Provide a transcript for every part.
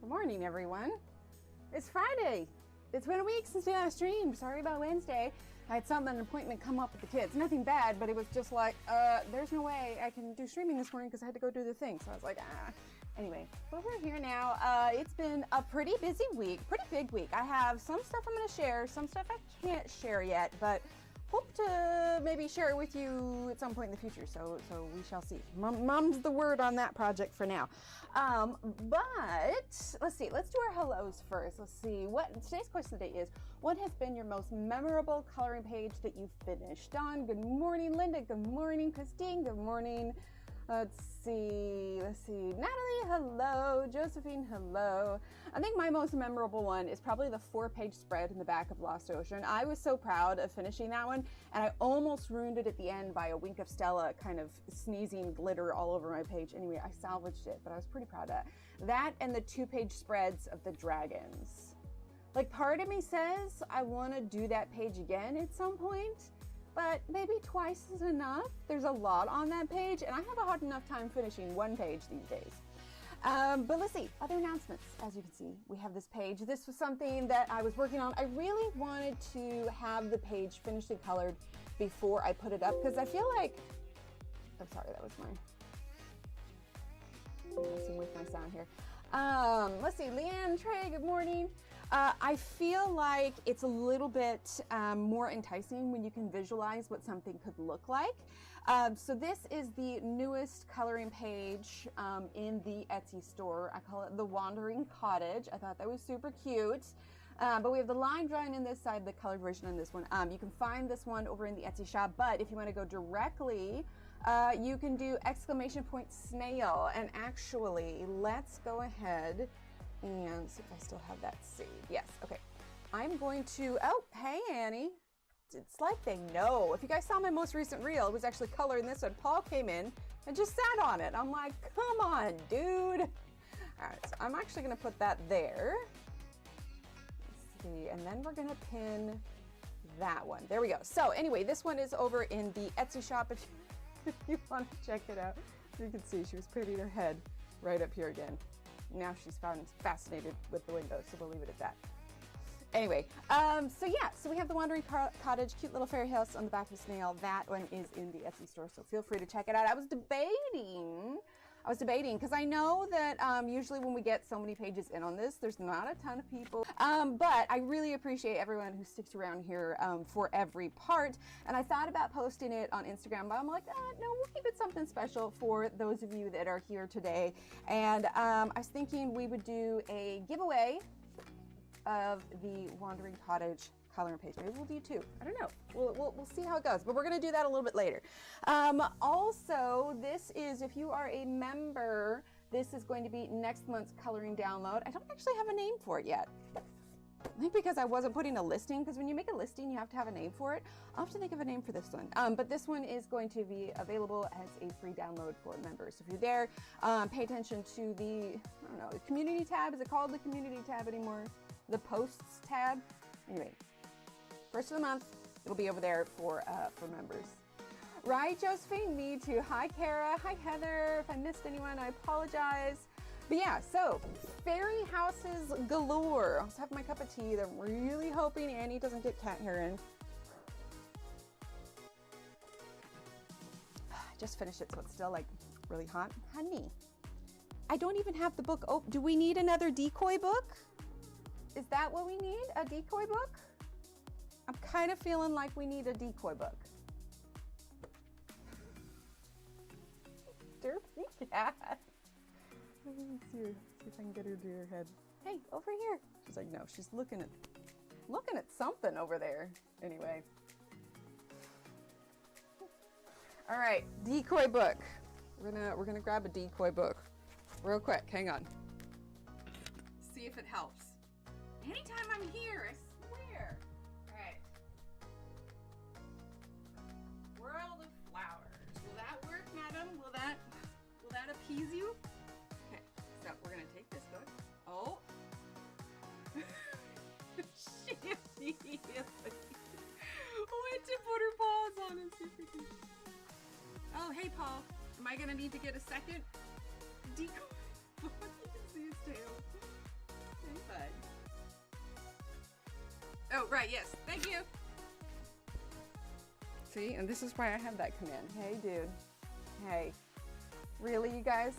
Good morning, everyone. It's Friday. It's been a week since we last streamed. Sorry about Wednesday. I had an appointment come up with the kids. Nothing bad, but it was just like, there's no way I can do streaming this morning because I had to go do the thing. So I was like, Anyway, but we're here now. It's been a pretty busy week, pretty big week. I have some stuff I'm going to share, some stuff I can't share yet, but hope to maybe share it with you at some point in the future. So we shall see. Mum's the word on that project for now. But let's see. Let's do our hellos first. Let's see what today's question of the day is. What has been your most memorable coloring page that you've finished on? Good morning, Linda. Good morning, Christine. Good morning. Let's see. Natalie, hello. Josephine, hello. I think my most memorable one is probably the 4-page spread in the back of Lost Ocean. I was so proud of finishing that one, and I almost ruined it at the end by a wink of Stella kind of sneezing glitter all over my page. Anyway, I salvaged it, but I was pretty proud of that. That and the 2-page spreads of the dragons. Like, part of me says I want to do that page again at some point, but maybe twice is enough. There's a lot on that page, and I have a hard enough time finishing one page these days. But let's see, other announcements. As you can see, we have this page. This was something that I was working on. I really wanted to have the page finished and colored before I put it up, because I feel like, I'm sorry, that was mine. I'm messing with my sound here. Let's see, Leanne, Trey, good morning. I feel like it's a little bit more enticing when you can visualize what something could look like. So this is the newest coloring page in the Etsy store. I call it the Wandering Cottage. I thought that was super cute. But we have the line drawing in this side, the colored version on this one. You can find this one over in the Etsy shop, but if you want to go directly, you can do !snail. And actually, let's go ahead and see if I still have that saved. Yes, okay. I'm going to, oh, hey, Annie. It's like they know. If you guys saw my most recent reel, it was actually colored in this one. Paul came in and just sat on it. I'm like, come on, dude. All right, so I'm actually going to put that there. Let's see, and then we're going to pin that one. There we go. So anyway, this one is over in the Etsy shop if you want to check it out. You can see she was putting her head right up here again. Now she's fascinated with the window, so we'll leave it at that. Anyway, so yeah, so we have the Wandering Cottage, cute little fairy house on the back of a snail. That one is in the Etsy store, so feel free to check it out. I was debating, because I know that usually when we get so many pages in on this, there's not a ton of people. But I really appreciate everyone who sticks around here for every part. And I thought about posting it on Instagram, but I'm like, no, we'll keep it something special for those of you that are here today. And I was thinking we would do a giveaway of the Wandering Cottage coloring page. Maybe we'll do 2. I don't know. We'll see how it goes, but we're going to do that a little bit later. Also, this is, if you are a member, this is going to be next month's coloring download. I don't actually have a name for it yet. I think because I wasn't putting a listing, because when you make a listing, you have to have a name for it. I'll have to think of a name for this one. But this one is going to be available as a free download for members. So if you're there, pay attention to the, I don't know, the community tab. Is it called the community tab anymore? The posts tab. Anyway, first of the month, it'll be over there for members. Right, Josephine? Me too. Hi, Kara. Hi, Heather. If I missed anyone, I apologize. But yeah, so fairy houses galore. I also have my cup of tea that I'm really hoping Annie doesn't get cat hair in. I just finished it, so it's still like really hot. Honey, I don't even have the book. Oh, do we need another decoy book? Is that what we need? A decoy book? I'm kind of feeling like we need a decoy book. Derpy cat. Let me see if I can get her to her head. Hey, over here. She's like, no, she's looking at something over there. Anyway. All right, decoy book. We're gonna grab a decoy book real quick. Hang on. See if it helps. Anytime I'm here, I swear. All right. World of Flowers. Will that work, madam? Will that appease you? Okay, so we're gonna take this book. Oh. She immediately went to put her paws on and see if we can. Oh, hey, Paul. Am I gonna need to get a second decoy? You can see his tail. right, yes. Thank you. See, and this is why I have that command. Hey, dude. Hey. Really, you guys?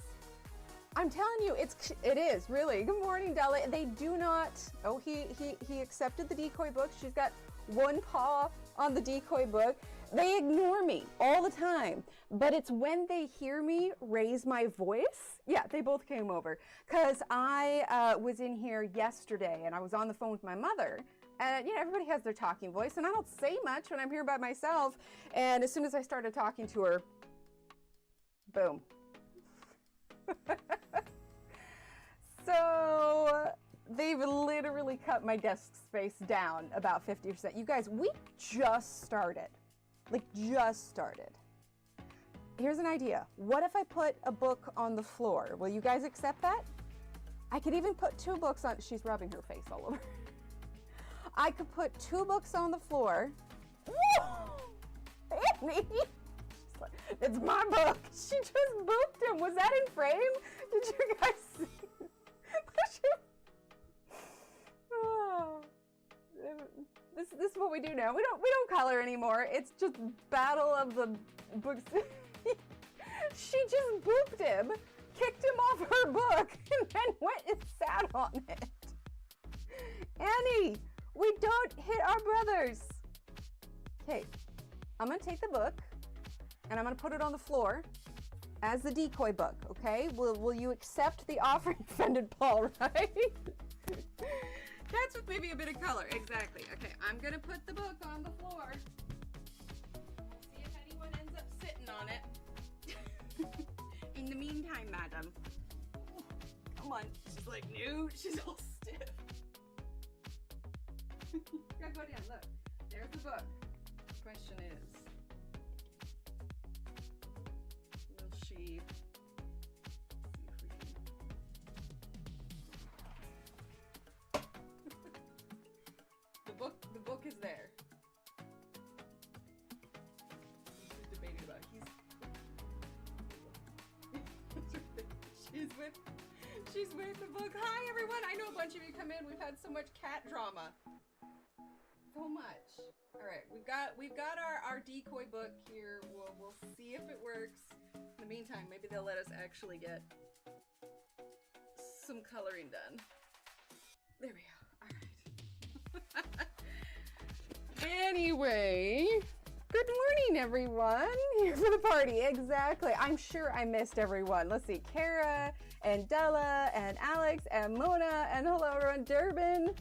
I'm telling you, it is, really. Good morning, Della. They do not... Oh, he accepted the decoy book. She's got one paw on the decoy book. They ignore me all the time, but it's when they hear me raise my voice. Yeah, they both came over because I was in here yesterday and I was on the phone with my mother, and you know, everybody has their talking voice and I don't say much when I'm here by myself. And as soon as I started talking to her, boom. So they've literally cut my desk space down about 50%. You guys, we just started. Like, just started. Here's an idea. What if I put a book on the floor? Will you guys accept that? I could even put 2 books on. She's rubbing her face all over. I could put 2 books on the floor. Annie! It's my book. She just booped him. Was that in frame? Did you guys see? Oh. This is what we do now. We don't color anymore. It's just battle of the books. She just booped him, kicked him off her book, and then went and sat on it. Annie, we don't hit our brothers. Okay, I'm gonna take the book and I'm gonna put it on the floor as the decoy book, okay? Will you accept the offer, offended Paul, right? That's with maybe a bit of color, exactly. Okay, I'm gonna put the book on the floor. See if anyone ends up sitting on it. In the meantime, madam. Come on, she's like, no, she's all stiff. Gotta go down, look, there's the book. Question is, will she, see if we can, the book is there. She's debating about she's with the book. Hi everyone, I know a bunch of you come in. We've had so much cat drama. So much. All right, we've got our decoy book here. We'll see if it works. In the meantime, maybe they'll let us actually get some coloring done. There we go. All right. Anyway, good morning, everyone. Here for the party. Exactly. I'm sure I missed everyone. Let's see. Kara and Della and Alex and Mona and hello, everyone. Durban.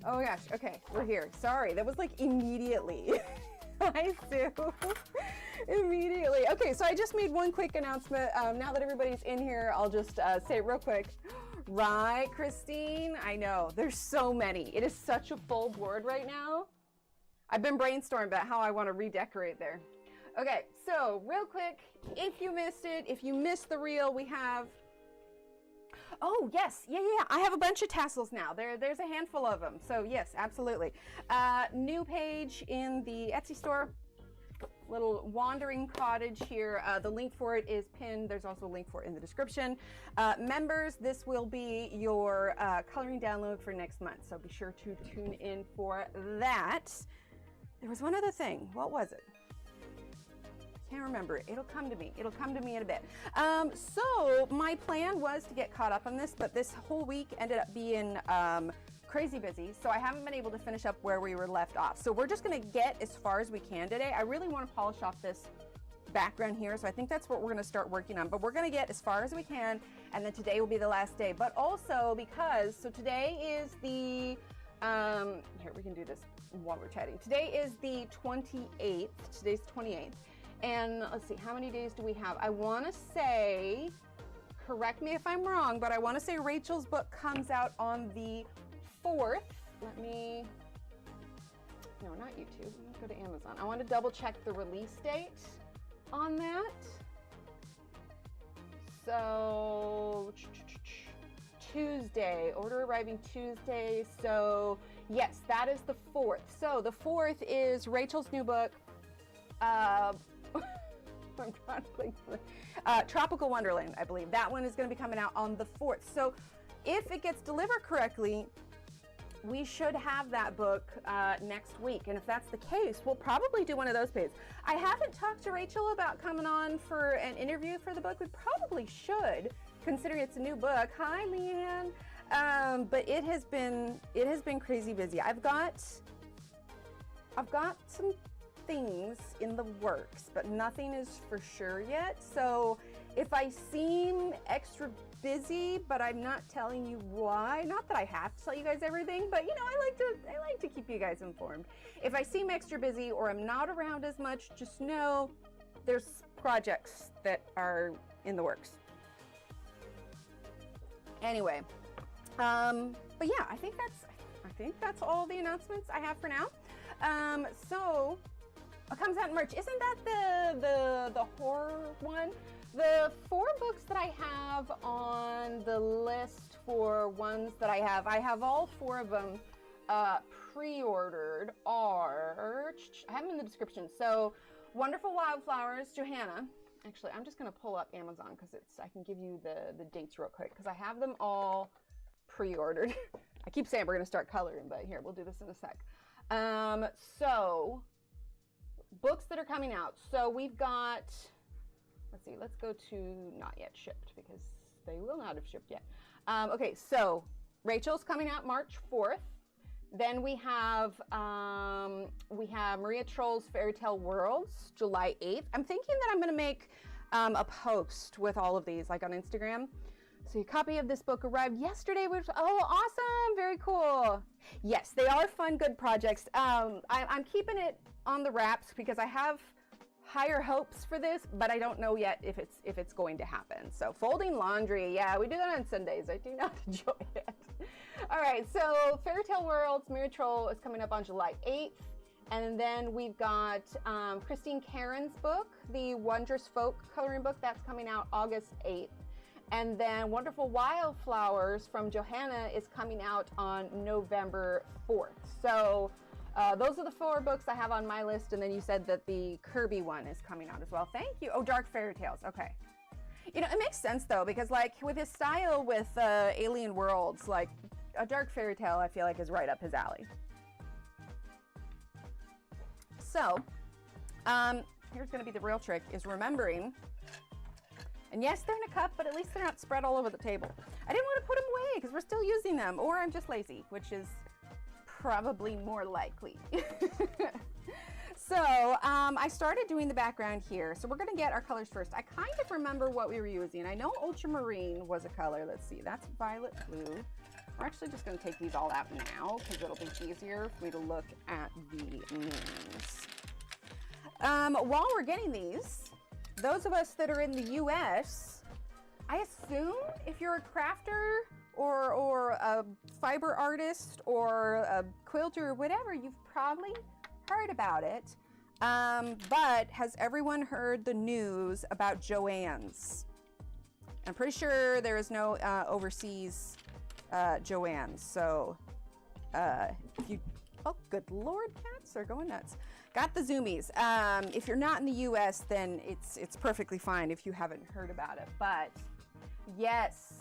Oh my gosh, okay, we're here. Sorry, that was like immediately. Hi, Sue. Immediately. Okay, so I just made one quick announcement. Now that everybody's in here, I'll just say it real quick. Right, Christine? I know, there's so many. It is such a full board right now. I've been brainstorming about how I want to redecorate there. Okay, so real quick, if you missed it, if you missed the reel, we have... Oh, yes. Yeah. I have a bunch of tassels now. There's a handful of them. So, yes, absolutely. New page in the Etsy store. Little wandering cottage here. The link for it is pinned. There's also a link for it in the description. Members, this will be your coloring download for next month. So, be sure to tune in for that. There was one other thing. What was it? Can't remember. It'll come to me. It'll come to me in a bit. So my plan was to get caught up on this, but this whole week ended up being crazy busy, so I haven't been able to finish up where we were left off. So we're just going to get as far as we can today. I really want to polish off this background here, so I think that's what we're going to start working on. But we're going to get as far as we can, and then today will be the last day. But also because, so today is the, here, we can do this while we're chatting. Today is the 28th. Today's the 28th. And let's see, how many days do we have? I want to say, correct me if I'm wrong, but I want to say Rachel's book comes out on the 4th. Let me, no, not YouTube. Let's go to Amazon. I want to double check the release date on that. So, Tuesday, order arriving Tuesday. So, yes, that is the 4th. So, the 4th is Rachel's new book. I'm trying to think. Tropical Wonderland, I believe. That one is going to be coming out on the 4th. So if it gets delivered correctly, we should have that book next week. And if that's the case, we'll probably do one of those pages. I haven't talked to Rachel about coming on for an interview for the book. We probably should, considering it's a new book. Hi, Leanne. But it has been crazy busy. I've got some things in the works, but nothing is for sure yet. So if I seem extra busy, but I'm not telling you why, not that I have to tell you guys everything, but you know, I like to keep you guys informed. If I seem extra busy or I'm not around as much, just know there's projects that are in the works. Anyway, but yeah, I think that's all the announcements I have for now. So it comes out in March. Isn't that the horror one? The 4 books that I have on the list for ones that I have all 4 of them pre-ordered are, I have them in the description. So Wonderful Wildflowers, Johanna. Actually, I'm just going to pull up Amazon because I can give you the dates real quick because I have them all pre-ordered. I keep saying we're going to start coloring, but here, we'll do this in a sec. So books that are coming out. So we've got, let's see, let's go to not yet shipped because they will not have shipped yet. Okay, so Rachel's coming out March 4th. Then we have Maria Troll's Fairy Tale Worlds, July 8th. I'm thinking that I'm going to make a post with all of these, like on Instagram. So a copy of this book arrived yesterday, which, oh, awesome, very cool. Yes, they are fun, good projects. I'm keeping it on the wraps because I have higher hopes for this, but I don't know yet if it's going to happen. So folding laundry, yeah, we do that on Sundays. I do not enjoy it. All right, so Fairy Tale Worlds, Mirror Troll is coming up on July 8th. And then we've got Christine Caron's book, the Wondrous Folk coloring book, that's coming out August 8th. And then Wonderful Wildflowers from Johanna is coming out on November 4th. So those are the 4 books I have on my list. And then you said that the Kirby one is coming out as well. Thank you. Oh, Dark Fairy Tales. Okay. You know, it makes sense though, because like with his style with Alien Worlds, like a Dark Fairy Tale, I feel like is right up his alley. So here's going to be the real trick, is remembering. And yes, they're in a cup, but at least they're not spread all over the table. I didn't want to put them away because we're still using them, or I'm just lazy, which is probably more likely. So I started doing the background here. So we're going to get our colors first. I kind of remember what we were using. I know ultramarine was a color. Let's see, that's violet blue. We're actually just going to take these all out now because it'll be easier for me to look at the names. While we're getting these, those of us that are in the US, I assume if you're a crafter or a fiber artist or a quilter or whatever, you've probably heard about it. But has everyone heard the news about Joann's? I'm pretty sure there is no overseas Joann's. So if you, oh good Lord, cats are going nuts. Got the zoomies. If you're not in the US, then it's perfectly fine if you haven't heard about it. But yes,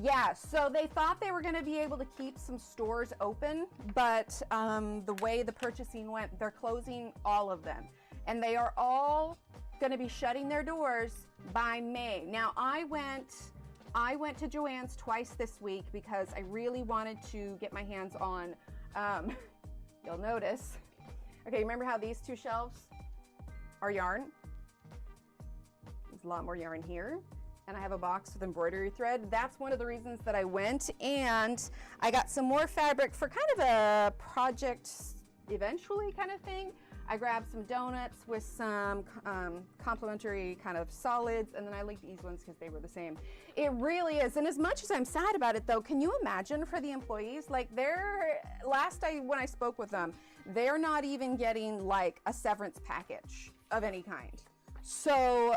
yeah, so they thought they were going to be able to keep some stores open, but the way the purchasing went, they're closing all of them. And they are all going to be shutting their doors by May. Now, I went to Joann's twice this week because I really wanted to get my hands on, you'll notice. Okay, remember how these 2 shelves are yarn? There's a lot more yarn here. And I have a box with embroidery thread. That's one of the reasons that I went. And I got some more fabric for kind of a project eventually kind of thing. I grabbed some donuts with some complementary kind of solids, and then I like these ones because they were the same. It really is. And as much as I'm sad about it though, can you imagine for the employees? Like when I spoke with them, they're not even getting like a severance package of any kind. So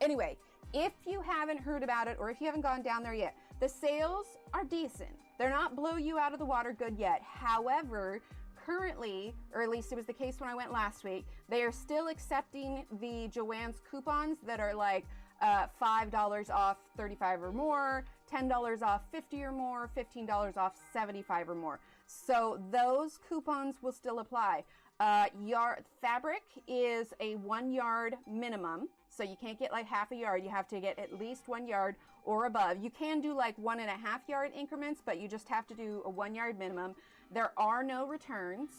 anyway, if you haven't heard about it or if you haven't gone down there yet, the sales are decent. They're not blow you out of the water good yet. However, currently, or at least it was the case when I went last week, they are still accepting the Joann's coupons that are like $5 off 35 or more, $10 off 50 or more, $15 off 75 or more. So those coupons will still apply. Fabric is a 1 yard minimum. So you can't get like half a yard. You have to get at least 1 yard or above. You can do like 1.5 yard increments, but you just have to do a 1 yard minimum. There are no returns.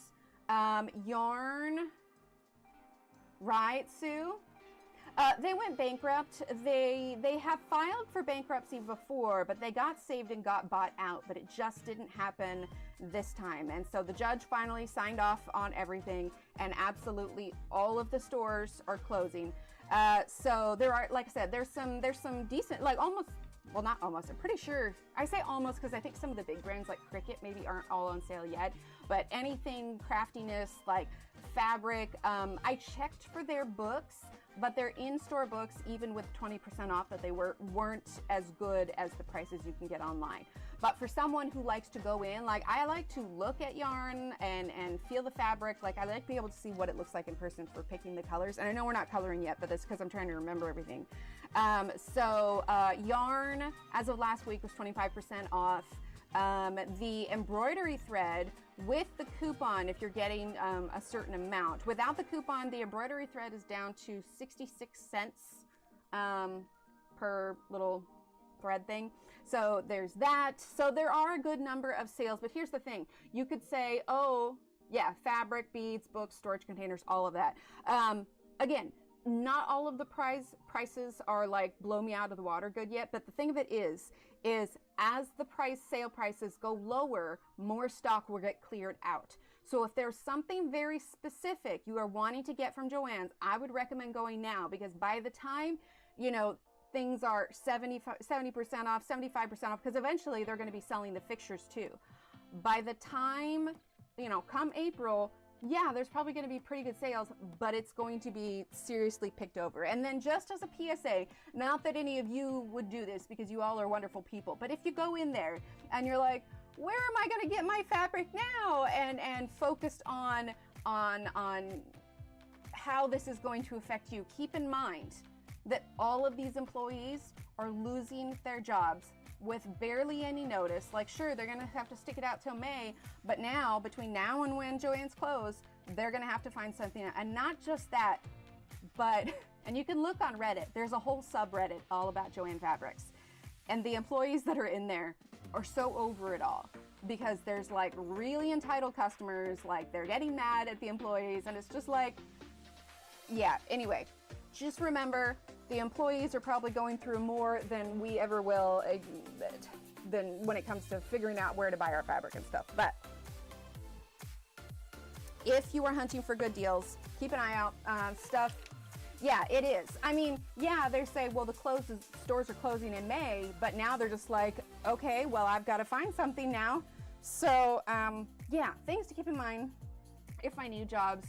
Yarn, right, Sue? They went bankrupt. They have filed for bankruptcy before, but they got saved and got bought out, but it just didn't happen this time. And so the judge finally signed off on everything, and absolutely all of the stores are closing. So there are, like I said, there's some decent, like almost, well, not almost, I'm pretty sure, I say almost because I think some of the big brands like Cricut maybe aren't all on sale yet, but anything craftiness like fabric, I checked for their books, but their in-store books, even with 20% off, that they weren't as good as the prices you can get online. But for someone who likes to go in, like I like to look at yarn and feel the fabric, like I like to be able to see what it looks like in person for picking the colors. And I know we're not coloring yet, but that's because I'm trying to remember everything. Yarn, as of last week, was 25% off. The embroidery thread with the coupon, if you're getting a certain amount. Without the coupon, the embroidery thread is down to 66 cents per little thread thing. So there's that. So there are a good number of sales, but here's the thing. You could say, oh, yeah, fabric, beads, books, storage containers, all of that. Again, not all of the prices are like blow me out of the water good yet, but the thing of it is as the sale prices go lower, more stock will get cleared out. So if there's something very specific you are wanting to get from Joann's, I would recommend going now, because by the time, you know, things are 70% off, 75% off, because eventually they're going to be selling the fixtures too. By the time, you know, come April, yeah, there's probably going to be pretty good sales, but it's going to be seriously picked over. And then just as a PSA, not that any of you would do this because you all are wonderful people, but if you go in there and you're like, where am I going to get my fabric now? And focused on how this is going to affect you, keep in mind that all of these employees are losing their jobs with barely any notice. Like, sure, they're gonna have to stick it out till May, but now, between now and when Joann's close, they're gonna have to find something. And not just that, but, and you can look on Reddit, there's a whole subreddit all about Joann fabrics. And the employees that are in there are so over it all, because there's like really entitled customers, like they're getting mad at the employees, and it's just like, yeah, anyway. Just remember, the employees are probably going through more than we ever will, than when it comes to figuring out where to buy our fabric and stuff. But if you are hunting for good deals, keep an eye out. Stuff, yeah, it is. I mean, yeah, they say, well, the stores are closing in May, but now they're just like, okay, well, I've got to find something now. So, yeah, things to keep in mind if I need jobs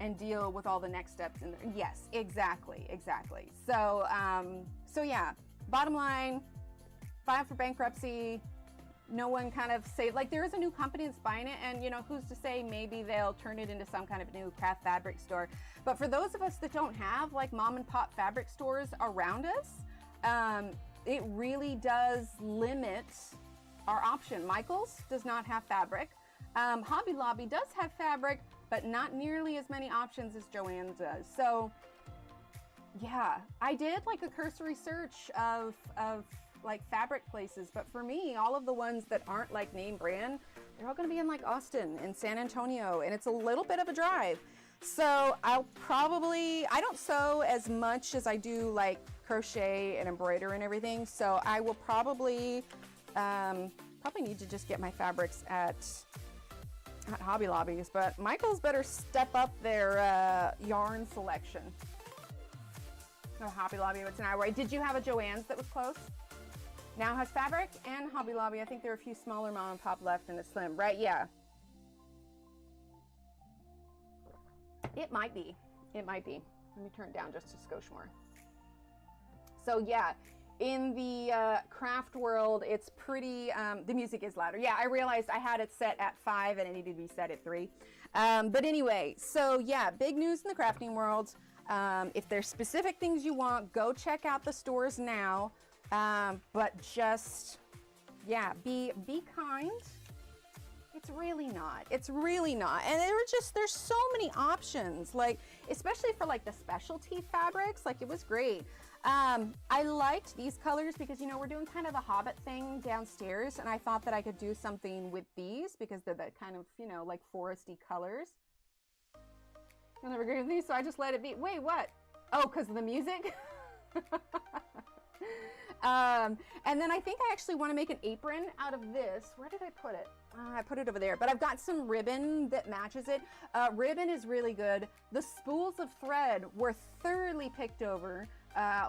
and deal with all the next steps in there. Yes, exactly. So, so yeah, bottom line, filed for bankruptcy. No one kind of saved, like there is a new company that's buying it, and you know, who's to say maybe they'll turn it into some kind of new craft fabric store. But for those of us that don't have like mom and pop fabric stores around us, it really does limit our option. Michael's does not have fabric. Hobby Lobby does have fabric, but not nearly as many options as Joann does. So yeah, I did like a cursory search of like fabric places, but for me, all of the ones that aren't like name brand, they're all gonna be in like Austin and San Antonio, and it's a little bit of a drive. So I don't sew as much as I do like crochet and embroider and everything. So I will probably need to just get my fabrics at Hobby Lobbies, but Michael's better step up their yarn selection. So Hobby Lobby, what's an hour? Did you have a Joann's that was close? Now has fabric and Hobby Lobby. I think there are a few smaller mom and pop left in the slim, right? Yeah. It might be. Let me turn it down just a skosh more. So yeah, in the craft world, it's pretty, the music is louder. Yeah, I realized I had it set at 5 and it needed to be set at 3. But anyway, so yeah, big news in the crafting world. If there's specific things you want, go check out the stores now. But just Yeah, be kind. It's really not. It's really not. And there's so many options, like, especially for like the specialty fabrics, like it was great. I liked these colors because, you know, we're doing kind of a Hobbit thing downstairs, and I thought that I could do something with these because they're that kind of, you know, like foresty colors. You'll never agree with these, so I just let it be. Wait, what? Oh, because of the music? And then I think I actually want to make an apron out of this. Where did I put it? I put it over there, but I've got some ribbon that matches it. Ribbon is really good. The spools of thread were thoroughly picked over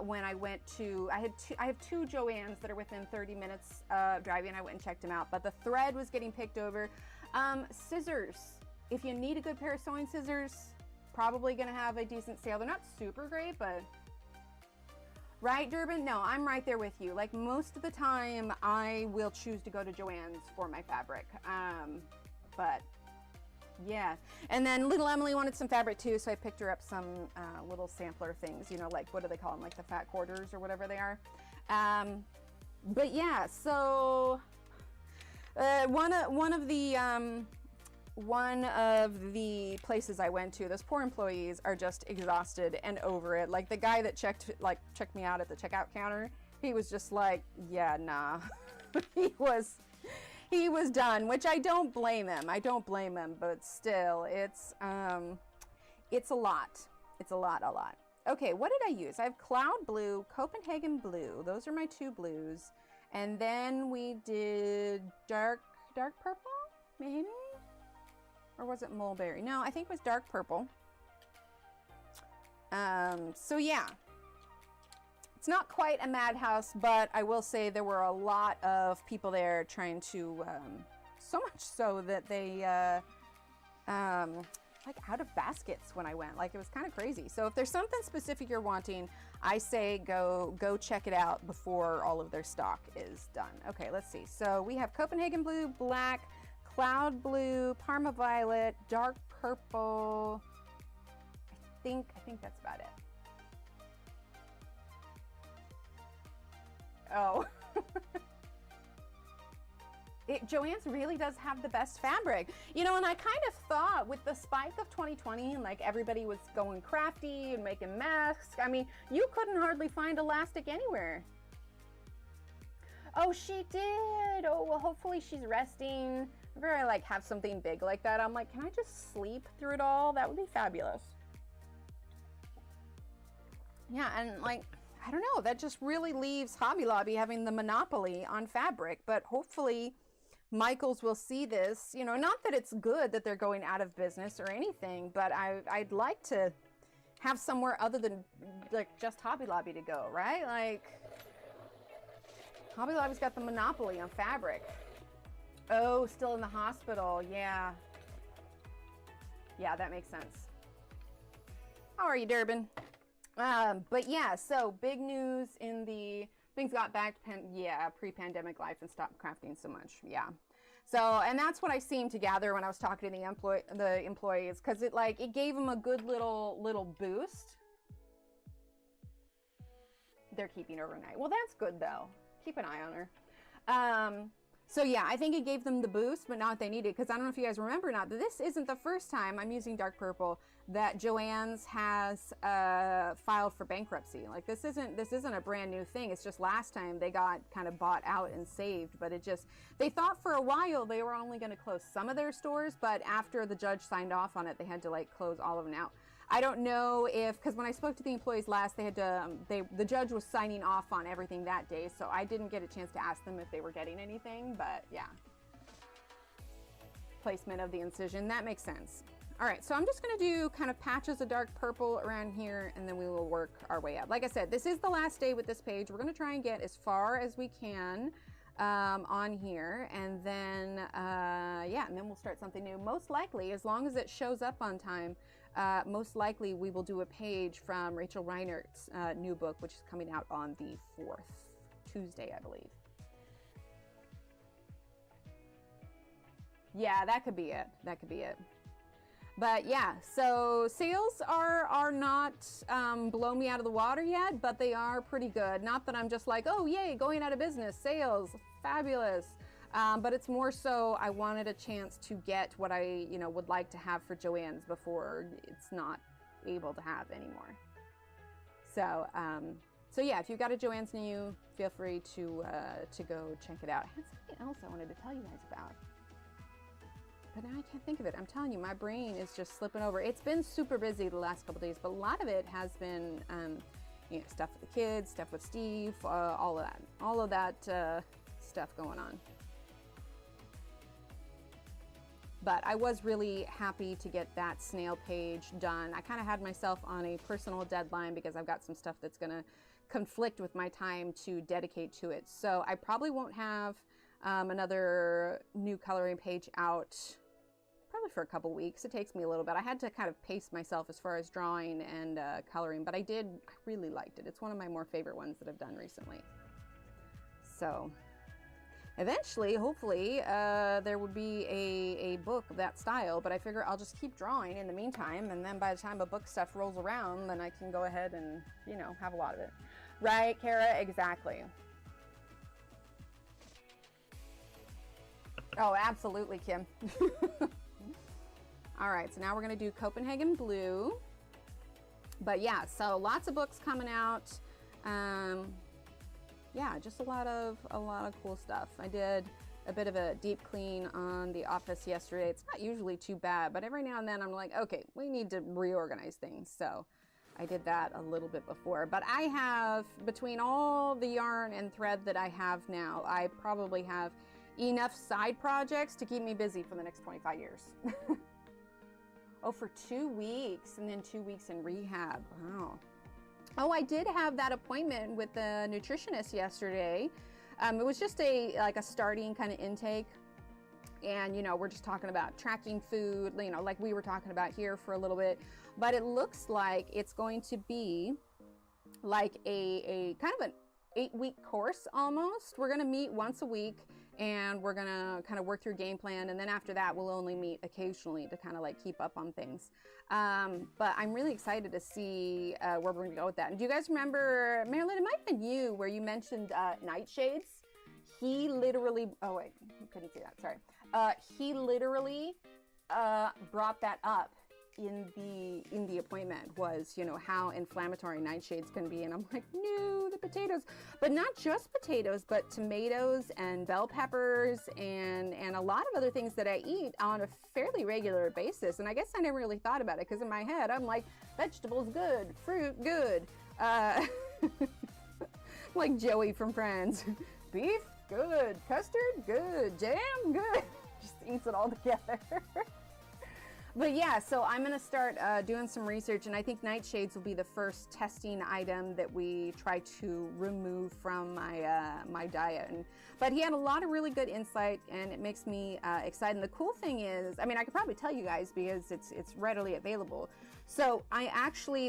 when I went to, I have two Joann's that are within 30 minutes driving. I went and checked them out, but the thread was getting picked over. Scissors, if you need a good pair of sewing scissors, probably gonna have a decent sale. They're not super great, but right, Durbin? No, I'm right there with you. Like, most of the time, I will choose to go to Joann's for my fabric. But yeah. And then little Emily wanted some fabric too, so I picked her up some little sampler things, you know, like, what do they call them? Like the fat quarters or whatever they are. But yeah, so one of the places I went to, those poor employees are just exhausted and over it. Like, the guy that checked me out at the checkout counter, he was just like, yeah, nah. he was done, which I don't blame him. I don't blame him, but still, it's a lot. It's a lot. Okay, what did I use? I have Cloud Blue, Copenhagen Blue. Those are my two blues. And then we did dark purple, maybe? Or was it mulberry? No, I think it was dark purple. So yeah, it's not quite a madhouse, but I will say there were a lot of people there trying to, so much so that they, like, out of baskets when I went. Like, it was kind of crazy. So if there's something specific you're wanting, I say go check it out before all of their stock is done. Okay, let's see. So we have Copenhagen Blue, Black, Cloud Blue, Parma Violet, Dark Purple. I think that's about it. Oh. Joann's really does have the best fabric. You know, and I kind of thought with the spike of 2020 and like everybody was going crafty and making masks, I mean, you couldn't hardly find elastic anywhere. Oh, she did. Oh, well, hopefully she's resting. Whenever I like have something big like that, I'm like, can I just sleep through it all? That would be fabulous. Yeah, and like, I don't know, that just really leaves Hobby Lobby having the monopoly on fabric, but hopefully Michaels will see this. You know, not that it's good that they're going out of business or anything, but I'd like to have somewhere other than like just Hobby Lobby to go, right? Like, Hobby Lobby's got the monopoly on fabric. Oh, still in the hospital. Yeah. Yeah, that makes sense. How are you, Durbin? But yeah, so big news in the things got back to pre-pandemic life and stopped crafting so much. Yeah. So, and that's what I seemed to gather when I was talking to the employees, because it gave them a good little boost. They're keeping overnight. Well, that's good though. Keep an eye on her. So yeah, I think it gave them the boost, but not what they needed, because I don't know if you guys remember or not, that this isn't the first time I'm using dark purple that Joann's has filed for bankruptcy. Like, this isn't a brand new thing. It's just last time they got kind of bought out and saved, but they thought for a while they were only going to close some of their stores, but after the judge signed off on it, they had to like close all of them out. I don't know if, because when I spoke to the employees last, they had to, the judge was signing off on everything that day, so I didn't get a chance to ask them if they were getting anything, but yeah. Placement of the incision, that makes sense. All right, so I'm just gonna do kind of patches of dark purple around here, and then we will work our way up. Like I said, this is the last day with this page. We're gonna try and get as far as we can on here, and then, yeah, and then we'll start something new. Most likely, as long as it shows up on time, most likely we will do a page from Rachel Reinert's new book, which is coming out on the 4th, Tuesday, I believe. Yeah, that could be it. That could be it. But yeah, so sales are not blow me out of the water yet, but they are pretty good. Not that I'm just like, oh yay, going out of business, sales, fabulous. But it's more so I wanted a chance to get what I, you know, would like to have for Joanne's before it's not able to have anymore. So, so yeah, if you've got a Joanne's near you, feel free to go check it out. I had something else I wanted to tell you guys about, but now I can't think of it. I'm telling you, my brain is just slipping over. It's been super busy the last couple days, but a lot of it has been, you know, stuff with the kids, stuff with Steve, all of that stuff going on. But I was really happy to get that snail page done. I kind of had myself on a personal deadline because I've got some stuff that's gonna conflict with my time to dedicate to it. So I probably won't have another new coloring page out probably for a couple weeks. It takes me a little bit. I had to kind of pace myself as far as drawing and coloring, but I really liked it. It's one of my more favorite ones that I've done recently. So eventually, hopefully, there would be a book of that style, but I figure I'll just keep drawing in the meantime, and then by the time a book stuff rolls around, then I can go ahead and, you know, have a lot of it. Right, Kara? Exactly. Oh, absolutely, Kim. All right, so now we're gonna do Copenhagen Blue. But yeah, so lots of books coming out. Yeah, just a lot of cool stuff. I did a bit of a deep clean on the office yesterday. It's not usually too bad, but every now and then I'm like, okay, we need to reorganize things. So I did that a little bit before. But I have, between all the yarn and thread that I have now, I probably have enough side projects to keep me busy for the next 25 years. Oh, for 2 weeks, and then 2 weeks in rehab. Wow. Oh, I did have that appointment with the nutritionist yesterday. It was just like a starting kind of intake. And, you know, we're just talking about tracking food, you know, like we were talking about here for a little bit. But it looks like it's going to be like a kind of an 8-week course almost. We're going to meet once a week, and we're going to kind of work through game plan. And then after that, we'll only meet occasionally to kind of like keep up on things. But I'm really excited to see where we're going to go with that. And do you guys remember, Marilyn, it might have been you where you mentioned nightshades? He literally, oh wait, you couldn't see that, sorry. He literally brought that up in the appointment, was, you know, how inflammatory nightshades can be. And I'm like, no, the potatoes, but not just potatoes, but tomatoes and bell peppers and a lot of other things that I eat on a fairly regular basis. And I guess I never really thought about it because in my head, I'm like, vegetables good, fruit good. Like Joey from Friends. Beef good, custard good, jam good. Just eats it all together. But yeah, so I'm gonna start doing some research, and I think nightshades will be the first testing item that we try to remove from my diet. But he had a lot of really good insight, and it makes me excited. And the cool thing is, I mean, I could probably tell you guys because it's readily available. So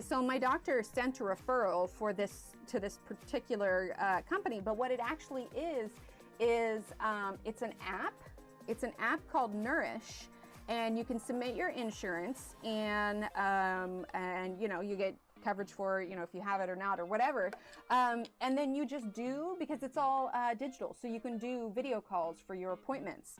so my doctor sent a referral for this to this particular company. But what it actually is it's an app. It's an app called Nourish. And you can submit your insurance, and you know, you get coverage for, you know, if you have it or not or whatever. And then you just do, because it's all digital, so you can do video calls for your appointments.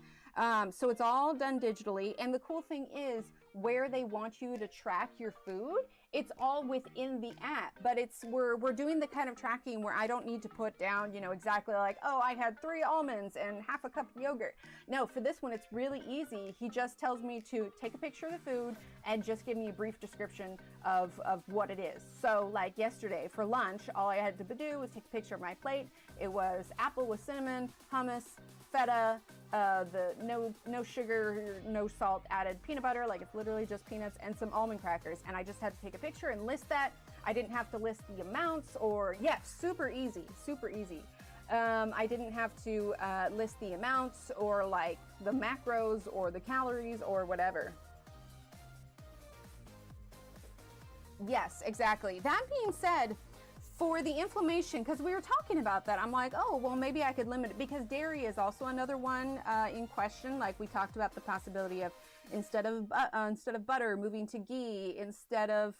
So it's all done digitally. And the cool thing is, where they want you to track your food, it's all within the app. But we're doing the kind of tracking where I don't need to put down, you know, exactly like, oh, I had 3 almonds and half a cup of yogurt. No, for this one, it's really easy. He just tells me to take a picture of the food and just give me a brief description of what it is. So like yesterday for lunch, all I had to do was take a picture of my plate. It was apple with cinnamon, hummus, feta, the no sugar, no salt added peanut butter, like it's literally just peanuts, and some almond crackers. And I just had to take a picture and list that. I didn't have to list the amounts, or super easy, super easy. I didn't have to list the amounts or like the macros or the calories or whatever. Yes, exactly. That being said, For the inflammation, because we were talking about that, I'm like, oh, well, maybe I could limit it, because dairy is also another one in question. Like we talked about the possibility of instead of butter, moving to ghee, instead of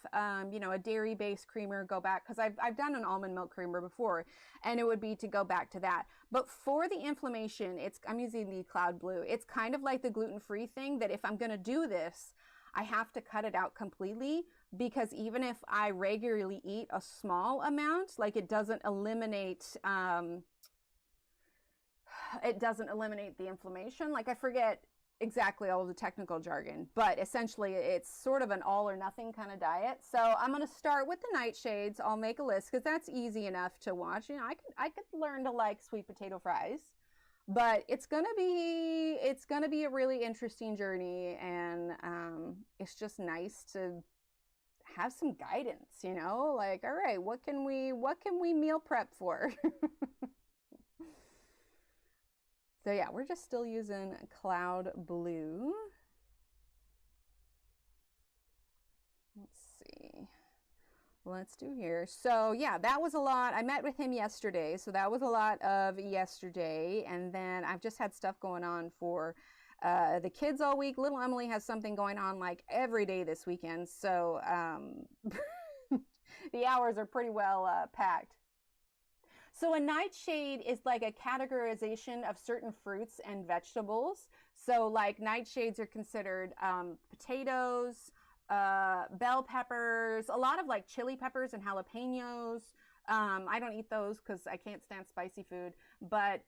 you know, a dairy-based creamer, go back, because I've done an almond milk creamer before, and it would be to go back to that. But for the inflammation, I'm using the Cloud Blue. It's kind of like the gluten-free thing, that if I'm going to do this, I have to cut it out completely, because even if I regularly eat a small amount, like it doesn't eliminate the inflammation. Like I forget exactly all of the technical jargon, but essentially it's sort of an all or nothing kind of diet. So I'm going to start with the nightshades. I'll make a list because that's easy enough to watch. You know, I could learn to like sweet potato fries. But it's gonna be a really interesting journey, and it's just nice to have some guidance, you know, like, all right, what can we meal prep for? So yeah, we're just still using Cloud Blue. Let's see. Let's do here. So yeah, that was a lot. I met with him yesterday, so that was a lot of yesterday. And then I've just had stuff going on for the kids all week. Little Emily has something going on like every day this weekend. So the hours are pretty well packed. So a nightshade is like a categorization of certain fruits and vegetables. So like nightshades are considered potatoes, bell peppers, a lot of like chili peppers and jalapenos. I don't eat those because I can't stand spicy food, but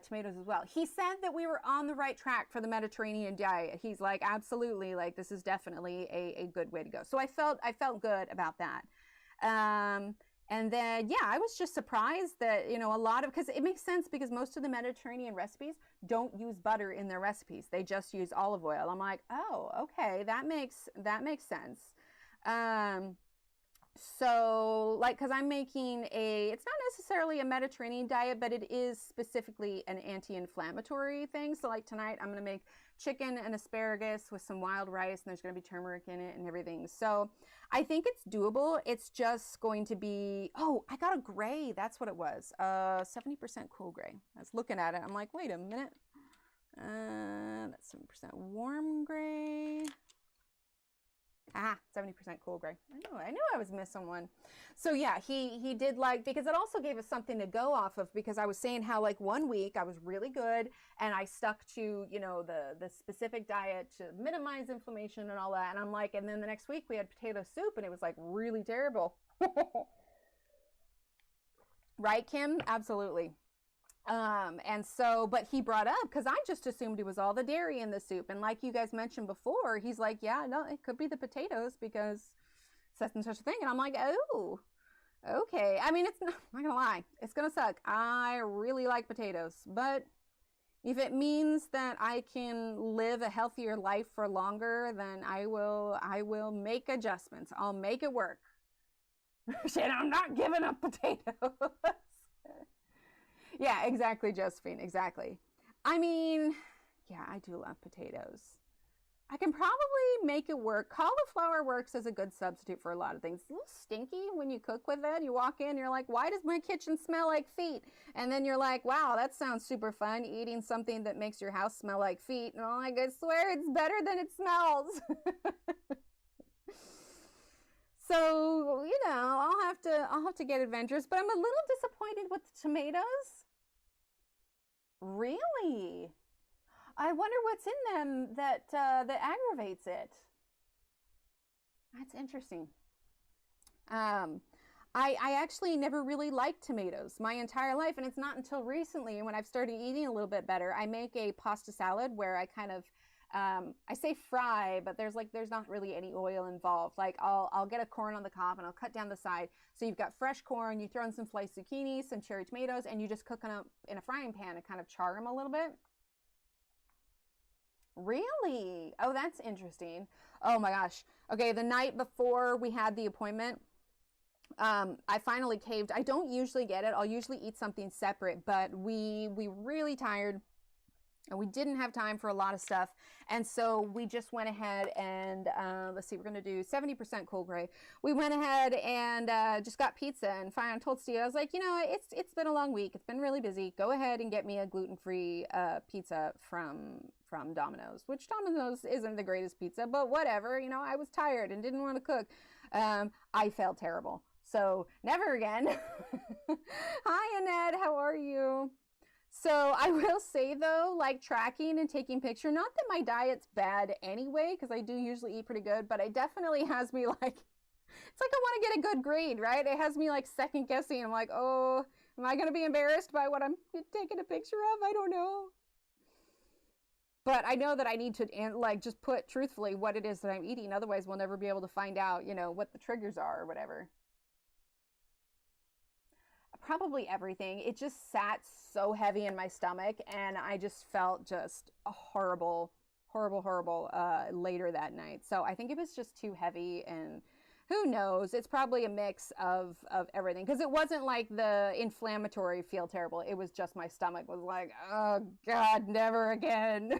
tomatoes as well. He said that we were on the right track for the Mediterranean diet. He's like, absolutely, like this is definitely a good way to go. So I felt good about that. And then, yeah, I was just surprised that, you know, a lot of, because it makes sense because most of the Mediterranean recipes don't use butter in their recipes. They just use olive oil. I'm like, oh, okay, that makes sense. So like, because I'm making it's not necessarily a Mediterranean diet, but it is specifically an anti-inflammatory thing. So like tonight I'm going to make chicken and asparagus with some wild rice, and there's going to be turmeric in it and everything. So I think it's doable. It's just going to be, oh, I got a gray. That's what it was. 70% cool gray. I was looking at it. I'm like, wait a minute. That's 70% warm gray. 70% cool gray. I knew I was missing one. So yeah, he did like, because it also gave us something to go off of, because I was saying how like one week I was really good and I stuck to, you know, the specific diet to minimize inflammation and all that. And I'm like, and then the next week we had potato soup and it was like really terrible. Right, Kim? Absolutely. And so, but he brought up, because I just assumed it was all the dairy in the soup. And like you guys mentioned before, he's like, yeah, no, it could be the potatoes because such and such a thing. And I'm like, oh, okay. I mean, I'm not gonna lie, it's gonna suck. I really like potatoes, but if it means that I can live a healthier life for longer, then I will make adjustments. I'll make it work. And I'm not giving up potatoes. Yeah, exactly, Josephine, exactly. I mean, yeah, I do love potatoes. I can probably make it work. Cauliflower works as a good substitute for a lot of things. It's a little stinky when you cook with it. You walk in, you're like, why does my kitchen smell like feet? And then you're like, wow, that sounds super fun, eating something that makes your house smell like feet. And I'm like, I swear it's better than it smells. So, you know, I'll have to get adventurous, but I'm a little disappointed with the tomatoes. Really? I wonder what's in them that aggravates it. That's interesting. I actually never really liked tomatoes my entire life, and it's not until recently when I've started eating a little bit better. I make a pasta salad where I kind of I say fry, but there's not really any oil involved. Like I'll get a corn on the cob and I'll cut down the side. So you've got fresh corn, you throw in some sliced zucchini, some cherry tomatoes, and you just cook them up in a frying pan and kind of char them a little bit. Really? Oh, that's interesting. Oh my gosh. Okay, the night before we had the appointment, I finally caved. I don't usually get it. I'll usually eat something separate, but we really tired. And we didn't have time for a lot of stuff. And so we just went ahead and, let's see, we're going to do 70% cool gray. We went ahead and just got pizza. And finally I told Steve, I was like, you know, it's been a long week. It's been really busy. Go ahead and get me a gluten-free pizza from Domino's, which Domino's isn't the greatest pizza, but whatever. You know, I was tired and didn't want to cook. I felt terrible. So never again. Hi, Annette. How are you? So I will say though, like tracking and taking picture, not that my diet's bad anyway, because I do usually eat pretty good, but it definitely has me like, it's like I want to get a good grade, right? It has me like second guessing. I'm like, oh, am I going to be embarrassed by what I'm taking a picture of? I don't know. But I know that I need to like just put truthfully what it is that I'm eating. Otherwise we'll never be able to find out, you know, what the triggers are or whatever. Probably everything. It just sat so heavy in my stomach and I just felt just horrible later that night. So I think it was just too heavy, and who knows, it's probably a mix of everything, because it wasn't like the inflammatory feel terrible. It was just my stomach was like, oh God, never again.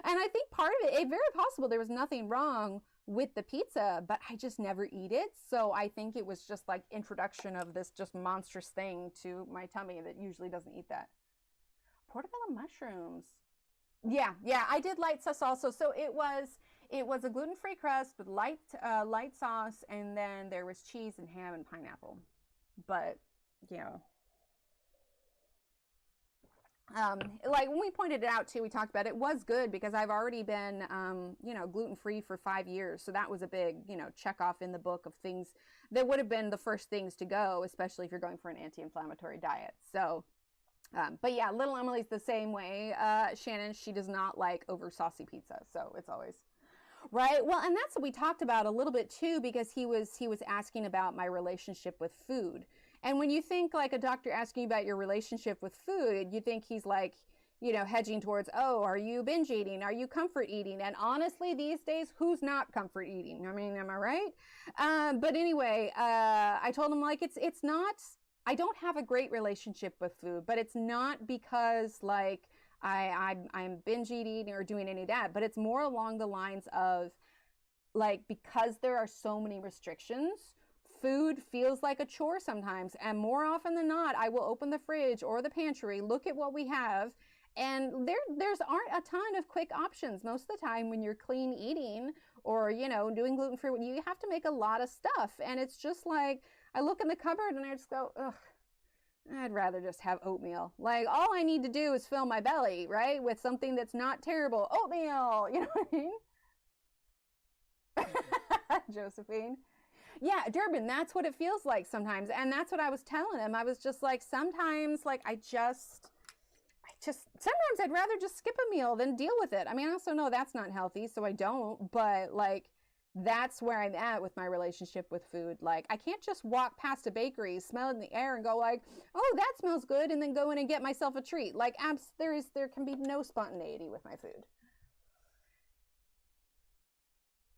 And I think part of it, very possible there was nothing wrong with the pizza, but I just never eat it. So I think it was just like introduction of this just monstrous thing to my tummy that usually doesn't eat that. Portobello mushrooms. Yeah, I did light sauce also. So it was a gluten-free crust with light sauce, and then there was cheese and ham and pineapple. But, you know, like when we pointed it out too, we talked about it was good because I've already been, you know, gluten-free for 5 years. So that was a big, you know, check off in the book of things that would have been the first things to go, especially if you're going for an anti-inflammatory diet. So, but yeah, little Emily's the same way. Shannon, she does not like over saucy pizza. So it's always right. Well, and that's what we talked about a little bit too, because he was asking about my relationship with food. And when you think like a doctor asking about your relationship with food, you think he's like, you know, hedging towards, oh, are you binge eating? Are you comfort eating? And honestly, these days, who's not comfort eating? I mean, am I right? But anyway, I told him like, it's not, I don't have a great relationship with food, but it's not because like I'm binge eating or doing any of that, but it's more along the lines of like, because there are so many restrictions, food feels like a chore sometimes. And more often than not, I will open the fridge or the pantry, look at what we have, and there's aren't a ton of quick options. Most of the time when you're clean eating or, you know, doing gluten-free, you have to make a lot of stuff. And it's just like, I look in the cupboard and I just go, ugh, I'd rather just have oatmeal. Like all I need to do is fill my belly, right? With something that's not terrible. Oatmeal, you know what I mean? Josephine. Yeah, Durbin, that's what it feels like sometimes. And that's what I was telling him. I was just like, sometimes, like, I just, sometimes I'd rather just skip a meal than deal with it. I mean, I also know that's not healthy, so I don't, but like, that's where I'm at with my relationship with food. Like, I can't just walk past a bakery, smell it in the air and go like, oh, that smells good, and then go in and get myself a treat. Like, there can be no spontaneity with my food.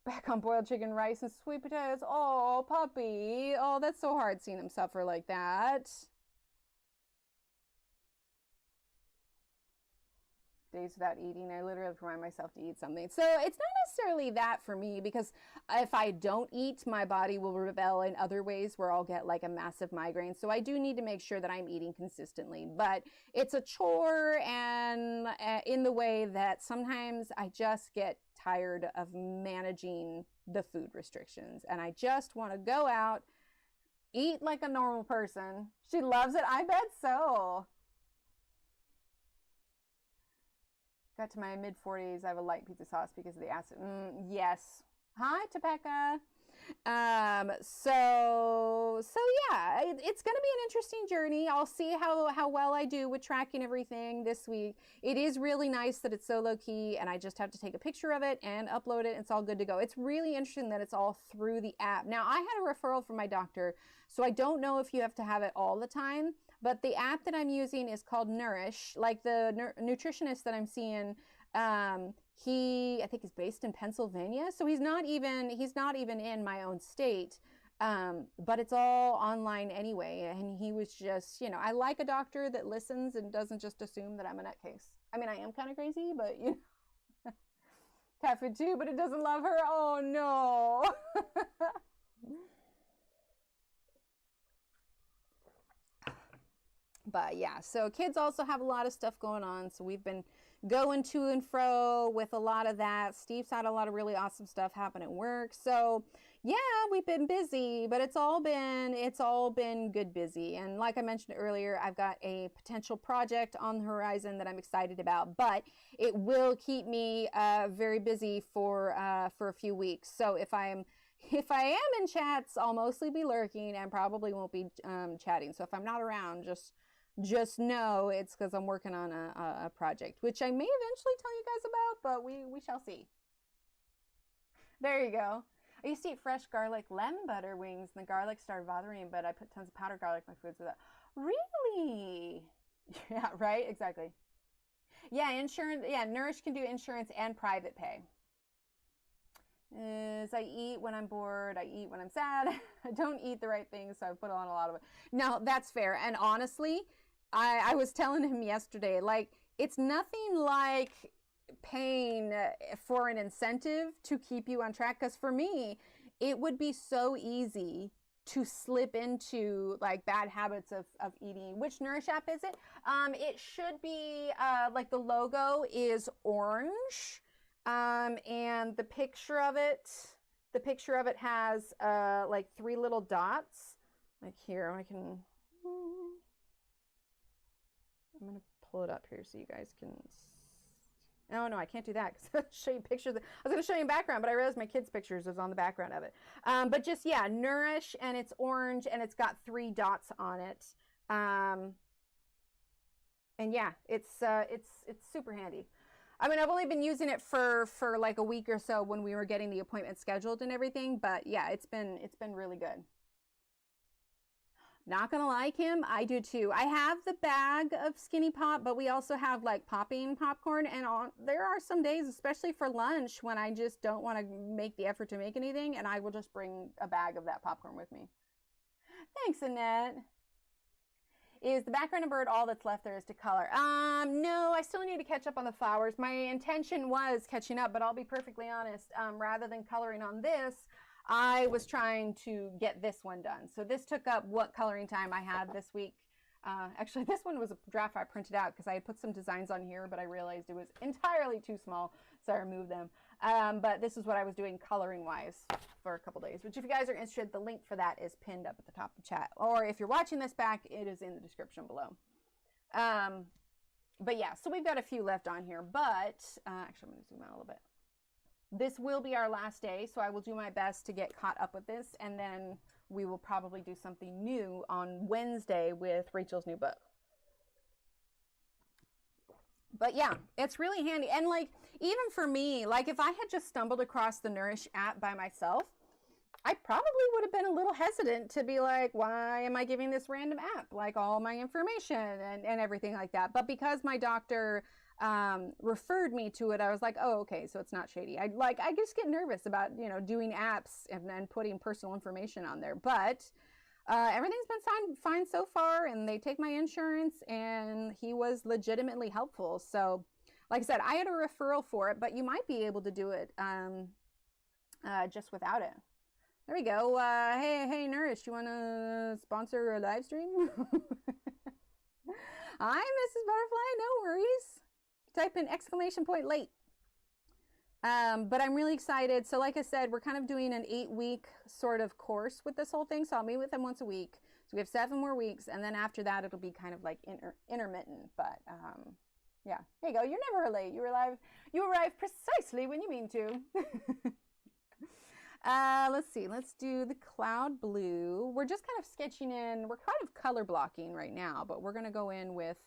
Back on boiled chicken, rice, and sweet potatoes. Oh, puppy. Oh, that's so hard seeing him suffer like that. Days without eating, I literally have to remind myself to eat something. So it's not necessarily that for me, because if I don't eat, my body will rebel in other ways where I'll get like a massive migraine. So I do need to make sure that I'm eating consistently, but it's a chore, and in the way that sometimes I just get tired of managing the food restrictions and I just want to go out, eat like a normal person. She loves it. I bet so. Got to my mid-40s. I have a light pizza sauce because of the acid. Yes. Hi, Topeka. So yeah, it's going to be an interesting journey. I'll see how well I do with tracking everything this week. It is really nice that it's so low key and I just have to take a picture of it and upload it. It's all good to go. It's really interesting that it's all through the app. Now, I had a referral from my doctor, so I don't know if you have to have it all the time, but the app that I'm using is called Nourish. Like the nutritionist that I'm seeing, I think he's based in Pennsylvania, so he's not even in my own state, but it's all online anyway. And he was just, you know, I like a doctor that listens and doesn't just assume that I'm a nutcase. I mean, I am kind of crazy, but you know, cat food too, but it doesn't love her. Oh no. But yeah, so kids also have a lot of stuff going on. So we've been going to and fro with a lot of that. Steve's had a lot of really awesome stuff happen at work. So yeah, we've been busy, but it's all been good busy. And like I mentioned earlier, I've got a potential project on the horizon that I'm excited about, but it will keep me very busy for a few weeks. So if I am in chats, I'll mostly be lurking and probably won't be chatting. So if I'm not around, just know it's because I'm working on a project, which I may eventually tell you guys about, but we shall see. There you go. I used to eat fresh garlic lemon butter wings, and the garlic started bothering me, but I put tons of powdered garlic in my foods with that. Really? Yeah, right? Exactly. Yeah, insurance. Yeah, Nourish can do insurance and private pay. I eat when I'm bored, I eat when I'm sad. I don't eat the right things, so I put on a lot of it. No, that's fair. And honestly, I was telling him yesterday, like, it's nothing like paying for an incentive to keep you on track. Because for me, it would be so easy to slip into like bad habits of eating. Which Nourish app is it? It should be like the logo is orange. And the picture of it has like 3 little dots. Like here, I'm gonna pull it up here so you guys can. Oh no, I can't do that because I'll show you pictures. I was gonna show you in background, but I realized my kids' pictures was on the background of it. But just yeah, Nourish, and it's orange and it's got 3 dots on it. And yeah, it's super handy. I mean, I've only been using it for like a week or so when we were getting the appointment scheduled and everything, but yeah, it's been really good. Not gonna lie, Kim, I do too. I have the bag of Skinny Pop, but we also have like popping popcorn, and there are some days, especially for lunch, when I just don't want to make the effort to make anything, and I will just bring a bag of that popcorn with me. Thanks, Annette. Is the background of bird all that's left there is to color? No, I still need to catch up on the flowers. My intention was catching up, but I'll be perfectly honest, rather than coloring on this, I was trying to get this one done. So this took up what coloring time I had this week. Actually, this one was a draft I printed out because I had put some designs on here, but I realized it was entirely too small, so I removed them. But this is what I was doing coloring-wise for a couple days, which if you guys are interested, the link for that is pinned up at the top of the chat. Or if you're watching this back, it is in the description below. But yeah, so we've got a few left on here, but actually I'm going to zoom out a little bit. This will be our last day, so I will do my best to get caught up with this, and then we will probably do something new on Wednesday with Rachel's new book. But yeah, it's really handy. And like, even for me, like if I had just stumbled across the Nourish app by myself, I probably would have been a little hesitant to be like, why am I giving this random app like all my information and everything like that? But because my doctor referred me to it, I was like, oh, okay, so it's not shady. I just get nervous about, you know, doing apps and putting personal information on there. But everything's been fine so far, and they take my insurance, and he was legitimately helpful. So like I said, I had a referral for it, but you might be able to do it just without it. There we go. Hey, Nourish, you want to sponsor a live stream? Hi, Mrs. Butterfly, no worries. Type in exclamation point late. But I'm really excited. So like I said, we're kind of doing an 8-week sort of course with this whole thing. So I'll meet with them once a week. So we have 7 more weeks. And then after that, it'll be kind of like intermittent. But yeah, there you go. You're never late. You arrive precisely when you mean to. Let's see. Let's do the cloud blue. We're just kind of sketching in. We're kind of color blocking right now, but we're going to go in with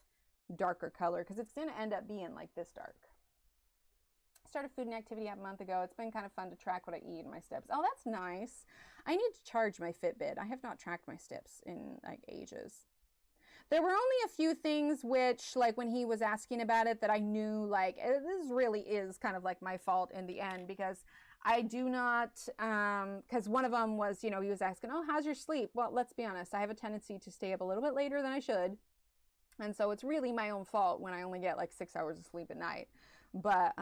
darker color because it's going to end up being like this dark. Started food and activity app a month ago. It's been kind of fun to track what I eat and my steps. Oh, that's nice. I need to charge my Fitbit. I have not tracked my steps in like ages. There were only a few things which, like when he was asking about it, that I knew like this really is kind of like my fault in the end, because I do not, because one of them was, you know, he was asking, oh, how's your sleep? Well, let's be honest. I have a tendency to stay up a little bit later than I should. And so it's really my own fault when I only get like 6 hours of sleep at night. But,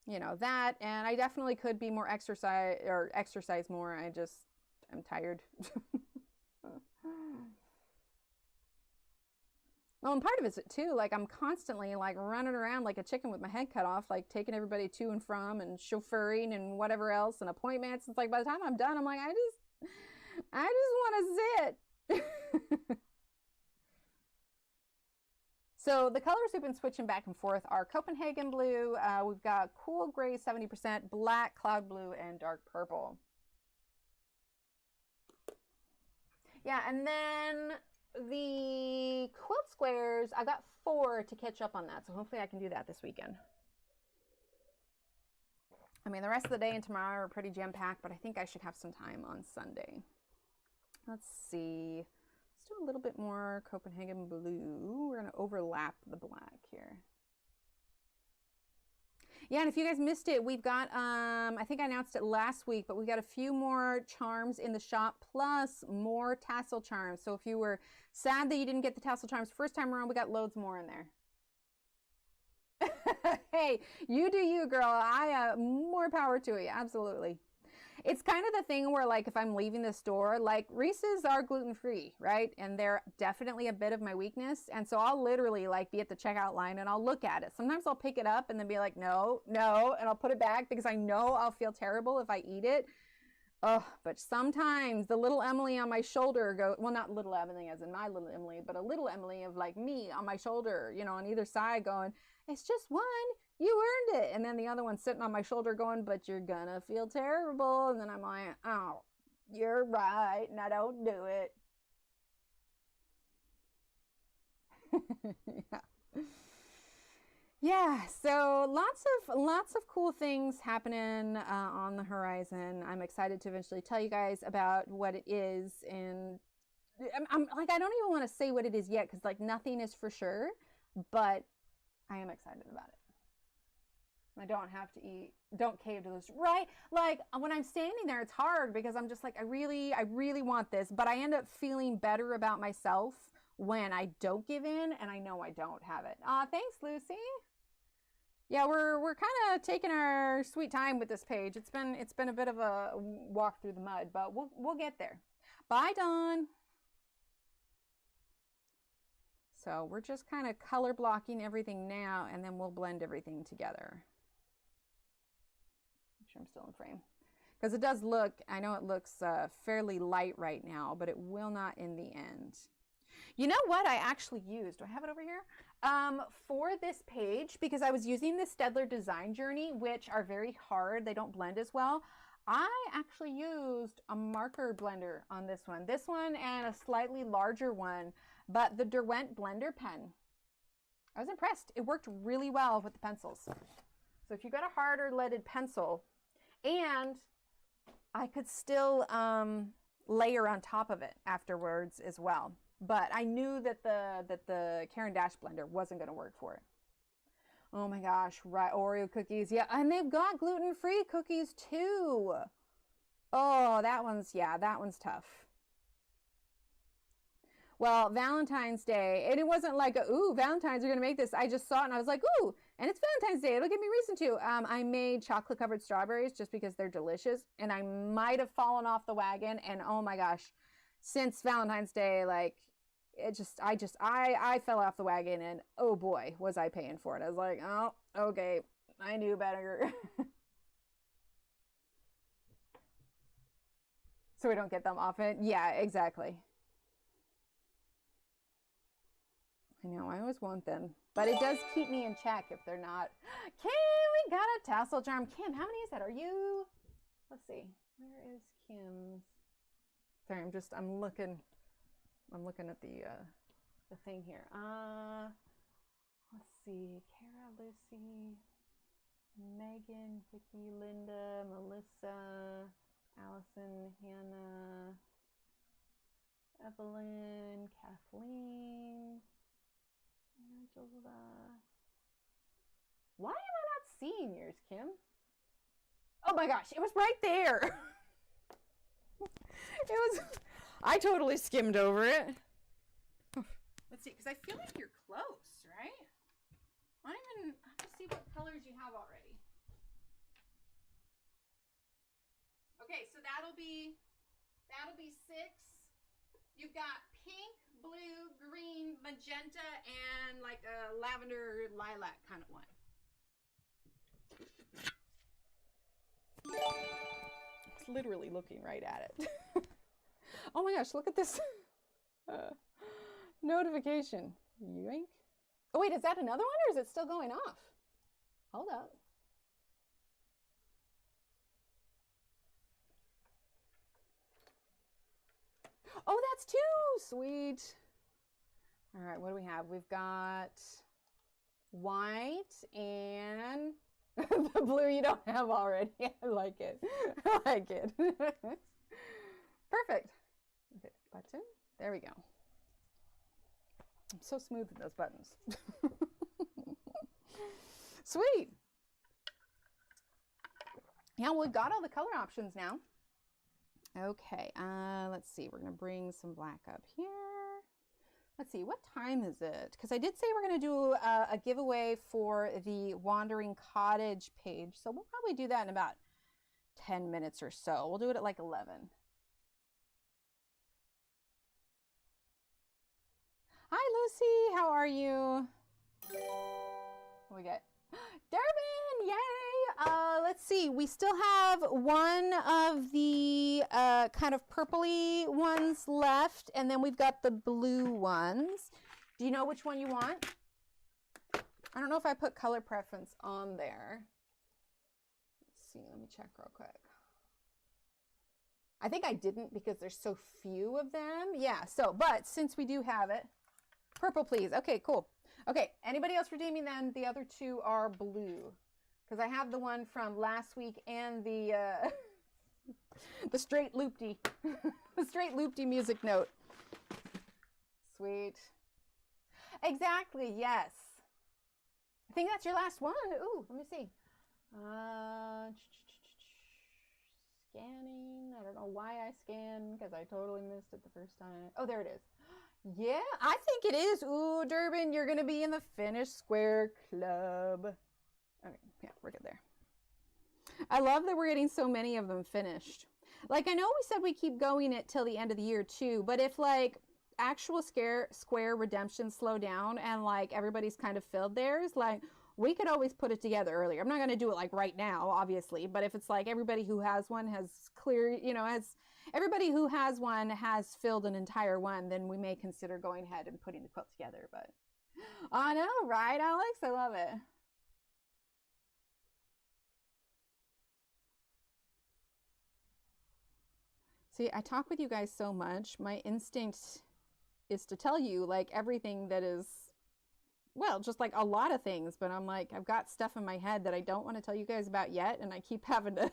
you know, that, and I definitely could be more exercise more. I'm tired. Well, and part of it's too, like I'm constantly like running around like a chicken with my head cut off, like taking everybody to and from and chauffeuring and whatever else and appointments. It's like by the time I'm done, I'm like, I just want to sit. So the colors we've been switching back and forth are Copenhagen blue, we've got cool gray 70%, black, cloud blue, and dark purple. Yeah, and then the quilt squares, I got 4 to catch up on that, so hopefully I can do that this weekend. I mean, the rest of the day and tomorrow are pretty jam-packed, but I think I should have some time on Sunday. Let's see. Let's do a little bit more Copenhagen blue. We're going to overlap the black here. Yeah, and if you guys missed it, we've got, I think I announced it last week, but we got a few more charms in the shop, plus more tassel charms. So if you were sad that you didn't get the tassel charms first time around, we got loads more in there. Hey, you do you, girl. More power to you, absolutely. It's kind of the thing where, like, if I'm leaving the store, like, Reese's are gluten-free, right? And they're definitely a bit of my weakness. And so I'll literally, like, be at the checkout line and I'll look at it. Sometimes I'll pick it up and then be like, no, no, and I'll put it back because I know I'll feel terrible if I eat it. Oh, but sometimes the little Emily on my shoulder well, not little Emily as in my little Emily, but a little Emily of, like, me on my shoulder, you know, on either side going, it's just one. You earned it. And then the other one sitting on my shoulder going, but you're gonna feel terrible. And then I'm like, oh, you're right. And I don't do it. Yeah. Yeah, so lots of cool things happening on the horizon. I'm excited to eventually tell you guys about what it is. And I'm like, I don't even want to say what it is yet because, like, nothing is for sure. But I am excited about it. I don't have to don't cave to those, right? Like when I'm standing there, it's hard because I'm just like, I really want this, but I end up feeling better about myself when I don't give in and I know I don't have it. Thanks, Lucy. Yeah, we're kind of taking our sweet time with this page. It's been a bit of a walk through the mud, but we'll get there. Bye, Dawn. So we're just kind of color blocking everything now, and then we'll blend everything together. Make sure I'm still in frame. Because it does look, I know it looks fairly light right now, but it will not in the end. You know what I actually used? Do I have it over here? For this page, because I was using the Staedtler Design Journey, which are very hard. They don't blend as well. I actually used a marker blender on this one. This one and a slightly larger one, but the Derwent blender pen. I was impressed. It worked really well with the pencils. So if you got a harder leaded pencil, and I could still layer on top of it afterwards as well. But I knew that the Caran d'Ache blender wasn't going to work for it. Oh my gosh, right, Oreo cookies. Yeah, and they've got gluten-free cookies too. Oh, that one's tough. Well, Valentine's Day, and it wasn't like, ooh, Valentine's are going to make this. I just saw it and I was like, ooh, and it's Valentine's Day. It'll give me reason to. I made chocolate-covered strawberries just because they're delicious, and I might have fallen off the wagon, and oh my gosh, since Valentine's Day, like, I fell off the wagon, and oh boy, was I paying for it. I was like, oh, okay, I knew better. So we don't get them often. Yeah, exactly. I know, I always want them, but it does keep me in check if they're not. Kim, we got a tassel charm. Kim, how many is that? Are you, let's see, where is Kim's? Sorry, I'm looking at the thing here. Let's see, Kara, Lucy, Megan, Vicky, Linda, Melissa, Allison, Hannah, Evelyn, Kathleen, Angela. Why am I not seeing yours, Kim? Oh my gosh, it was right there. I totally skimmed over it. Let's see, because I feel like you're close, right? I don't even have to see what colors you have already. Okay, so that'll be 6. You've got pink, blue, green, magenta, and like a lavender lilac kind of one. It's literally looking right at it. Oh my gosh, look at this notification. Yoink. Oh wait, is that another one or is it still going off? Hold up. Oh, that's 2. Sweet. All right, what do we have? We've got white and the blue you don't have already. I like it. I like it. Perfect. Okay, button. There we go. I'm so smooth with those buttons. Sweet. Yeah, we've got all the color options now. Okay, let's see. We're going to bring some black up here. Let's see, what time is it? Because I did say we're going to do a giveaway for the Wandering Cottage page. So we'll probably do that in about 10 minutes or so. We'll do it at like 11. Hi, Lucy. How are you? What we got? Durbin, yay! Let's see. We still have one of the kind of purpley ones left, and then we've got the blue ones. Do you know which one you want? I don't know if I put color preference on there. Let's see. Let me check real quick. I think I didn't because there's so few of them. Yeah, so, but since we do have it, purple, please. Okay, cool. Okay, anybody else redeeming then? The other 2 are blue. Because I have the one from last week and the the straight loopty. The straight loopty music note. Sweet. Exactly, yes. I think that's your last one. Ooh, let me see. Scanning. I don't know why I scanned because I totally missed it the first time. Oh, there it is. Yeah, I think it is. Ooh, Durbin, you're going to be in the finished square club. Okay, yeah, we're good there. I love that we're getting so many of them finished. Like, I know we said we keep going it till the end of the year too, but if like actual square redemptions slow down and like everybody's kind of filled theirs, like we could always put it together earlier. I'm not going to do it like right now, obviously, but if it's like everybody who has one has clear, you know, everybody who has one has filled an entire one, then we may consider going ahead and putting the quilt together. But I know, right, Alex? I love it. See, I talk with you guys so much. My instinct is to tell you like everything that is, well, just like a lot of things, but I'm like, I've got stuff in my head that I don't want to tell you guys about yet, and I keep having to.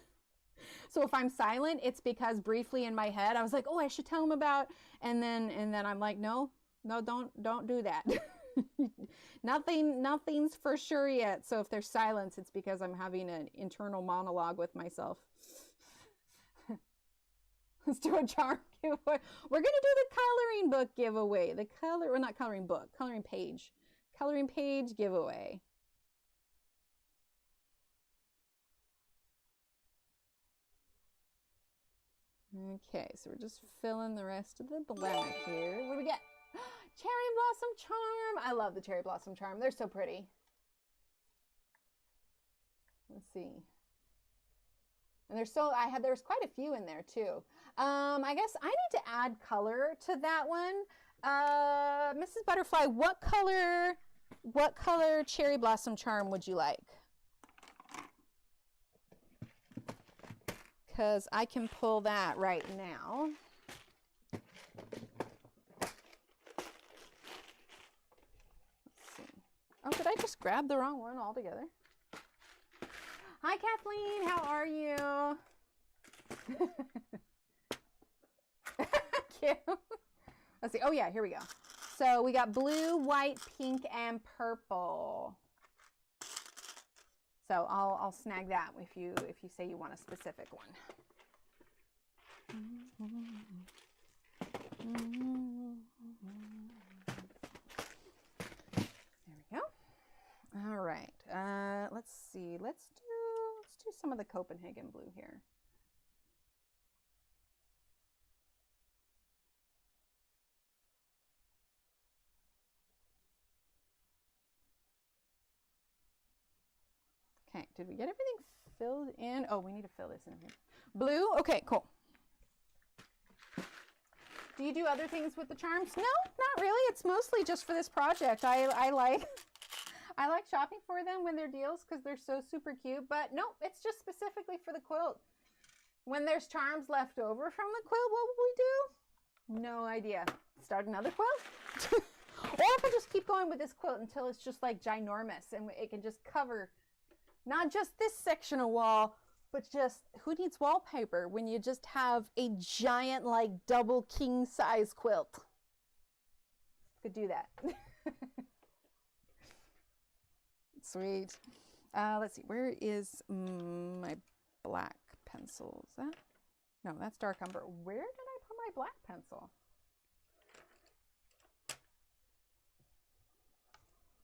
So if I'm silent, it's because briefly in my head I was like, oh, I should tell them about, and then I'm like, no, don't do that. Nothing's for sure yet. So if there's silence, it's because I'm having an internal monologue with myself. Let's do a charm giveaway. We're gonna do the coloring book giveaway. The color, or not coloring book, coloring page giveaway. Okay, so we're just filling the rest of the black here. What do we get? Cherry Blossom Charm. I love the Cherry Blossom Charm. They're so pretty. Let's see. And there's quite a few in there too. I guess I need to add color to that one. Mrs. Butterfly, what color Cherry Blossom Charm would you like? Because I can pull that right now. Let's see. Oh, did I just grab the wrong one altogether? Hi, Kathleen. How are you? Cute. Let's see. Oh, yeah. Here we go. So we got blue, white, pink, and purple. So I'll snag that if you say you want a specific one. let's do some of the Copenhagen blue here. Okay, did we get everything filled in? Oh, we need to fill this in here. Blue, okay, cool. Do you do other things with the charms? No, not really. It's mostly just for this project. I like shopping for them when they're deals because they're so super cute. But no, it's just specifically for the quilt. When there's charms left over from the quilt, what will we do? No idea. Start another quilt? Or I could just keep going with this quilt until it's just like ginormous and it can just cover not just this section of wall, but just, who needs wallpaper when you just have a giant, like, double king size quilt? Could do that. Sweet. Let's see, where is my black pencil? Is that? No, that's dark umber. Where did I put my black pencil?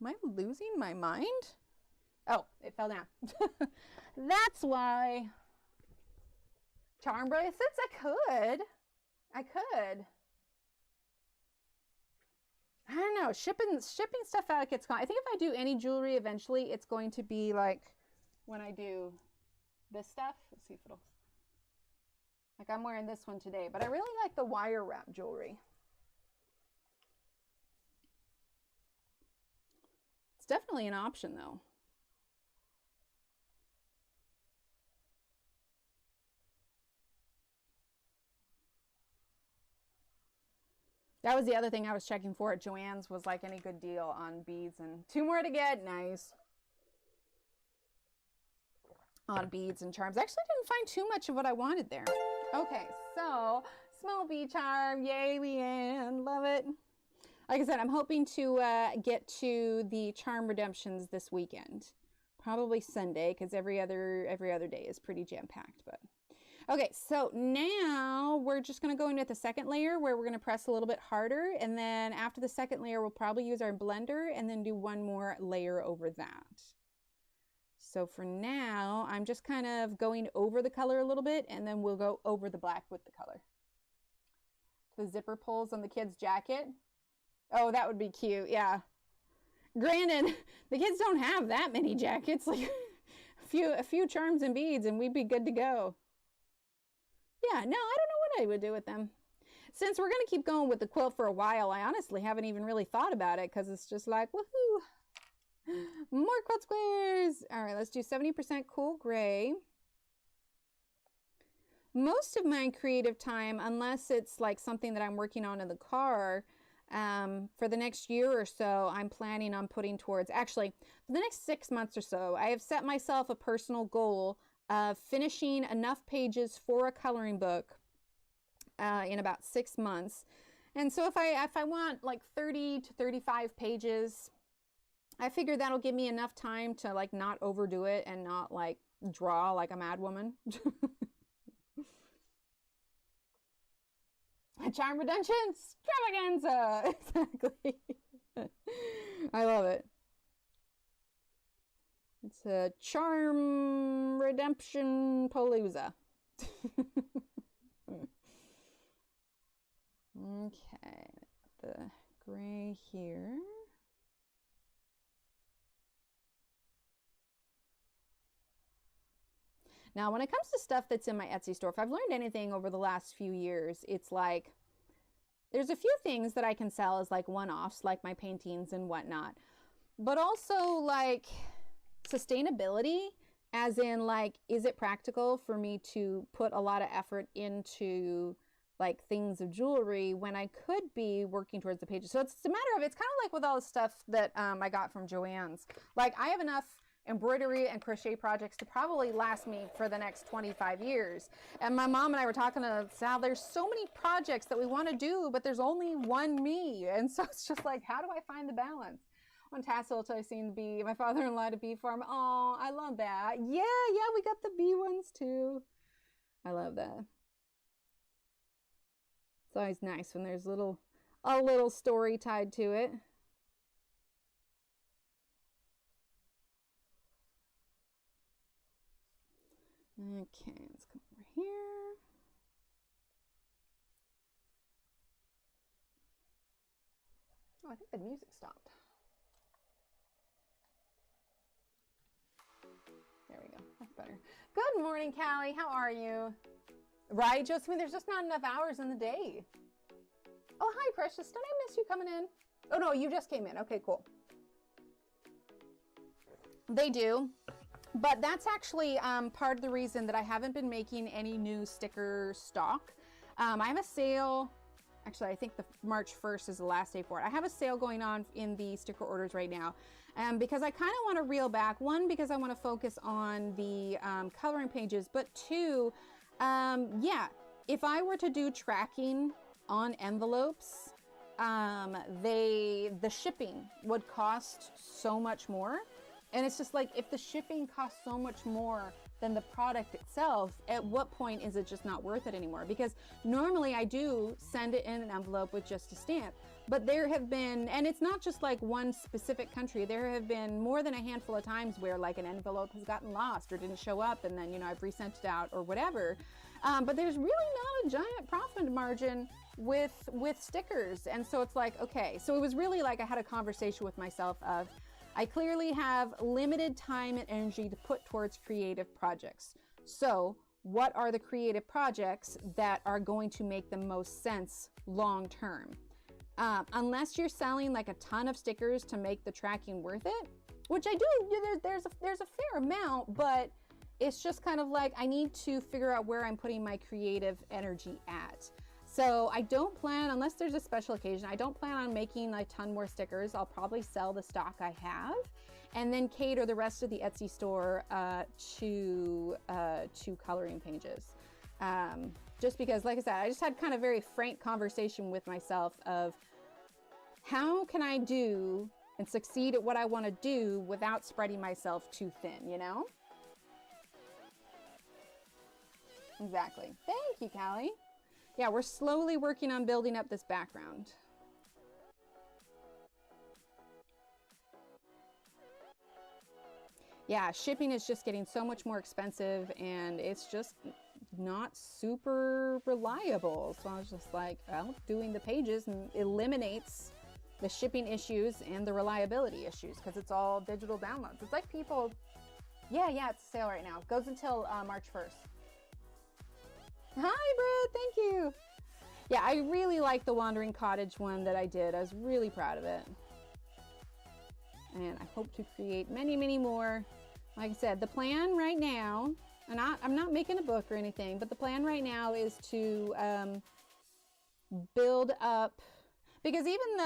Am I losing my mind? Oh, it fell down. That's why. Charm bracelets, I could. I don't know, shipping stuff out gets gone. I think if I do any jewelry eventually, it's going to be like when I do this stuff. Let's see if it'll, like I'm wearing this one today, but I really like the wire wrap jewelry. It's definitely an option though. That was the other thing I was checking for at Joann's, was like any good deal on beads, and 2 more to get. Nice. On beads and charms. I actually didn't find too much of what I wanted there. Okay, so small bead charm. Yay, Leanne. Love it. Like I said, I'm hoping to get to the charm redemptions this weekend. Probably Sunday, because every other day is pretty jam-packed, but okay, so now we're just going to go into the second layer where we're going to press a little bit harder, and then after the second layer we'll probably use our blender and then do 1 more layer over that. So for now I'm just kind of going over the color a little bit, and then we'll go over the black with the color. The zipper pulls on the kid's jacket. Oh, that would be cute. Yeah, granted the kids don't have that many jackets, like a few charms and beads and we'd be good to go. Yeah, no, I don't know what I would do with them. Since we're going to keep going with the quilt for a while, I honestly haven't even really thought about it because it's just like, woohoo, more quilt squares. All right, let's do 70% cool gray. Most of my creative time, unless it's like something that I'm working on in the car, for the next year or so, I'm planning on putting towards, actually, for the next 6 months or so, I have set myself a personal goal of finishing enough pages for a coloring book in about 6 months. And so if I want like 30 to 35 pages, I figure that'll give me enough time to like not overdo it and not like draw like a mad woman. Charm redemption extravaganza. Exactly. I love it. It's a charm redemption palooza. Okay, the gray here. Now, when it comes to stuff that's in my Etsy store, if I've learned anything over the last few years, it's like, there's a few things that I can sell as like one-offs, like my paintings and whatnot, but also like sustainability, as in like, is it practical for me to put a lot of effort into like things of jewelry when I could be working towards the pages? So it's a matter of, it's kind of like with all the stuff that I got from Joann's. Like I have enough embroidery and crochet projects to probably last me for the next 25 years. And my mom and I were talking to Sal, there's so many projects that we want to do, but there's only one me. And so it's just like, how do I find the balance? On tassel till I seen the bee, my father-in-law at a bee farm. Oh, I love that. Yeah, we got the bee ones too. I love that. It's always nice when there's a little story tied to it. Okay, let's come over here. Oh, I think the music stopped. There we go. That's better. Good morning, Callie. How are you? Right, Josephine? There's just not enough hours in the day. Oh, hi, Precious. Did I miss you coming in? Oh, no, you just came in. Okay, cool. They do. But that's actually part of the reason that I haven't been making any new sticker stock. I have a sale. Actually, I think the March 1st is the last day for it. I have a sale going on in the sticker orders right now because I kind of want to reel back. One, because I want to focus on the coloring pages, but two, yeah, if I were to do tracking on envelopes, the shipping would cost so much more. And it's just like, if the shipping costs so much more than the product itself, at what point is it just not worth it anymore? Because normally I do send it in an envelope with just a stamp, but there have been, and it's not just like one specific country, there have been more than a handful of times where like an envelope has gotten lost or didn't show up, and then, you know, I've resent it out or whatever. But there's really not a giant profit margin with stickers. And so it's like, okay, so it was really like I had a conversation with myself of, I clearly have limited time and energy to put towards creative projects. So what are the creative projects that are going to make the most sense long term? Unless you're selling like a ton of stickers to make the tracking worth it, which I do, there's a fair amount, but it's just kind of like I need to figure out where I'm putting my creative energy at. So I don't plan, unless there's a special occasion, I don't plan on making a ton more stickers. I'll probably sell the stock I have and then cater the rest of the Etsy store to coloring pages. Just because, like I said, I just had kind of very frank conversation with myself of how can I do and succeed at what I want to do without spreading myself too thin, you know? Exactly. Thank you, Callie. Yeah, we're slowly working on building up this background. Yeah, shipping is just getting so much more expensive and it's just not super reliable. So I was just like, well, doing the pages eliminates the shipping issues and the reliability issues because it's all digital downloads. It's like people, yeah, it's a sale right now. It goes until March 1st. Hi, Britt, thank you. Yeah, I really like the Wandering Cottage one that I did. I was really proud of it. And I hope to create many, many more. Like I said, the plan right now, and I'm not making a book or anything, but the plan right now is to build up, because even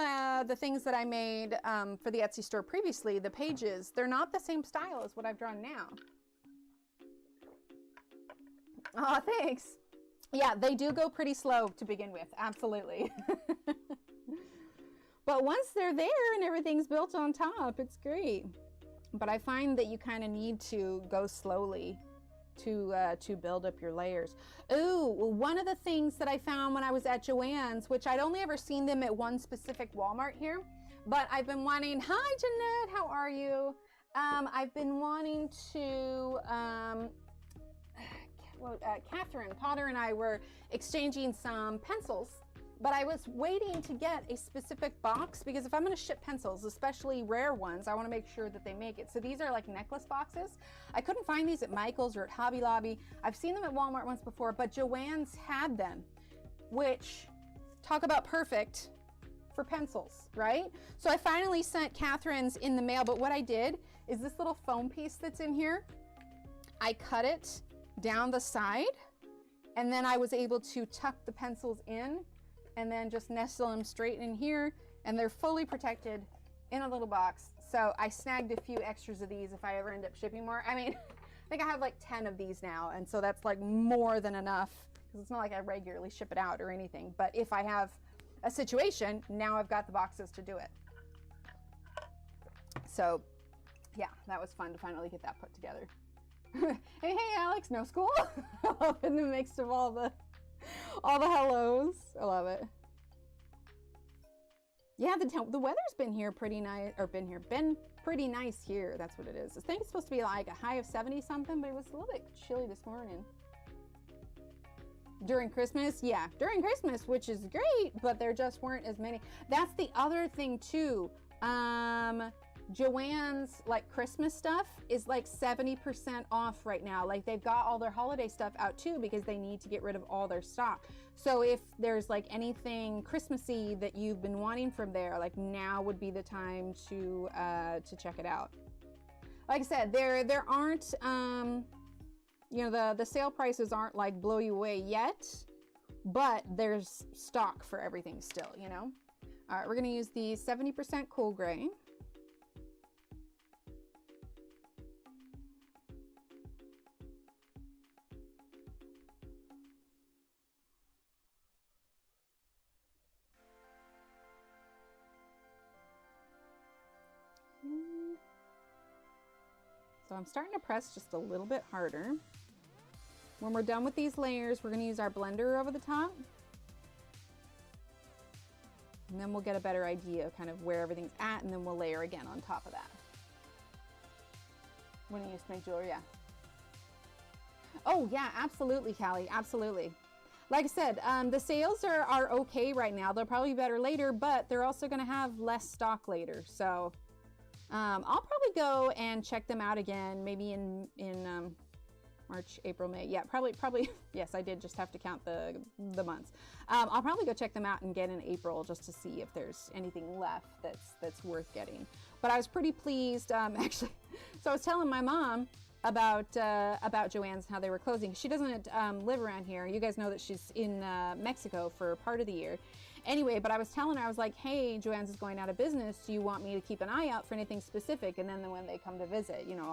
the things that I made for the Etsy store previously, the pages, they're not the same style as what I've drawn now. Oh, thanks. Yeah, they do go pretty slow to begin with, absolutely. But once they're there and everything's built on top, it's great. But I find that you kind of need to go slowly to build up your layers. Ooh, one of the things that I found when I was at Joann's, which I'd only ever seen them at one specific Walmart here, but I've been wanting, hi Jeanette, how are you? I've been wanting to, Catherine Potter and I were exchanging some pencils, but I was waiting to get a specific box because if I'm going to ship pencils, especially rare ones, I want to make sure that they make it. So these are like necklace boxes. I couldn't find these at Michael's or at Hobby Lobby. I've seen them at Walmart once before, but Joann's had them, which talk about perfect for pencils, right? So I finally sent Catherine's in the mail, but what I did is this little foam piece that's in here, I cut it down the side, and then I was able to tuck the pencils in and then just nestle them straight in here, and they're fully protected in a little box. So I snagged a few extras of these if I ever end up shipping more. I mean, I think I have like 10 of these now, and so that's like more than enough because it's not like I regularly ship it out or anything, but if I have a situation, now I've got the boxes to do it. So yeah, that was fun to finally get that put together. Hey Alex, no school? I love in the mix of all the hellos. I love it. Yeah, the weather's been here pretty nice, or been pretty nice here. That's what it is. I think it's supposed to be like a high of 70 something, but it was a little bit chilly this morning. During Christmas, yeah, during Christmas, which is great, but there just weren't as many. That's the other thing too. Joann's like Christmas stuff is like 70% off right now. Like they've got all their holiday stuff out too because they need to get rid of all their stock. So if there's like anything Christmassy that you've been wanting from there, like now would be the time to check it out. Like I said, there aren't you know, the sale prices aren't like blow you away yet, but there's stock for everything still, you know. All right, we're gonna use the 70% cool gray. So I'm starting to press just a little bit harder. When we're done with these layers, we're gonna use our blender over the top. And then we'll get a better idea of kind of where everything's at, and then we'll layer again on top of that. When you use to make jewelry, yeah. Oh yeah, absolutely, Callie, absolutely. Like I said, the sales are okay right now. They'll probably be better later, but they're also gonna have less stock later. So I'll probably go and check them out again, maybe in March, April, May. Yeah, probably. Yes, I did just have to count the months. I'll probably go check them out and get in April just to see if there's anything left that's worth getting. But I was pretty pleased, actually. So I was telling my mom about Joann's, how they were closing. She doesn't live around here. You guys know that she's in Mexico for part of the year. Anyway, but I was telling her, I was like, hey, Joann's is going out of business. Do you want me to keep an eye out for anything specific? And then when they come to visit, you know,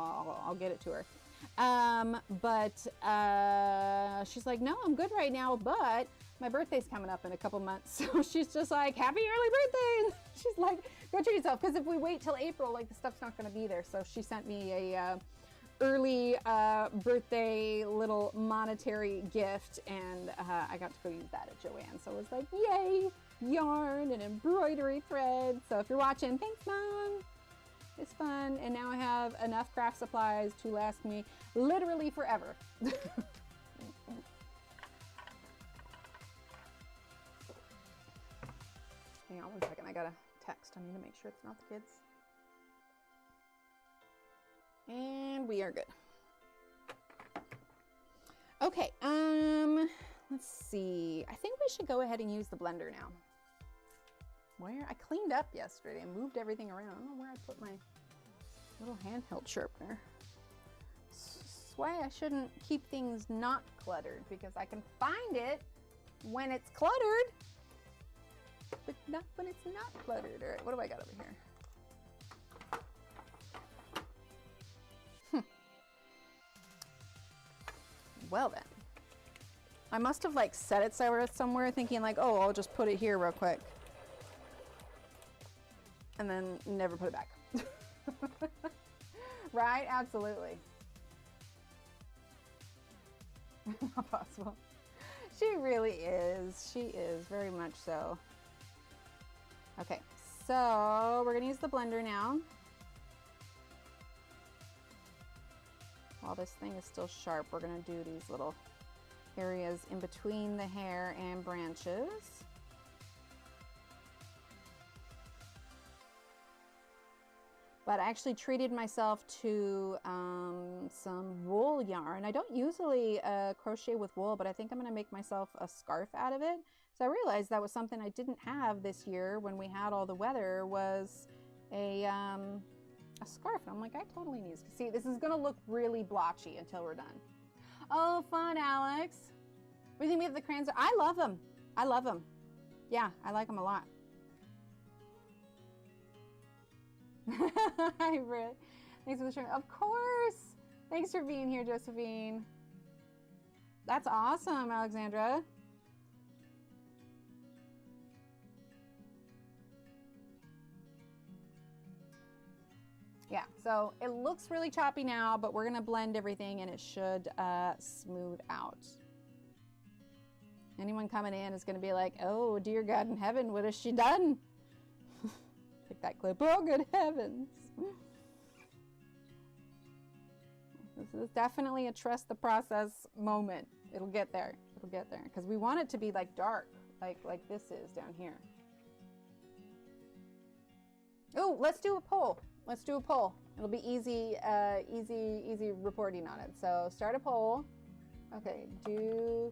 I'll get it to her. She's like, no, I'm good right now, but my birthday's coming up in a couple months. So she's just like, happy early birthday. She's like, go treat yourself. Because if we wait till April, like the stuff's not going to be there. So she sent me a early birthday little monetary gift, and I got to go use that at Joann's. So I was like, yay, yarn and embroidery thread. So if you're watching, thanks, Mom. It's fun, and now I have enough craft supplies to last me literally forever. Hang on one second, I got a text. I need to make sure it's not the kids. And we are good. Okay, let's see. I think we should go ahead and use the blender now. Where I cleaned up yesterday and moved everything around. I don't know where I put my little handheld sharpener. That's why I shouldn't keep things not cluttered, because I can find it when it's cluttered, but not when it's not cluttered. All right, what do I got over here? Well then, I must have like set it somewhere thinking like, oh, I'll just put it here real quick. And then never put it back. Right? Absolutely. Not possible. She really is. She is, very much so. Okay, so we're gonna use the blender now. While this thing is still sharp, we're gonna do these little areas in between the hair and branches. But I actually treated myself to some wool yarn. I don't usually crochet with wool, but I think I'm gonna make myself a scarf out of it. So I realized that was something I didn't have this year when we had all the weather, was a scarf. And I'm like, I totally need this. See, this is gonna look really blotchy until we're done. Oh, fun, Alex. What do you think of the crayons? I love them. I love them. Yeah, I like them a lot. Thanks for the show. Of course. Thanks for being here, Josephine. That's awesome, Alexandra. Yeah, so it looks really choppy now, but we're gonna blend everything and it should smooth out. Anyone coming in is gonna be like, oh, dear God in heaven, what has she done? Take that clip. Oh, good heavens. This is definitely a trust the process moment. It'll get there. It'll get there. Because we want it to be like dark, like this is down here. Oh, let's do a poll. Let's do a poll. It'll be easy, easy reporting on it. So start a poll. Okay, do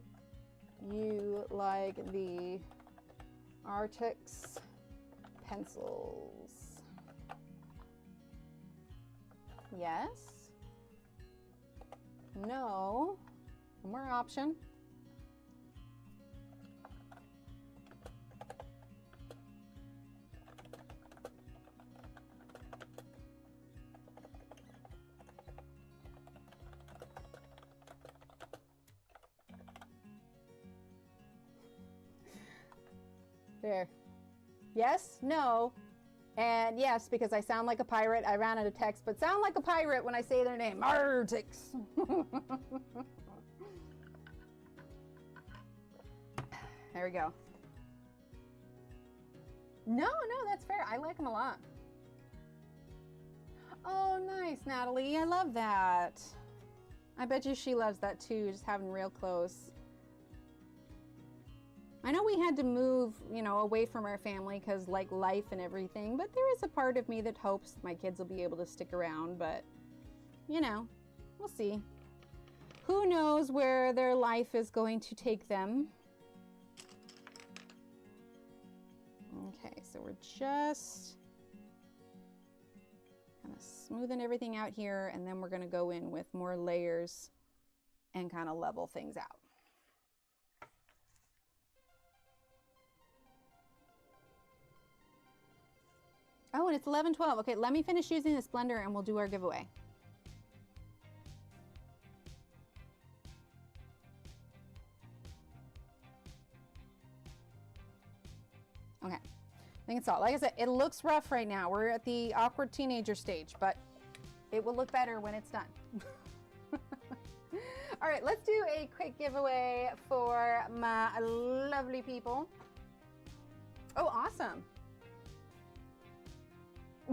you like the Arrtx pencils? Yes. No. One more option. There. Yes, no, and yes, because I sound like a pirate. I ran out of text, but sound like a pirate when I say their name. Arrtx. There we go. No, that's fair. I like them a lot. Oh, nice, Natalie. I love that. I bet you she loves that too, just having real close. I know we had to move, you know, away from our family because like life and everything, but there is a part of me that hopes my kids will be able to stick around, but you know, we'll see. Who knows where their life is going to take them. Okay, so we're just kind of smoothing everything out here, and then we're going to go in with more layers and kind of level things out. Oh, and it's 11:12. Okay, let me finish using this blender and we'll do our giveaway. Okay, I think it's all. Like I said, it looks rough right now. We're at the awkward teenager stage, but it will look better when it's done. All right, let's do a quick giveaway for my lovely people. Oh, awesome.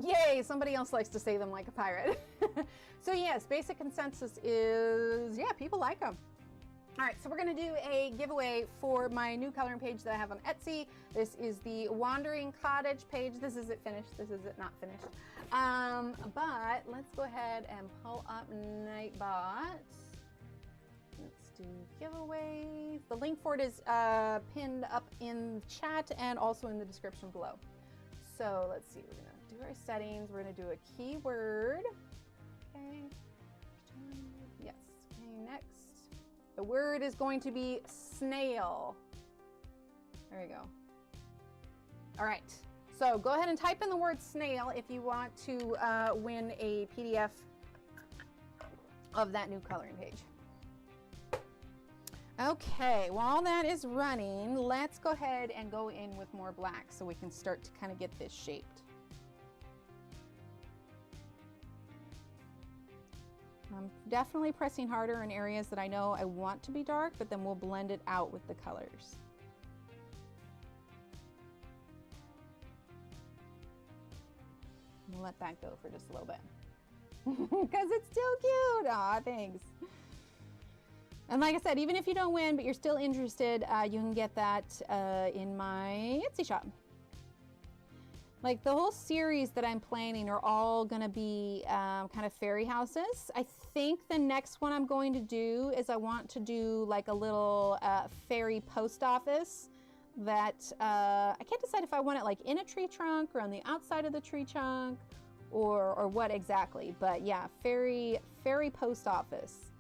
Yay, somebody else likes to say them like a pirate. So yes, basic consensus is, yeah, people like them. All right, so we're gonna do a giveaway for my new coloring page that I have on Etsy. This is the Wandering Cottage page. This is it finished, this is it not finished. But let's go ahead and pull up Nightbot. Let's do giveaways. The link for it is pinned up in chat and also in the description below. So let's see, we're gonna do our settings. We're gonna do a keyword. Okay. Yes. Okay, next. The word is going to be snail. There we go. All right. So go ahead and type in the word snail if you want to win a PDF of that new coloring page. Okay, while that is running, let's go ahead and go in with more black so we can start to kind of get this shaped. I'm definitely pressing harder in areas that I know I want to be dark, but then we'll blend it out with the colors. We'll let that go for just a little bit. Because it's still cute. Aw, thanks. And like I said, even if you don't win, but you're still interested, you can get that in my Etsy shop. Like the whole series that I'm planning are all gonna be kind of fairy houses. I think the next one I'm going to do is I want to do like a little fairy post office that I can't decide if I want it like in a tree trunk or on the outside of the tree trunk or what exactly. But yeah, fairy post office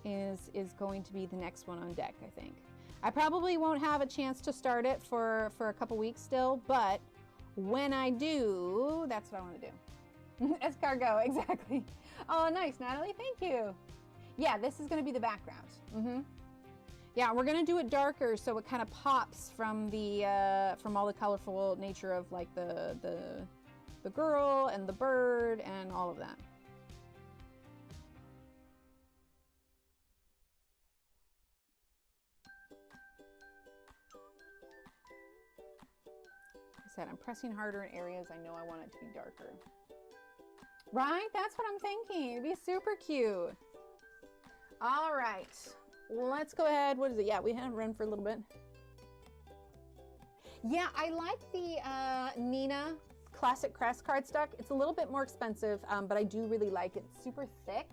is going to be the next one on deck, I think. I probably won't have a chance to start it for a couple weeks still, but when I do, that's what I want to do. Escargot, exactly. Oh, nice, Natalie, thank you. Yeah, this is going to be the background. Yeah, we're going to do it darker so it kind of pops from the from all the colorful nature of like the girl and the bird and all of that. Said I'm pressing harder in areas I know I want it to be darker. Right? That's what I'm thinking. It'd be super cute. All right, let's go ahead. What is it? Yeah, we had to run for a little bit. Yeah, I like the Nina Classic Crest cardstock. It's a little bit more expensive, but I do really like it. It's super thick.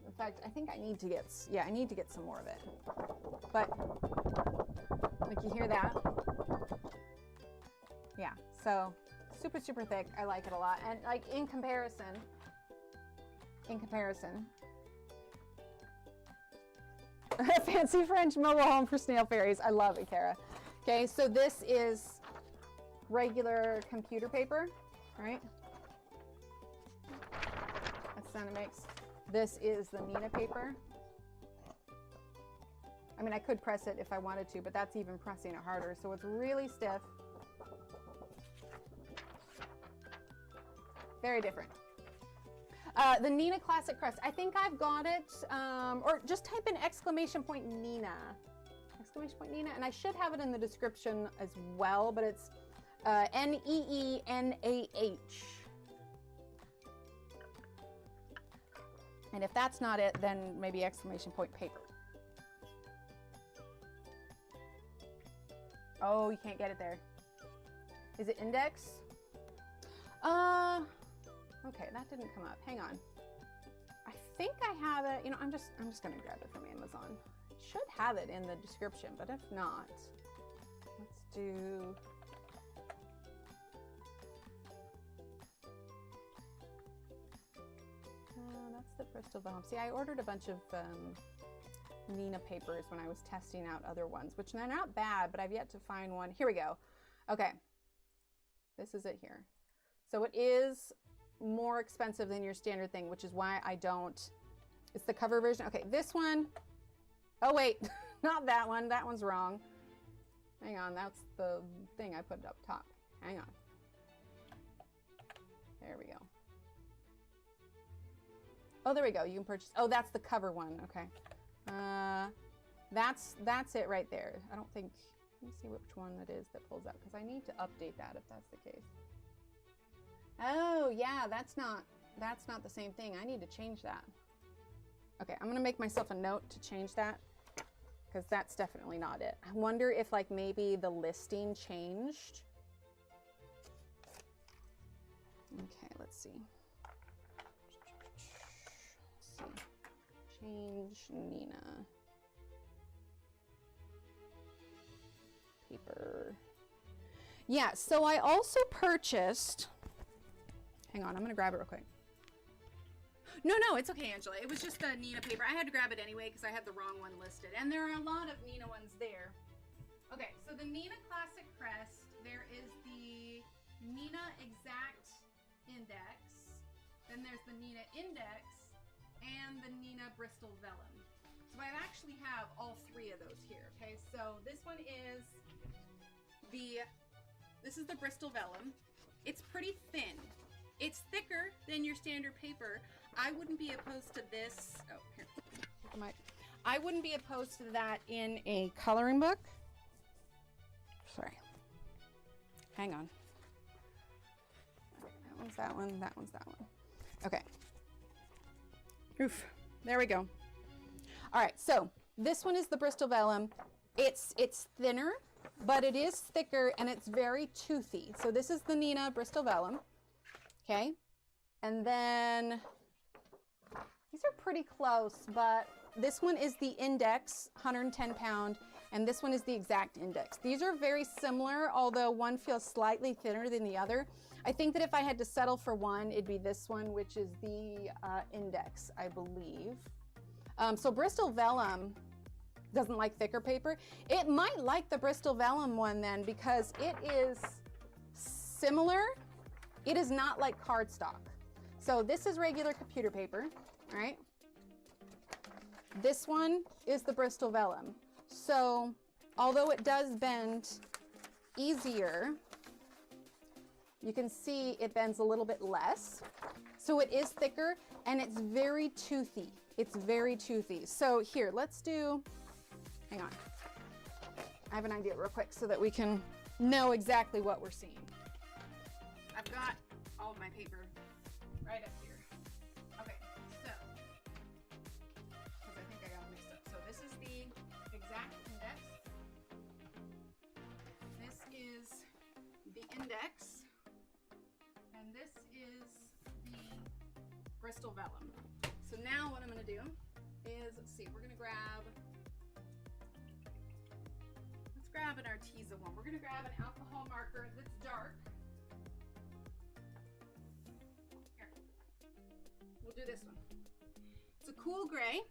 In fact, I think I need to get, I need to get some more of it. But, like, you hear that? Yeah, so super, super thick. I like it a lot. And, like, in comparison, fancy French mobile home for snail fairies. I love it, Kara. Okay, so this is regular computer paper, right? That's the sound it makes. This is the Nina paper. I mean, I could press it if I wanted to, but that's even pressing it harder. So it's really stiff. Very different. The Nina Classic Crest. I think I've got it, or just type in exclamation point Nina. Exclamation point Nina, and I should have it in the description as well, but it's N-E-E-N-A-H. And if that's not it, then maybe exclamation point paper. Oh, you can't get it there. Is it index? Okay, that didn't come up. Hang on. I think I have it. You know, I'm just gonna grab it from Amazon. I should have it in the description, but if not, let's do. That's the Bristol Vellum. See, I ordered a bunch of Nina papers when I was testing out other ones, which they're not bad, but I've yet to find one. Here we go. Okay, this is it here. So it is more expensive than your standard thing, which is why I don't. It's the cover version. Okay, this one. Oh wait, not that one. That one's wrong. Hang on, that's the thing I put up top. Hang on. There we go. Oh, there we go. You can purchase. Oh, that's the cover one. Okay. That's it right there. I don't think. Let me see which one it is that pulls out, because I need to update that if that's the case. Oh yeah, that's not the same thing. I need to change that. Okay, I'm gonna make myself a note to change that, because that's definitely not it. I wonder if, like, maybe the listing changed. Okay, let's see. Change Nina paper. Yeah, so I also purchased. Hang on, I'm gonna grab it real quick. No, it's okay, Angela. It was just the Nina paper. I had to grab it anyway because I had the wrong one listed. And there are a lot of Nina ones there. Okay, so the Nina Classic Crest, there is the Nina Exact Index. Then there's the Nina Index and the Nina Bristol Vellum. So I actually have all three of those here, okay? So this one is this is the Bristol Vellum. It's pretty thin. It's thicker than your standard paper. I wouldn't be opposed to this. Oh, here. I wouldn't be opposed to that in a coloring book. Sorry. Hang on. Okay, that one's that one. That one's that one. Okay. Oof. There we go. All right. So this one is the Bristol Vellum. It's thinner, but it is thicker and it's very toothy. So this is the Nina Bristol Vellum. Okay, and then these are pretty close, but this one is the Index, 110 pound, and this one is the Exact Index. These are very similar, although one feels slightly thinner than the other. I think that if I had to settle for one, it'd be this one, which is the Index, I believe. So Bristol Vellum doesn't like thicker paper. It might like the Bristol Vellum one then, because it is similar. It is not like cardstock. So this is regular computer paper, all right? This one is the Bristol Vellum. So although it does bend easier, you can see it bends a little bit less. So it is thicker and it's very toothy. It's very toothy. So here, let's do, hang on. I have an idea real quick so that we can know exactly what we're seeing. I've got all of my paper right up here. Okay, so, because I Bristol vellum. So now what I'm going to do is, let's see, we're going to grab, let's grab an Arteza one. We're going to grab an alcohol marker that's dark. Here, we'll do this one. It's a cool gray.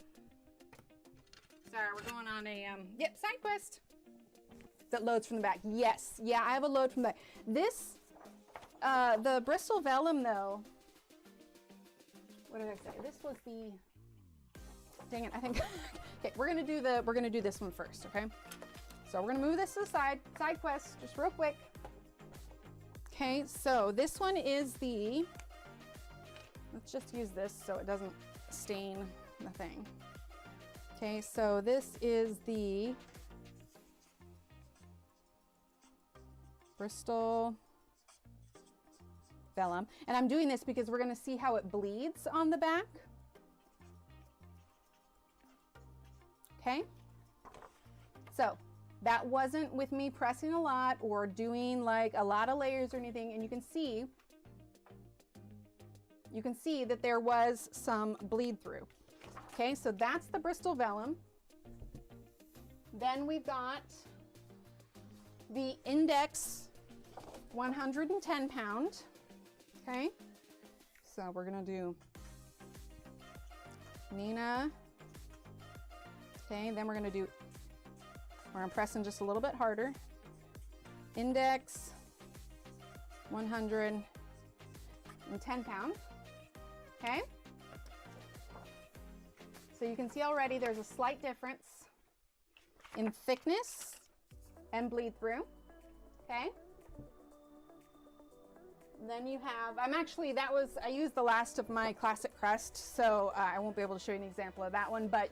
Sorry, we're going on a, yep, side quest. That loads from the back. Yes, yeah, I have a load from the back. This, the Bristol vellum though, what did I say? This was the, dang it, I think, okay, we're gonna do this one first, okay? So we're gonna move this to the side quest, just real quick. Okay, so this one is the, let's just use this so it doesn't stain the thing. Okay, so this is the Bristol vellum, and I'm doing this because we're going to see how it bleeds on the back. Okay, so that wasn't with me pressing a lot or doing like a lot of layers or anything, and you can see that there was some bleed through. Okay, so that's the Bristol vellum. Then we've got the Index 110 pound. Okay, so we're gonna do Nina. Okay, then we're gonna press in just a little bit harder. Index 110 pound. Okay. So you can see already there's a slight difference in thickness and bleed through, okay? Then you have, I used the last of my classic crust, so I won't be able to show you an example of that one, but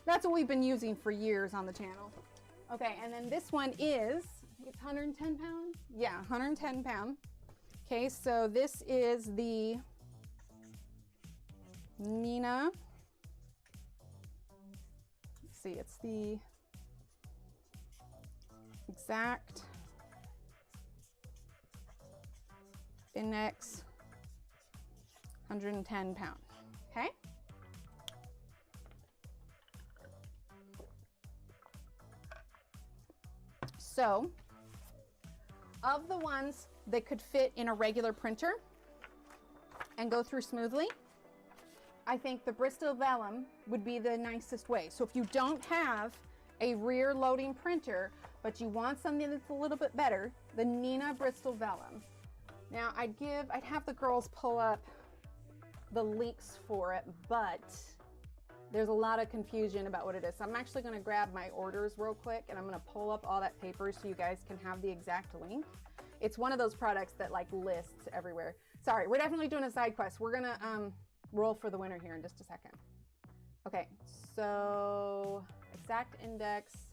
that's what we've been using for years on the channel. Okay, and then this one is, I think it's 110 pounds? Yeah, 110 pound. Okay, so this is the Nina. Let's see, it's the Exact Index 110 pound. Okay. So, of the ones that could fit in a regular printer and go through smoothly, I think the Bristol vellum would be the nicest way. So if you don't have a rear loading printer, but you want something that's a little bit better, the Nina Bristol vellum. Now I'd have the girls pull up the links for it, but there's a lot of confusion about what it is. So I'm actually gonna grab my orders real quick and I'm gonna pull up all that paper so you guys can have the exact link. It's one of those products that like lists everywhere. Sorry, we're definitely doing a side quest. We're gonna roll for the winner here in just a second. Okay, so Exact Index,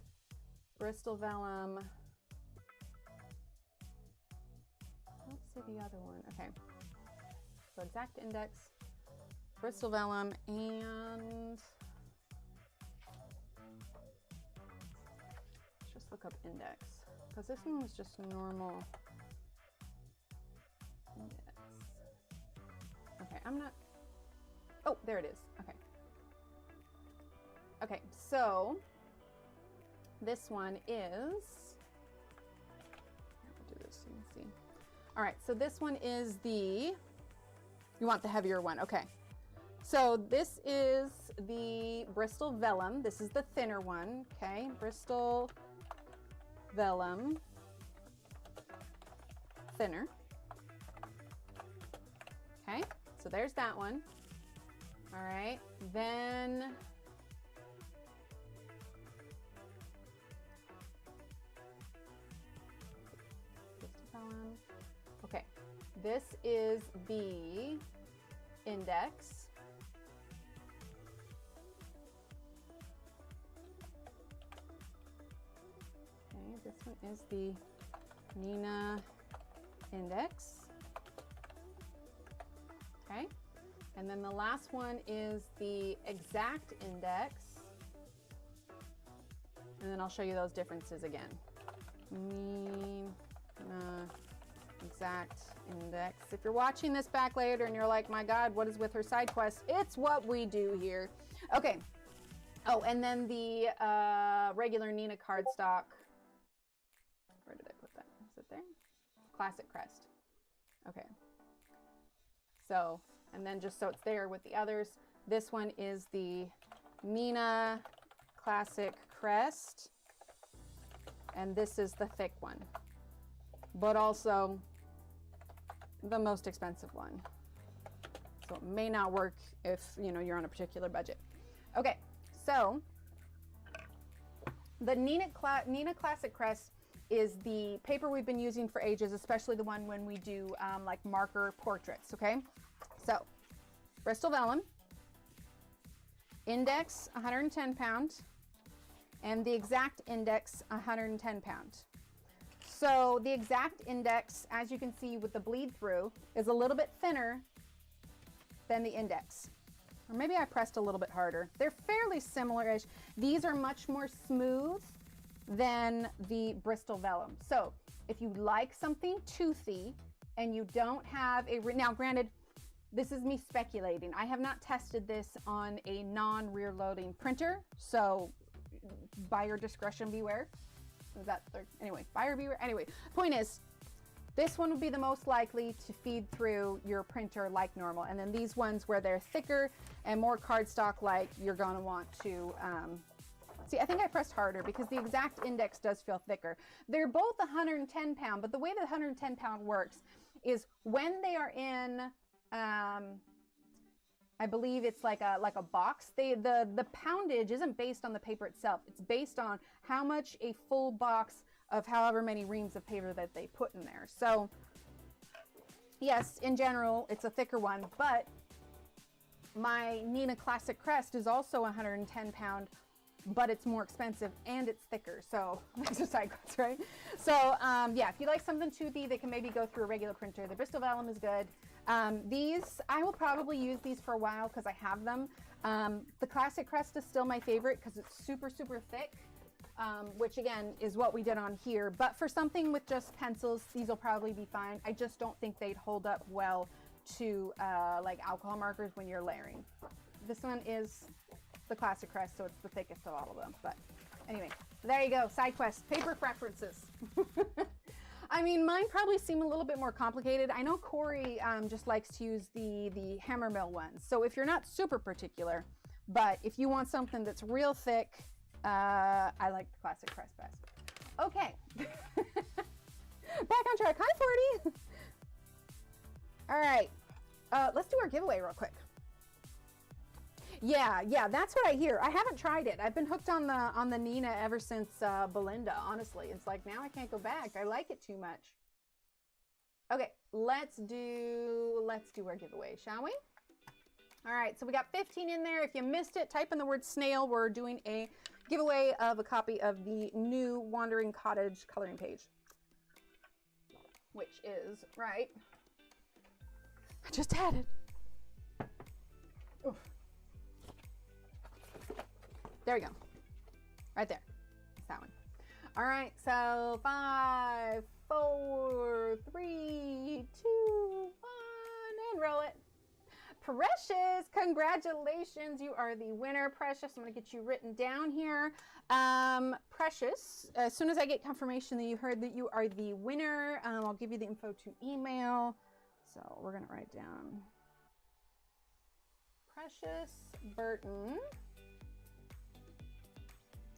Bristol vellum. Let's see the other one. Okay, so Exact Index, Bristol vellum, and let's just look up Index because this one was just normal Index. Okay, I'm not. Oh, there it is. Okay. Okay, so this one is, I'll do this so you can see. All right, so this one is you want the heavier one, okay. So this is the Bristol vellum. This is the thinner one, okay? Bristol vellum, thinner. Okay, so there's that one. All right, then okay, this is the Index. Okay, this one is the Nina Index. Okay, and then the last one is the Exact Index. And then I'll show you those differences again. Nina exact index. If you're watching this back later and you're like, my God, what is with her side quest? It's what we do here. Okay. Oh, and then the regular Nina cardstock. Where did I put that? Is it there? Classic crest. Okay. So, and then just so it's there with the others, this one is the Nina Classic Crest. And this is the thick one, but also the most expensive one. So it may not work if, you know, you're on a particular budget. Okay, so the Nina Classic Crest is the paper we've been using for ages, especially the one when we do like marker portraits, okay? So, Bristol vellum, index 110 pound, and the exact index 110 pound. So the exact index, as you can see with the bleed through, is a little bit thinner than the index. Or maybe I pressed a little bit harder. They're fairly similar-ish. These are much more smooth than the Bristol vellum. So if you like something toothy and you don't have a, now granted, this is me speculating. I have not tested this on a non-rear loading printer, so buyer discretion beware. Is that anyway, buyer beware. Anyway, point is, this one would be the most likely to feed through your printer like normal. And then these ones where they're thicker and more cardstock like, you're gonna want to, see, I think I pressed harder because the exact index does feel thicker. They're both 110 pound, but the way the 110 pound works is when they are in, I believe it's like a box. The poundage isn't based on the paper itself. It's based on how much a full box of however many reams of paper that they put in there. So yes, in general, it's a thicker one, but my Nina Classic Crest is also 110 pound, but it's more expensive and it's thicker. So that's a side quest, right? So yeah, if you like something toothy that can maybe go through a regular printer, the Bristol vellum is good. These, I will probably use these for a while because I have them. The Classic Crest is still my favorite because it's super, super thick, which again is what we did on here. But for something with just pencils, these will probably be fine. I just don't think they'd hold up well to like alcohol markers when you're layering. This one is the Classic Crest, so it's the thickest of all of them. But anyway, there you go, side quest, paper preferences. I mean, mine probably seem a little bit more complicated. I know Corey just likes to use the hammer mill ones. So if you're not super particular, but if you want something that's real thick, I like the Classic Crest best. Okay, back on track. Hi, 40. All right, let's do our giveaway real quick. Yeah, that's what I hear. I haven't tried it. I've been hooked on the Nina ever since Belinda, honestly. It's like, now I can't go back. I like it too much. Okay, let's do our giveaway, shall we? All right, so we got 15 in there. If you missed it, type in the word snail. We're doing a giveaway of a copy of the new Wandering Cottage coloring page, which is right. I just had it. Oof. There we go. Right there. It's that one. All right, so 5, 4, 3, 2, 1, and roll it. Precious, congratulations. You are the winner, Precious. I'm going to get you written down here. Precious, as soon as I get confirmation that you heard that you are the winner, I'll give you the info to email. So we're going to write down Precious Burton.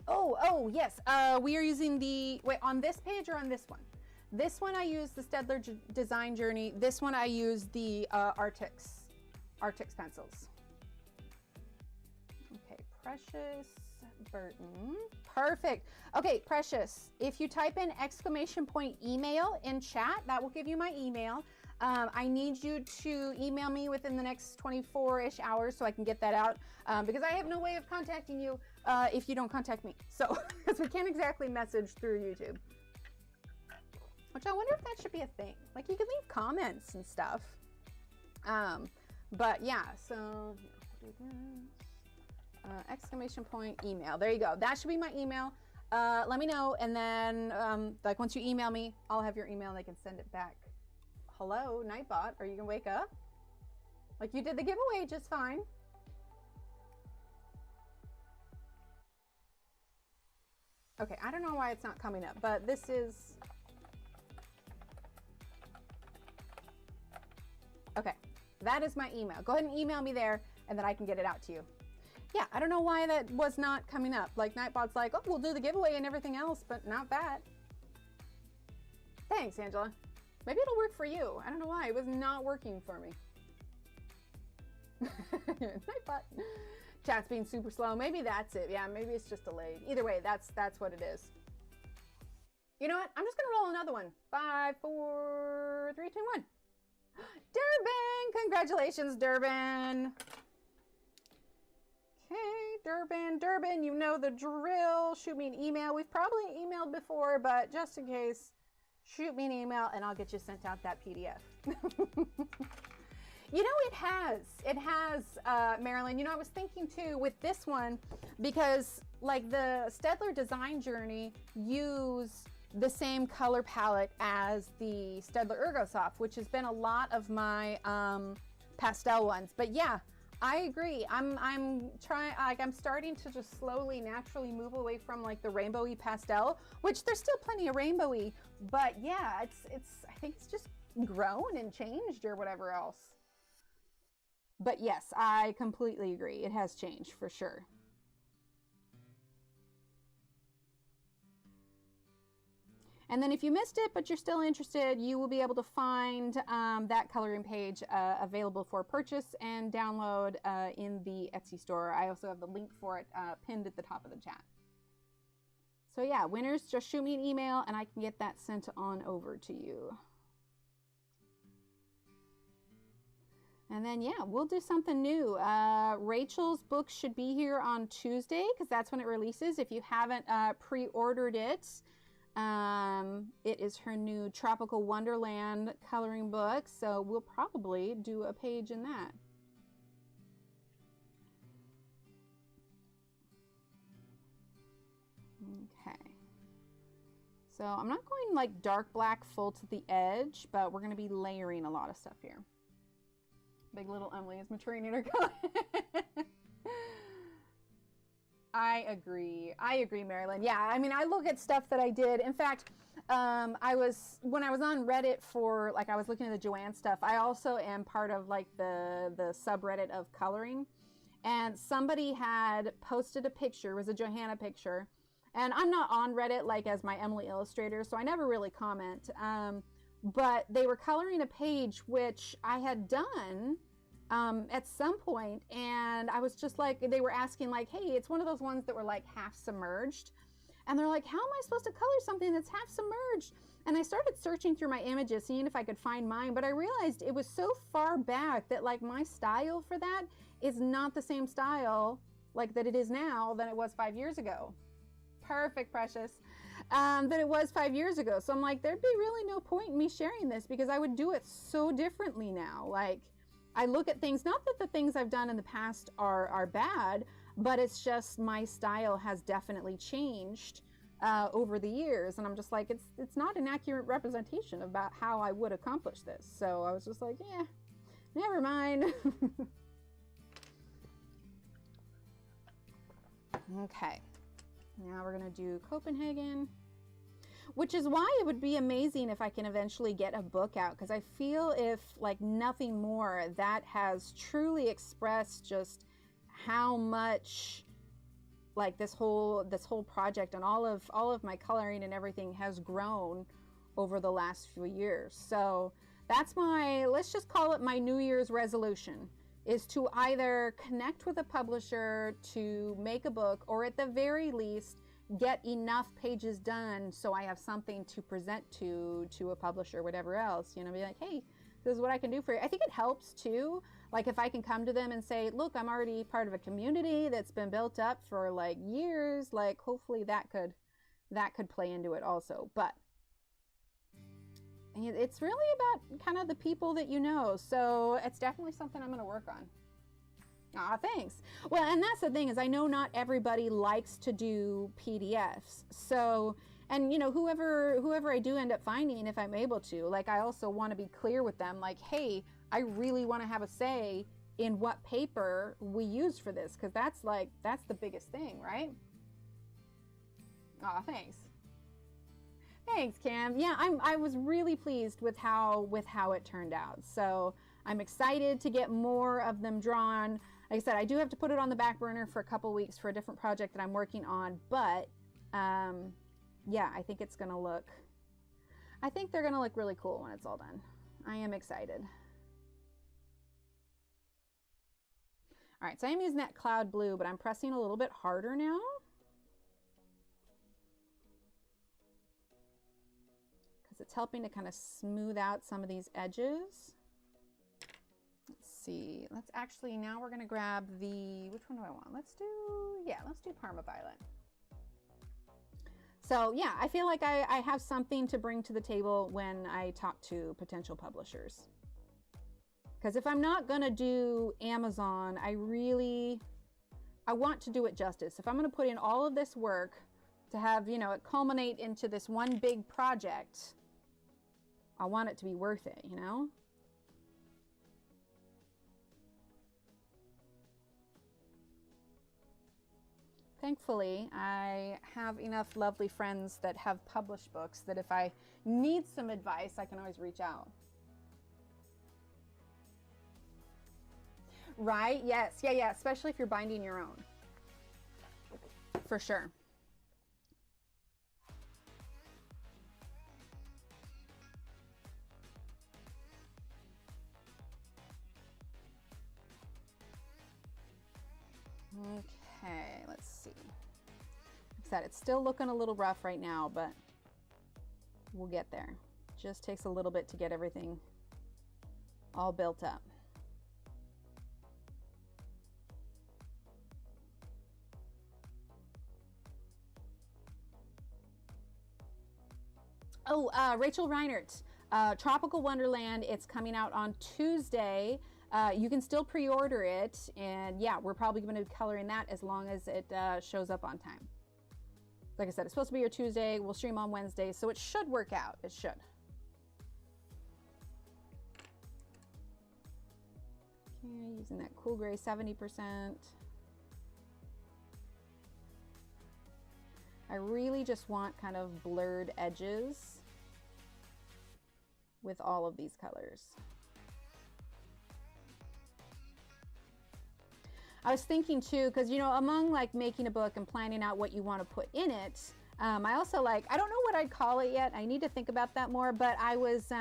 Oh, yes. We are using the, wait, on this page or on this one? This one I use the Staedtler Design Journey. This one I use the Arrtx pencils. Okay, Precious Burton. Perfect. Okay, Precious, if you type in !email in chat, that will give you my email. I need you to email me within the next 24-ish hours so I can get that out, because I have no way of contacting you if you don't contact me. So, because we can't exactly message through YouTube. Which I wonder if that should be a thing. Like, you can leave comments and stuff. But yeah, so !email. There you go. That should be my email. Let me know, and then like once you email me, I'll have your email and I can send it back hello, Nightbot, are you gonna wake up? Like, you did the giveaway just fine. Okay, I don't know why it's not coming up, but this is... Okay, that is my email. Go ahead and email me there, and then I can get it out to you. Yeah, I don't know why that was not coming up. Like, Nightbot's like, oh, we'll do the giveaway and everything else, but not that. Thanks, Angela. Maybe it'll work for you. I don't know why. It was not working for me. Nightbot. Chat's being super slow. Maybe that's it. Yeah, maybe it's just delayed. Either way, that's what it is. You know what? I'm just going to roll another one. 5, 4, 3, 2, 1. Durban! Congratulations, Durban. Okay, Durban, you know the drill. Shoot me an email. We've probably emailed before, but just in case, shoot me an email and I'll get you sent out that PDF. You know, it has, Marilyn. You know, I was thinking too with this one, because like the Staedtler Design Journey use the same color palette as the Staedtler Ergosoft, which has been a lot of my pastel ones. But yeah, I agree. I'm trying, like, I'm starting to just slowly, naturally move away from like the rainbowy pastel, which there's still plenty of rainbowy, but yeah, it's I think it's just grown and changed or whatever else. But yes, I completely agree. It has changed for sure. And then if you missed it, but you're still interested, you will be able to find that coloring page available for purchase and download in the Etsy store. I also have the link for it pinned at the top of the chat. So yeah, winners, just shoot me an email and I can get that sent on over to you. And then, yeah, we'll do something new. Rachel's book should be here on Tuesday because that's when it releases. If you haven't pre-ordered it, it is her new Tropical Wonderland coloring book. So we'll probably do a page in that. Okay. So I'm not going like dark black full to the edge, but we're going to be layering a lot of stuff here. Big little Emily is maturing in her color. I agree, Marilyn. Yeah, I mean, I look at stuff that I did. In fact, when I was on Reddit for, like, I was looking at the Joanne stuff. I also am part of like the subreddit of coloring, and somebody had posted a picture. It was a Johanna picture, and I'm not on Reddit like as my Emily Illustrator, so I never really comment. But they were coloring a page which I had done at some point, and I was just like, they were asking like, hey, it's one of those ones that were like half submerged, and they're like, how am I supposed to color something that's half submerged? And I started searching through my images, seeing if I could find mine, but I realized it was so far back that like my style for that is not the same style like that it is now than it was 5 years ago. Perfect, precious. Than it was 5 years ago. So I'm like, there'd be really no point in me sharing this because I would do it so differently now. Like, I look at things, not that the things I've done in the past are bad, but it's just my style has definitely changed over the years. And I'm just like, it's not an accurate representation about how I would accomplish this. So I was just like, yeah, never mind. Okay. Now we're going to do Copenhagen, which is why it would be amazing if I can eventually get a book out, because I feel if like nothing more, that has truly expressed just how much like this whole project and all of my coloring and everything has grown over the last few years. So that's my, let's just call it my New Year's resolution, is to either connect with a publisher to make a book, or at the very least get enough pages done so I have something to present to a publisher, whatever else, you know, be like, hey, this is what I can do for you. I think it helps too, like if I can come to them and say, look, I'm already part of a community that's been built up for like years, like hopefully that could play into it also. But it's really about kind of the people that you know. So it's definitely something I'm going to work on. Aw, thanks. Well, and that's the thing, is I know not everybody likes to do PDFs. So And you know, whoever I do end up finding, if I'm able to, like, I also want to be clear with them, like, hey, I really want to have a say in what paper we use for this, because that's the biggest thing, right? Aw, thanks. Thanks, Cam. Yeah, I was really pleased with how it turned out. So I'm excited to get more of them drawn. Like I said, I do have to put it on the back burner for a couple weeks for a different project that I'm working on, but yeah, I think they're gonna look really cool when it's all done. I am excited. All right, so I'm using that cloud blue, but I'm pressing a little bit harder now. It's helping to kind of smooth out some of these edges. Let's see. Let's actually, now we're going to grab the, which one do I want? Let's do Parma Violet. So yeah, I feel like I have something to bring to the table when I talk to potential publishers. Because if I'm not going to do Amazon, I want to do it justice. If I'm going to put in all of this work to have, you know, it culminate into this one big project, I want it to be worth it, you know? Thankfully, I have enough lovely friends that have published books that if I need some advice, I can always reach out. Right? Yes. Yeah. Especially if you're binding your own. For sure. Okay, let's see. Like I said, it's still looking a little rough right now, but we'll get there. Just takes a little bit to get everything all built up. Oh, Rachel Reinert, Tropical Wonderland. It's coming out on Tuesday. You can still pre-order it, and yeah, we're probably going to be coloring that as long as it shows up on time. Like I said, it's supposed to be your Tuesday. We'll stream on Wednesday, so it should work out. It should. Okay, using that cool gray 70%. I really just want kind of blurred edges with all of these colors. I was thinking too, because you know, among like making a book and planning out what you want to put in it, I also I don't know what I'd call it yet. I need to think about that more, but I was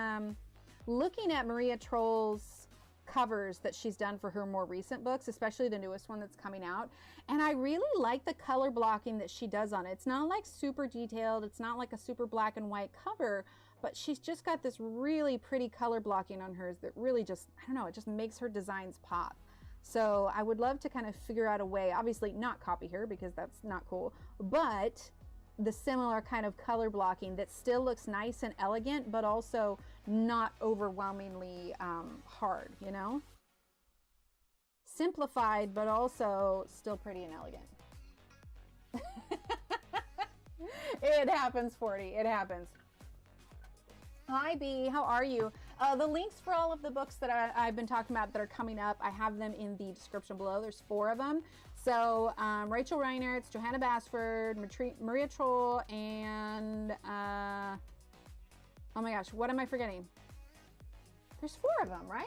looking at Maria Troll's covers that she's done for her more recent books, especially the newest one that's coming out. And I really like the color blocking that she does on it. It's not like super detailed. It's not like a super black and white cover, but she's just got this really pretty color blocking on hers that really just, I don't know, it just makes her designs pop. So I would love to kind of figure out a way, obviously not copy her because that's not cool, but the similar kind of color blocking that still looks nice and elegant, but also not overwhelmingly hard, you know? Simplified, but also still pretty and elegant. It happens, 40. It happens. Hi, B. How are you? The links for all of the books that I've been talking about that are coming up, I have them in the description below. There's 4 of them. So Rachel Reinert, Johanna Basford, Maria Troll, and oh my gosh, what am I forgetting? There's 4 of them, right?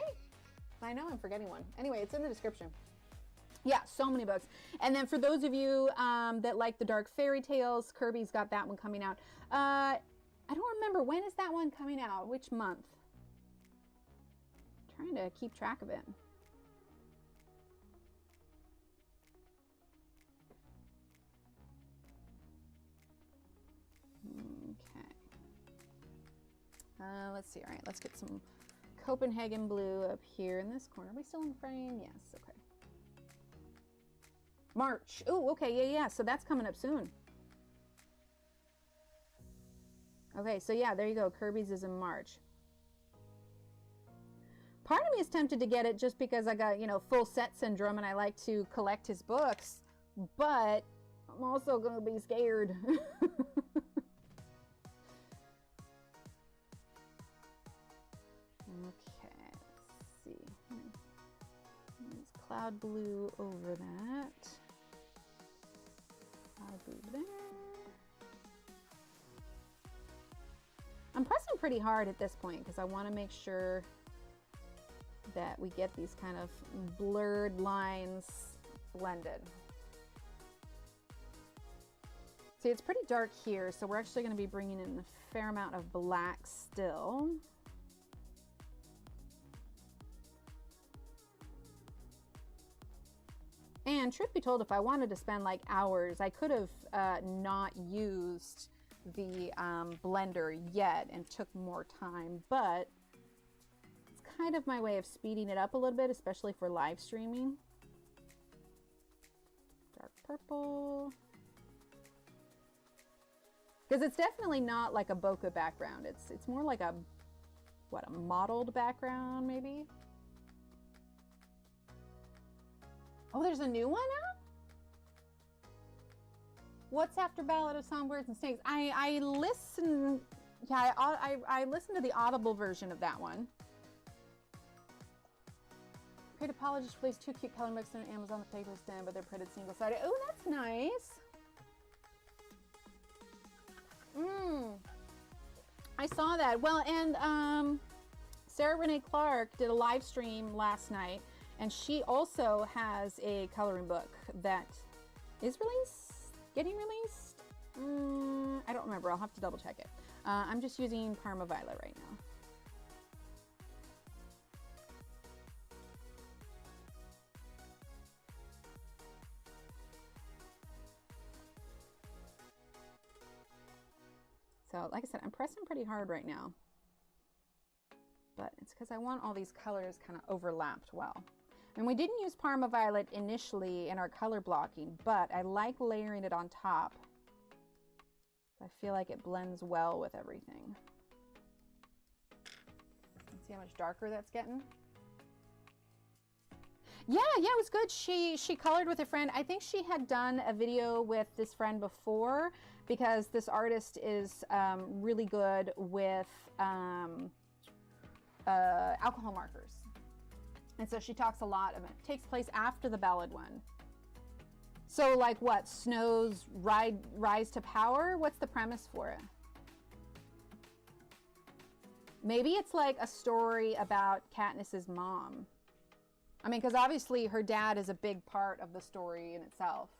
I know I'm forgetting one. Anyway, it's in the description. Yeah, so many books. And then for those of you that like the dark fairy tales, Kirby's got that one coming out. I don't remember, when is that one coming out? Which month? I'm trying to keep track of it. Okay. Let's see. All right, let's get some Copenhagen blue up here in this corner. Are we still in frame? Yes, okay. March. Oh, okay, yeah. So that's coming up soon. Okay, so yeah, there you go. Kirby's is in March. Part of me is tempted to get it just because I got, you know, full set syndrome and I like to collect his books, but I'm also going to be scared. cloud blue over that. Cloud blue there. I'm pressing pretty hard at this point because I want to make sure that we get these kind of blurred lines blended. See, it's pretty dark here, so we're actually going to be bringing in a fair amount of black still. And truth be told, if I wanted to spend like hours, I could have not used the blender yet and took more time, but it's kind of my way of speeding it up a little bit, especially for live streaming. Dark purple. Because it's definitely not like a bokeh background. It's more like a, what, a mottled background maybe? Oh, there's a new one out? What's after Ballad of Songbirds and Snakes? I listened, yeah, I listened to the Audible version of that one. Great apologies for these two cute color mixes on Amazon. The paper's thin, but they're printed single-sided. Oh, that's nice. I saw that. Well, and Sarah Renee Clark did a live stream last night, and she also has a coloring book that is getting released. I don't remember. I'll have to double check it. I'm just using Parma Violet right now. So like I said, I'm pressing pretty hard right now, but it's because I want all these colors kind of overlapped well. And we didn't use Parma Violet initially in our color blocking, but I like layering it on top. I feel like it blends well with everything. Let's see how much darker that's getting. Yeah, it was good. She colored with a friend. I think she had done a video with this friend before, because this artist is really good with alcohol markers. And so she talks a lot about it. It takes place after the ballad one. So like what? Snow's rise to power? What's the premise for it? Maybe it's like a story about Katniss's mom. I mean, because obviously her dad is a big part of the story in itself.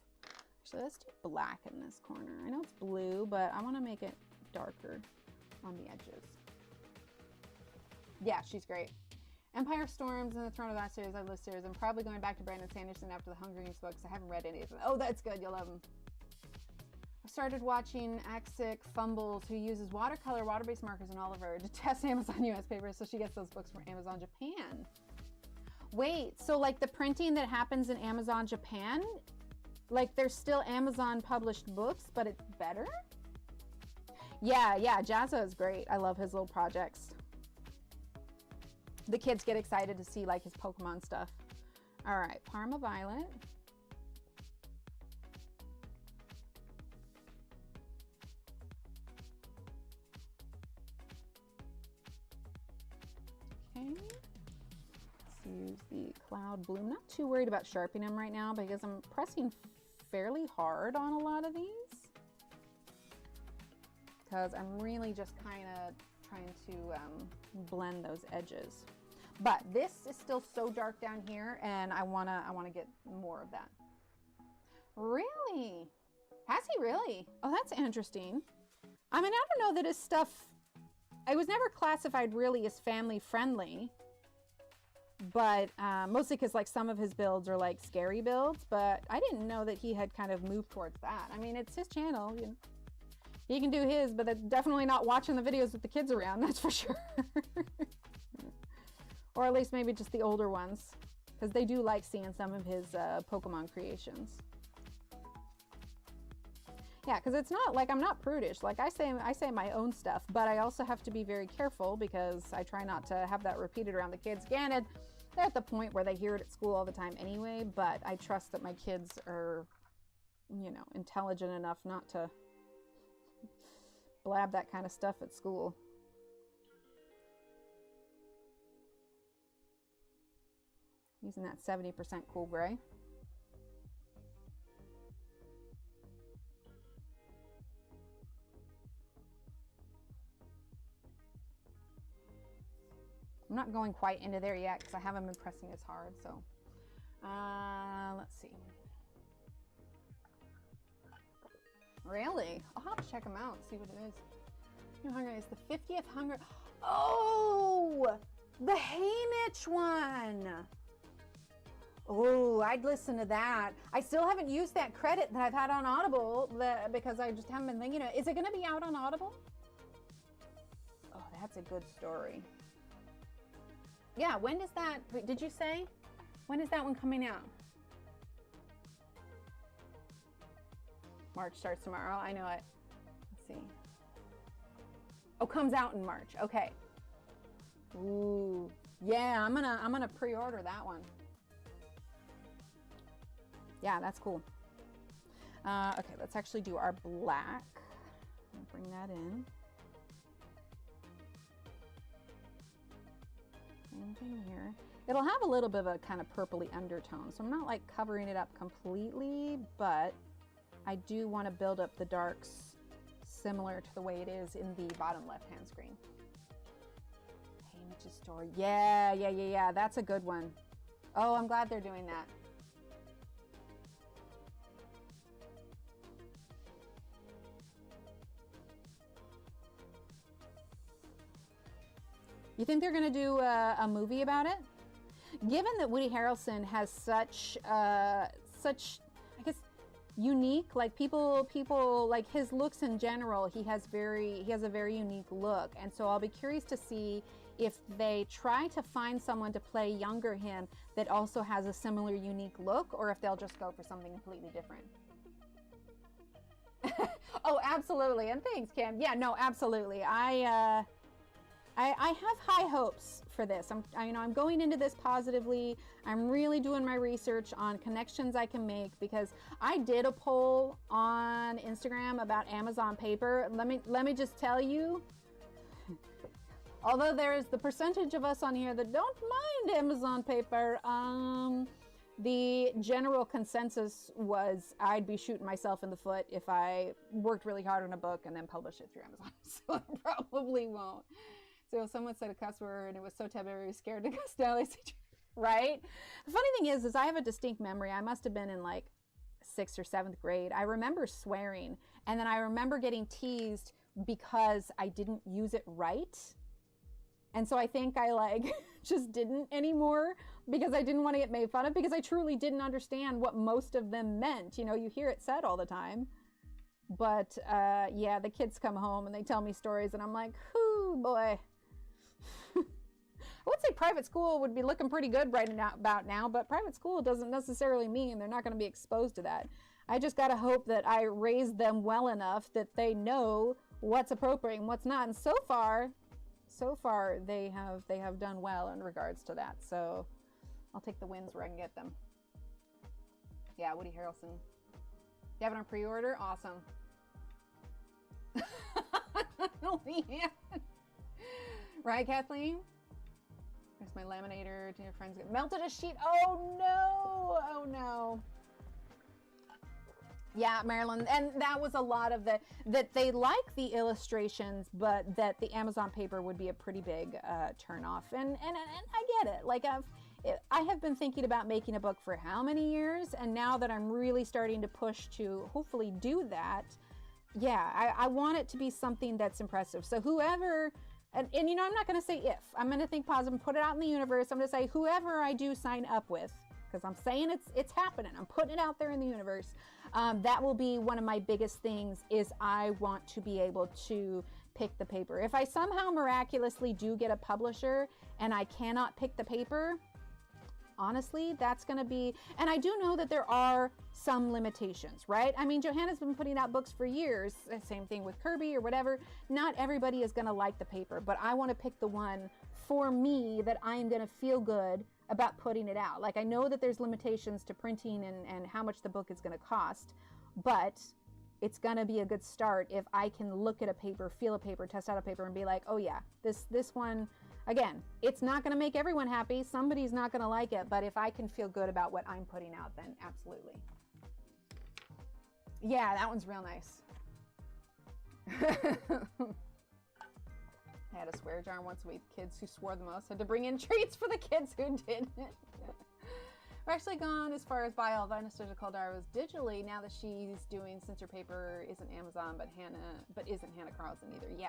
Actually, let's do black in this corner. I know it's blue, but I want to make it darker on the edges. Yeah, she's great. Empire Storms and the Throne of that series, I love series. I'm probably going back to Brandon Sanderson after the Hunger Games books. I haven't read any of them. Oh, that's good. You'll love them. I started watching Axic Fumbles, who uses watercolor, water-based markers, and Oliver to test Amazon US papers, so she gets those books from Amazon Japan. Wait, so like the printing that happens in Amazon Japan, like there's still Amazon published books, but it's better? Yeah, Jazza is great. I love his little projects. The kids get excited to see like his Pokemon stuff. All right, Parma Violet. Okay. Use the cloud blue. I'm not too worried about sharpening them right now because I'm pressing fairly hard on a lot of these, because I'm really just kind of trying to blend those edges. But this is still so dark down here, and I wanna get more of that. Really? Has he really? Oh, that's interesting. I mean, I don't know that his stuff, it was never classified really as family friendly. But mostly because like some of his builds are like scary builds, but I didn't know that he had kind of moved towards that. I mean, it's his channel, you know. He can do his, but that's definitely not watching the videos with the kids around, that's for sure. Or at least maybe just the older ones, because they do like seeing some of his Pokemon creations. Yeah, because it's not like I'm not prudish. Like I say my own stuff, but I also have to be very careful because I try not to have that repeated around the kids. Granted, they're at the point where they hear it at school all the time anyway, but I trust that my kids are, you know, intelligent enough not to blab that kind of stuff at school. Using that 70% cool gray. I'm not going quite into there yet because I haven't been pressing as hard, so let's see. Really? I'll have to check them out and see what it is. New Hunger is the 50th Hunger. Oh, the Haymitch one. Oh, I'd listen to that. I still haven't used that credit that I've had on Audible because I just haven't been thinking of it. Is it going to be out on Audible? Oh, that's a good story. Yeah, when does that, did you say? When is that one coming out? March starts tomorrow. I know it. Let's see. Oh, comes out in March. Okay. Ooh, yeah. I'm gonna pre-order that one. Yeah, that's cool. Okay, let's actually do our black. Bring that in. Same thing here. It'll have a little bit of a kind of purpley undertone, so I'm not like covering it up completely, but I do want to build up the darks similar to the way it is in the bottom left-hand screen. Haymitch's story. Yeah. That's a good one. Oh, I'm glad they're doing that. You think they're going to do a movie about it? Given that Woody Harrelson has such, I guess, unique, like people like his looks in general, he has a very unique look. And so I'll be curious to see if they try to find someone to play younger him that also has a similar unique look, or if they'll just go for something completely different. Oh, absolutely. And thanks, Kim. Yeah, no, absolutely. I have high hopes for this. I'm going into this positively. I'm really doing my research on connections I can make, because I did a poll on Instagram about Amazon paper. Let me just tell you, although there's the percentage of us on here that don't mind Amazon paper, the general consensus was I'd be shooting myself in the foot if I worked really hard on a book and then published it through Amazon. So I probably won't. So someone said a cuss word and it was so taboo I was scared to cuss down. Right? The funny thing is I have a distinct memory. I must have been in like 6th or 7th grade. I remember swearing, and then I remember getting teased because I didn't use it right. And so I think I like just didn't anymore because I didn't want to get made fun of, because I truly didn't understand what most of them meant. You know, you hear it said all the time. But yeah, the kids come home and they tell me stories and I'm like, whoo, boy. I would say private school would be looking pretty good right about now, but private school doesn't necessarily mean they're not going to be exposed to that. I just got to hope that I raised them well enough that they know what's appropriate and what's not. And so far they have done well in regards to that. So I'll take the wins where I can get them. Yeah, Woody Harrelson. You have it on pre-order? Awesome. Yeah. Right, Kathleen? There's my laminator. To your friends get melted a sheet. Oh no! Oh no! Yeah, Marilyn, and that was a lot of that they like the illustrations, but that the Amazon paper would be a pretty big turnoff. And I get it. Like I have been thinking about making a book for how many years, and now that I'm really starting to push to hopefully do that, yeah, I want it to be something that's impressive. So whoever. And you know, I'm not going to say if. I'm going to think positive and put it out in the universe. I'm going to say whoever I do sign up with, because I'm saying it's happening. I'm putting it out there in the universe. That will be one of my biggest things, is I want to be able to pick the paper. If I somehow miraculously do get a publisher and I cannot pick the paper, honestly, that's going to be, and I do know that there are some limitations, right? I mean, Johanna's been putting out books for years. Same thing with Kirby or whatever. Not everybody is going to like the paper, but I want to pick the one for me that I'm going to feel good about putting it out. Like, I know that there's limitations to printing and how much the book is going to cost, but it's going to be a good start if I can look at a paper, feel a paper, test out a paper and be like, oh yeah, this one, Again, it's not going to make everyone happy. Somebody's not going to like it, but if I can feel good about what I'm putting out, then absolutely. Yeah, that one's real nice. I had a swear jar once a week. Kids who swore the most had to bring in treats for the kids who didn't. We're actually gone as far as buy all Venus Called Darrows digitally now that she's doing Censor Paper isn't Amazon, but isn't Hannah Carlson either. Yeah.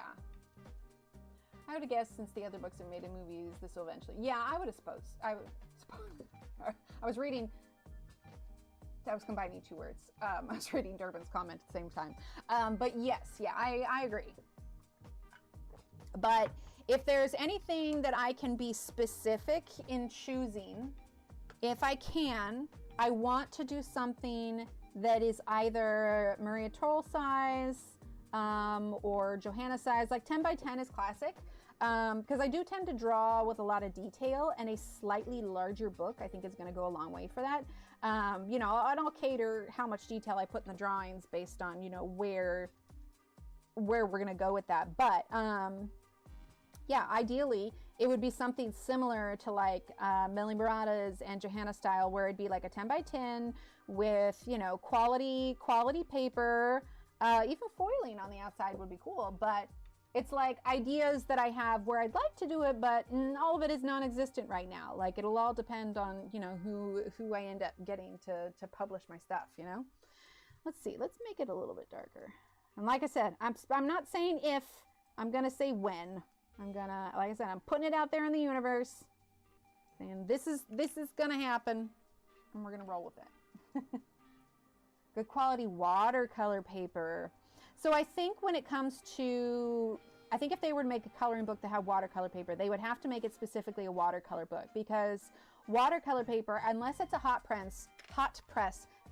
I would have guessed since the other books are made in movies, this will eventually. Yeah, I would have supposed. I was reading. I was combining two words. I was reading Durbin's comment at the same time. But yes, yeah, I agree. But if there's anything that I can be specific in choosing, if I can, I want to do something that is either Maria Toll size or Johanna size. Like 10 by 10 is classic because I do tend to draw with a lot of detail, and a slightly larger book I think is going to go a long way for that. You know, and I'll cater how much detail I put in the drawings based on, you know, where we're going to go with that. But yeah, ideally it would be something similar to like Melanie Murata's and Johanna style, where it'd be like a 10 by 10 with, you know, quality paper, even foiling on the outside would be cool. But it's like ideas that I have where I'd like to do it, but all of it is non-existent right now. Like it'll all depend on, you know, who I end up getting to publish my stuff, you know. Let's see, let's make it a little bit darker. And like I said, I'm not saying if, I'm gonna say when. I'm gonna, like I said, I'm putting it out there in the universe, saying this is gonna happen, and we're gonna roll with it. Good quality watercolor paper. So I think when it comes to, I think if they were to make a coloring book that had watercolor paper, they would have to make it specifically a watercolor book, because watercolor paper, unless it's a hot press,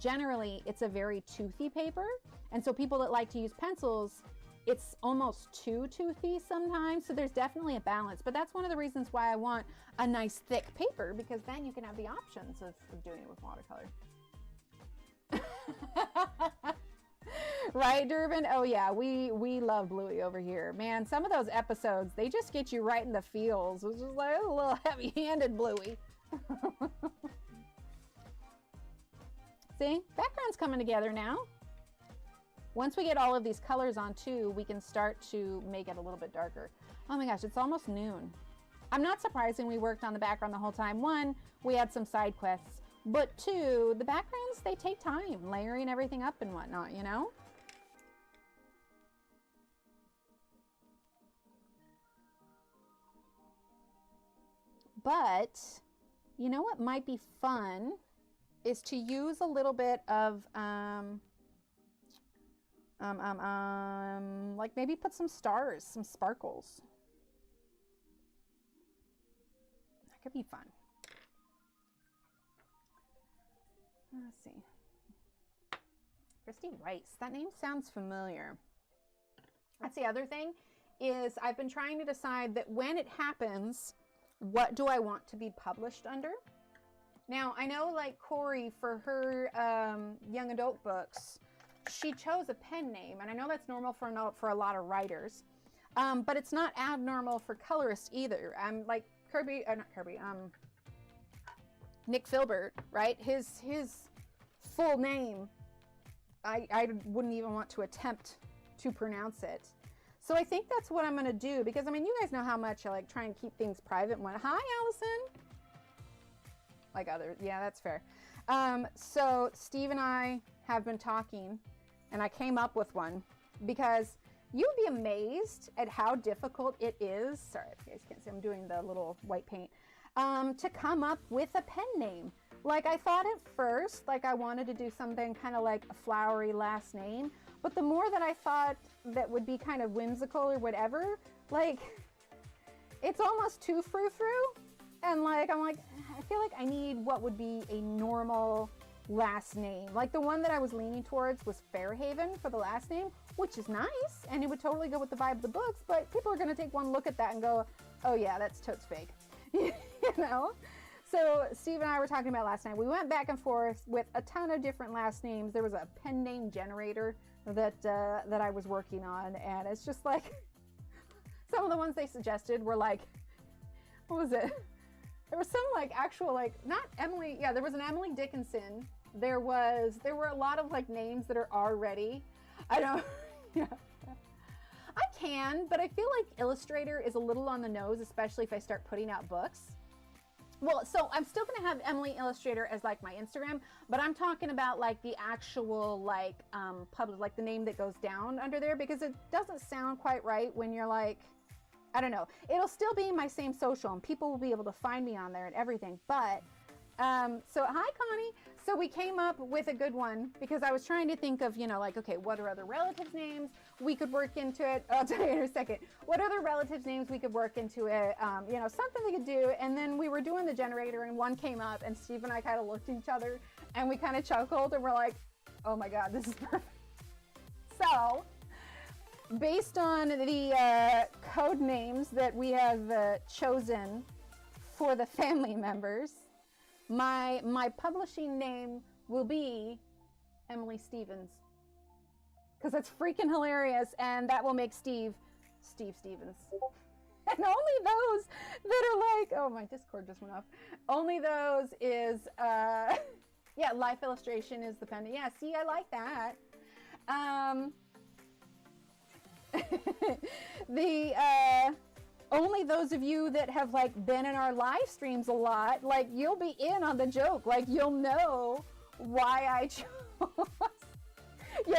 generally it's a very toothy paper. And so people that like to use pencils, it's almost too toothy sometimes. So there's definitely a balance, but that's one of the reasons why I want a nice thick paper, because then you can have the options of doing it with watercolor. Right, Durbin? Oh yeah, we love Bluey over here. Man, some of those episodes, they just get you right in the feels. It's just like a little heavy-handed Bluey. See, background's coming together now. Once we get all of these colors on too, we can start to make it a little bit darker. Oh my gosh, it's almost noon. I'm not surprised we worked on the background the whole time. One, we had some side quests, but two, the backgrounds, they take time, layering everything up and whatnot, you know? But, you know what might be fun is to use a little bit of, like maybe put some stars, some sparkles. That could be fun. Let's see. Christy Rice, that name sounds familiar. That's the other thing, is I've been trying to decide that when it happens, what do I want to be published under? Now, I know like Corey, for her young adult books, she chose a pen name, and I know that's normal for a lot of writers, but it's not abnormal for colorists either. Like Nick Filbert, right? His full name, I wouldn't even want to attempt to pronounce it. So I think that's what I'm going to do, because I mean, you guys know how much I like try and keep things private. Hi, Allison. Like others, yeah, that's fair. So Steve and I have been talking, and I came up with one, because you'd be amazed at how difficult it is. Sorry, if you guys can't see, I'm doing the little white paint, to come up with a pen name. Like I thought at first, like I wanted to do something kind of like a flowery last name, but the more that I thought that would be kind of whimsical or whatever, like it's almost too frou-frou. And like, I'm like, I feel like I need what would be a normal last name. Like the one that I was leaning towards was Fairhaven for the last name, which is nice, and it would totally go with the vibe of the books, but people are going to take one look at that and go, oh yeah, that's totes fake. You know? So Steve and I were talking about last night. We went back and forth with a ton of different last names. There was a pen name generator that I was working on, and it's just like some of the ones they suggested were like what was it? There was some like actual, like, not Emily. Yeah, there was an Emily Dickinson. There were a lot of like names that are already, I don't, yeah. I can, but I feel like Illustrator is a little on the nose, especially if I start putting out books. Well, so I'm still going to have Emily Illustrator as like my Instagram, but I'm talking about like the actual like public, like the name that goes down under there, because it doesn't sound quite right when you're like, I don't know. It'll still be my same social and people will be able to find me on there and everything. But so hi Connie. So we came up with a good one because I was trying to think of, you know, like, okay, what are other relatives' names we could work into it? I'll tell you in a second. What other relatives' names we could work into it? You know, something we could do. And then we were doing the generator and one came up and Steve and I kind of looked at each other and we kind of chuckled and we're like, oh my God, this is perfect. So based on the code names that we have chosen for the family members, my publishing name will be Emily Stevens, because that's freaking hilarious, and that will make Steve Stevens. And only those that are like, oh, my Discord just went off. Only those is, yeah, Life Illustration is the pen. Yeah, see, I like that. Only those of you that have like been in our live streams a lot, like you'll be in on the joke, like you'll know why I chose.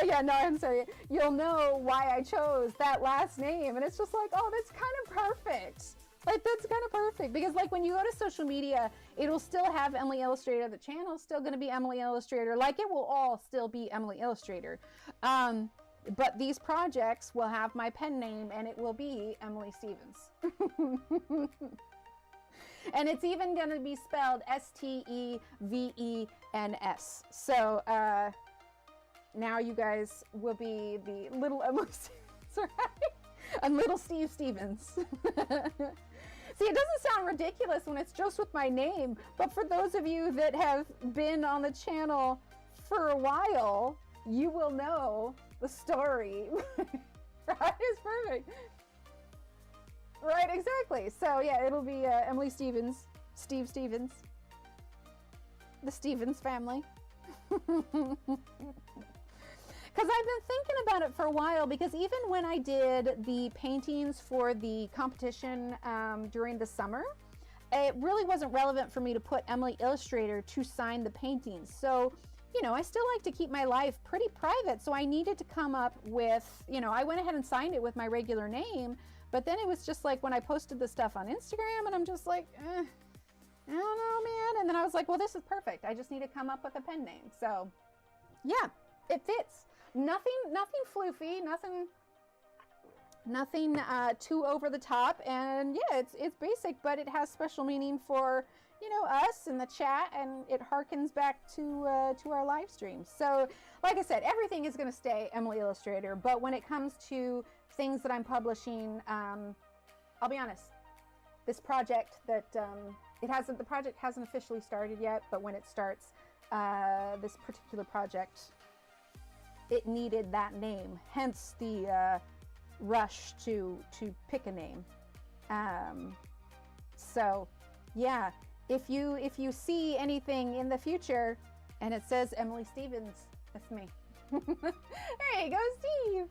yeah, no, I'm sorry. You'll know why I chose that last name. And it's just like, oh, that's kind of perfect. Like, that's kind of perfect. Because like when you go to social media, it'll still have Emily Illustrator. The channel's still going to be Emily Illustrator. Like it will all still be Emily Illustrator. But these projects will have my pen name and it will be Emily Stevens. And it's even going to be spelled Stevens. So now you guys will be the little Emily Stevens, right? And little Steve Stevens. See, it doesn't sound ridiculous when it's just with my name, but for those of you that have been on the channel for a while, you will know the story. Right? It's perfect. Right, exactly. So yeah, it'll be Emily Stevens, Steve Stevens, the Stevens family. Because I've been thinking about it for a while, because even when I did the paintings for the competition during the summer, it really wasn't relevant for me to put Emily Illustrator to sign the paintings. So, you know, I still like to keep my life pretty private. So I needed to come up with, you know, I went ahead and signed it with my regular name, but then it was just like when I posted the stuff on Instagram and I'm just like, I don't know, man. And then I was like, well, this is perfect. I just need to come up with a pen name. So yeah, it fits. Nothing floofy, nothing too over the top, and yeah, it's basic, but it has special meaning for, you know, us in the chat, and it harkens back to our live streams. So like I said, everything is going to stay Emily Illustrator, but when it comes to things that I'm publishing, I'll be honest, this project that the project hasn't officially started yet, but when it starts, this particular project, it needed that name, hence the rush to pick a name. So yeah, if you see anything in the future and it says Emily Stevens, that's me. There you go, Steve.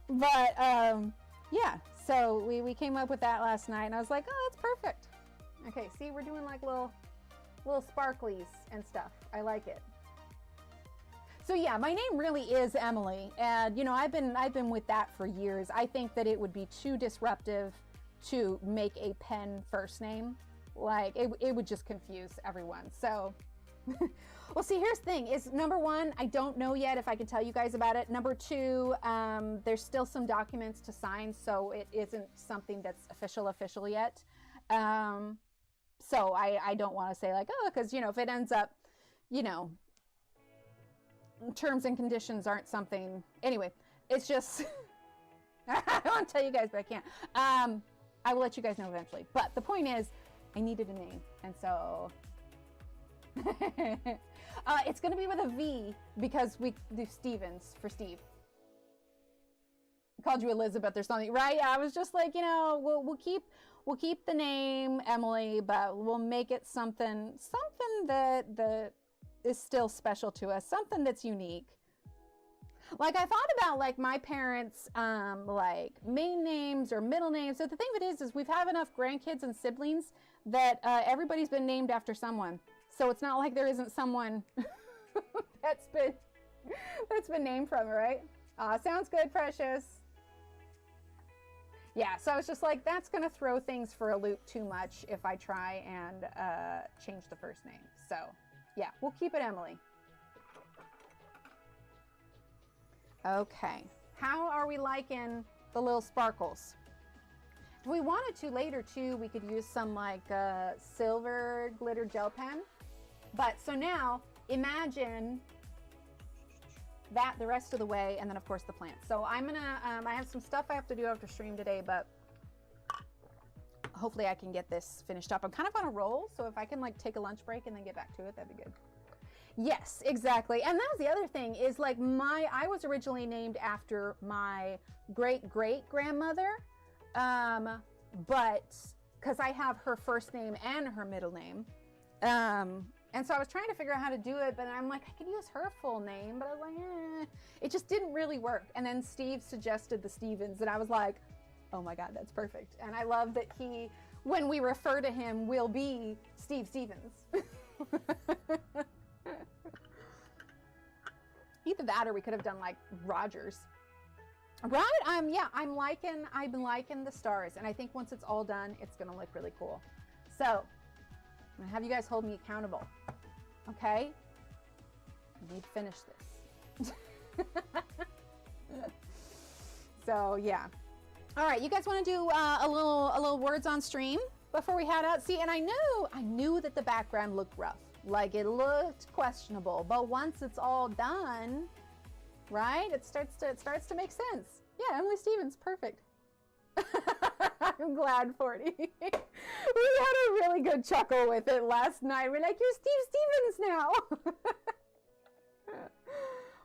But yeah, so we came up with that last night and I was like, oh, that's perfect. Okay, see, we're doing like little sparklies and stuff. I like it. So yeah, my name really is Emily, and you know, I've been with that for years. I think that it would be too disruptive to make a pen first name. Like it would just confuse everyone. So well, see, here's the thing is, number one, I don't know yet if I can tell you guys about it. Number two, there's still some documents to sign, so it isn't something that's official yet. So I don't want to say like, oh, because you know, if it ends up, you know, terms and conditions aren't something. Anyway, it's just I want to tell you guys, but I can't. I will let you guys know eventually. But the point is, I needed a name, and so it's going to be with a V because we do Stevens for Steve. I called you Elizabeth or something, right? I was just like, you know, we'll we'll keep the name Emily, but we'll make it something that is still special to us, something that's unique. Like, I thought about like my parents' like main names or middle names. So the thing of it is we've had enough grandkids and siblings that everybody's been named after someone. So it's not like there isn't someone that's been named from it, right? Sounds good, Precious. Yeah, so I was just like, that's gonna throw things for a loop too much if I try and change the first name. So yeah, we'll keep it Emily. Okay, how are we liking the little sparkles? If we wanted to later too, we could use some like silver glitter gel pen. But so now imagine that the rest of the way, and then of course the plants. So I'm gonna, I have some stuff I have to do after stream today, but hopefully I can get this finished up. I'm kind of on a roll, so if I can like take a lunch break and then get back to it, that'd be good. Yes, exactly. And that was the other thing is like I was originally named after my great-great-grandmother, but because I have her first name and her middle name. And so I was trying to figure out how to do it, but I'm like, I could use her full name, but I was like, eh. It just didn't really work. And then Steve suggested the Stevens, and I was like, oh my God, that's perfect. And I love that he, when we refer to him, will be Steve Stevens. Either that or we could have done like Rogers. Right? Yeah, I've been liking the stars, and I think once it's all done, it's gonna look really cool. So I'm gonna have you guys hold me accountable. Okay? I need to finish this. So yeah. All right, you guys want to do a little words on stream before we head out? See, and I knew that the background looked rough. Like it looked questionable, but once it's all done, right? It starts to make sense. Yeah, Emily Stevens, perfect. I'm glad, 40. We had a really good chuckle with it last night. We're like, you're Steve Stevens now.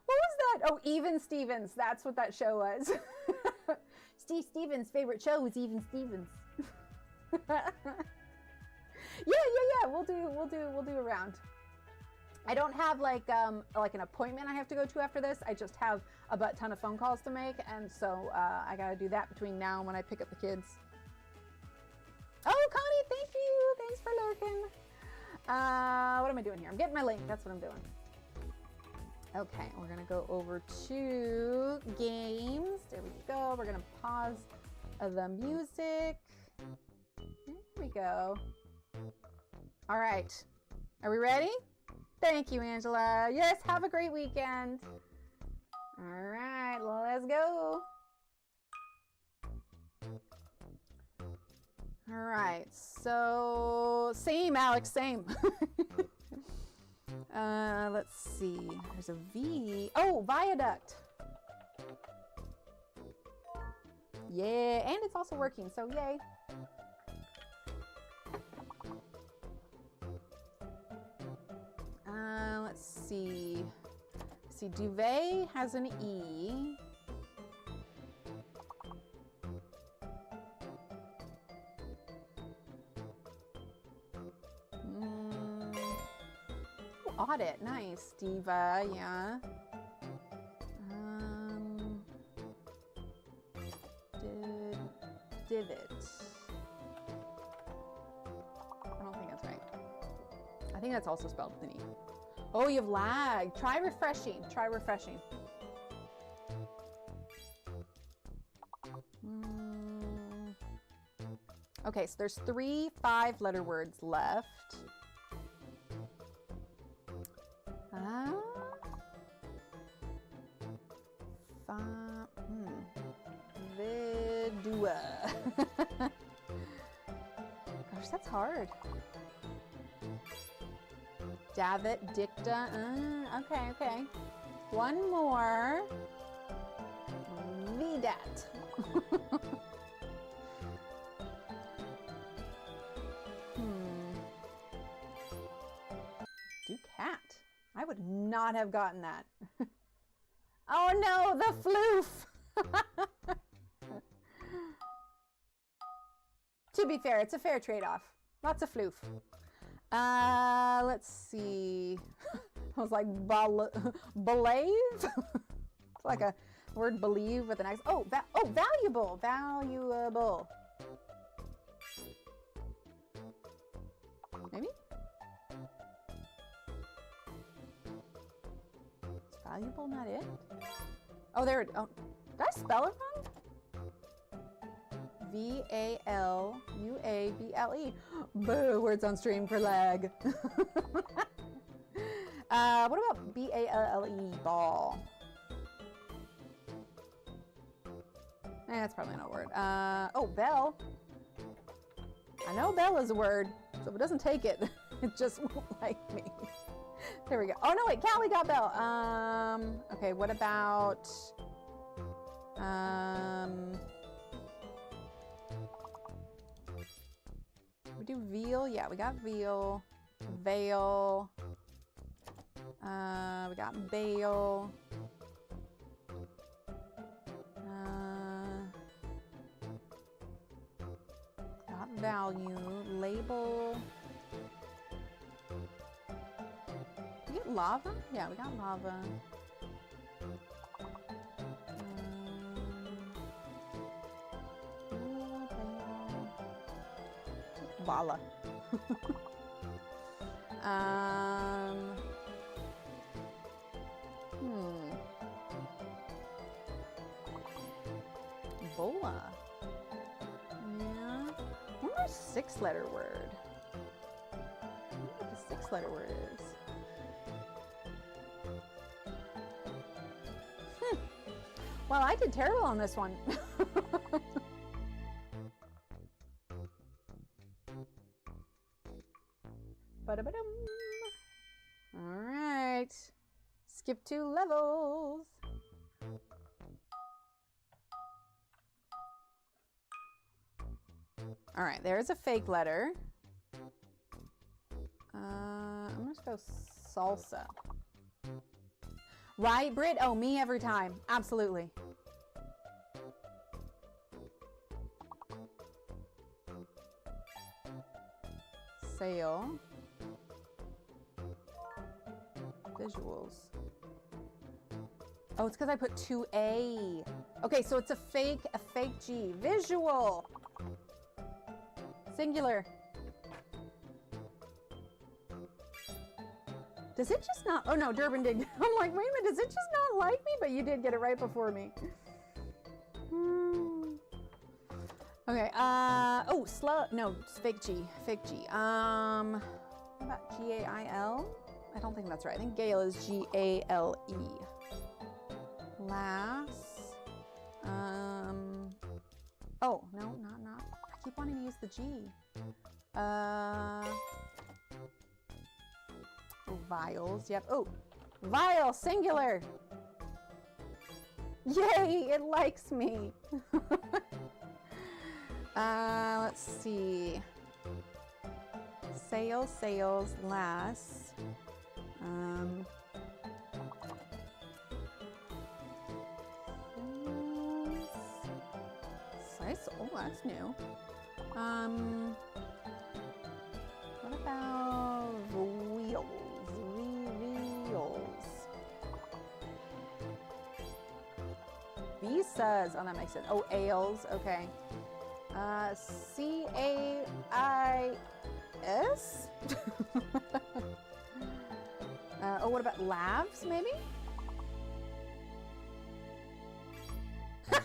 What was that? Oh, Even Stevens. That's what that show was. Steve Stevens' favorite show was Even Stevens. Yeah. We'll do a round. I don't have like an appointment I have to go to after this. I just have a butt ton of phone calls to make, and so I gotta do that between now and when I pick up the kids. Oh, Connie, thank you. Thanks for lurking. What am I doing here? I'm getting my link. That's what I'm doing. Okay, we're gonna go over to games. There we go. We're gonna pause the music. There we go. All right, are we ready? Thank you, Angela. Yes, have a great weekend. All right, well, let's go. All right, so same, Alex, same. Let's see. There's a V. Oh, viaduct. Yeah, and it's also working, so yay. Let's see. Duvet has an E. Audit, nice. Diva, yeah. Divot. I don't think that's right. I think that's also spelled with an E. Oh, you've lagged. Try refreshing. Try refreshing. Okay, so there's 3 5-letter words left. Vidua. Gosh, that's hard. Davit, dicta. Okay. One more. Vidat. Ducat. I would not have gotten that. Oh no, the floof. To be fair, it's a fair trade-off. Lots of floof. Let's see. I was like, believe? It's like a word believe with an X. Oh, valuable. Valuable. Maybe? Is valuable not it? Oh, there it, oh, did I spell it wrong? V-A-L-U-A-B-L-E. Boo, words on stream for lag. What about B-A-L-L-E, ball? That's probably not a word. Oh, bell. I know bell is a word, so if it doesn't take it, it just won't like me. There we go. Oh, no, wait, Callie got bell. Okay, what about, we do veal? Yeah, we got veal. Veil. We got bail. Got value. Label. We get lava? Yeah, we got lava. Vala. Bola. Yeah. I wonder a 6-letter word. I wonder what the 6-letter word is. Well, I did terrible on this one. Ba-da-ba-dum. All right. Skip 2 levels. All right, there's a fake letter. I'm gonna just go salsa. Right, Britt? Oh, me every time. Absolutely. Sale. Visuals. Oh, it's because I put 2A. Okay, so it's a fake G. Visual. Singular. Does it just not? Oh no, Durban did. I'm like, wait a minute, does it just not like me? But you did get it right before me. Okay, oh, slow. No, it's fake G. Fake G. What about G-A-I-L? I don't think that's right. I think Gale is G-A-L-E. Lass. Oh, no, not. I keep wanting to use the G. Oh, vials. Yep. Oh, vial, singular. Yay, it likes me. Let's see. Sales, lass. Oh, that's new. What about wheels? Wheels. Visas. Oh, that makes sense. Oh, ales. Okay. C-A-I-S? Oh, what about labs, maybe? I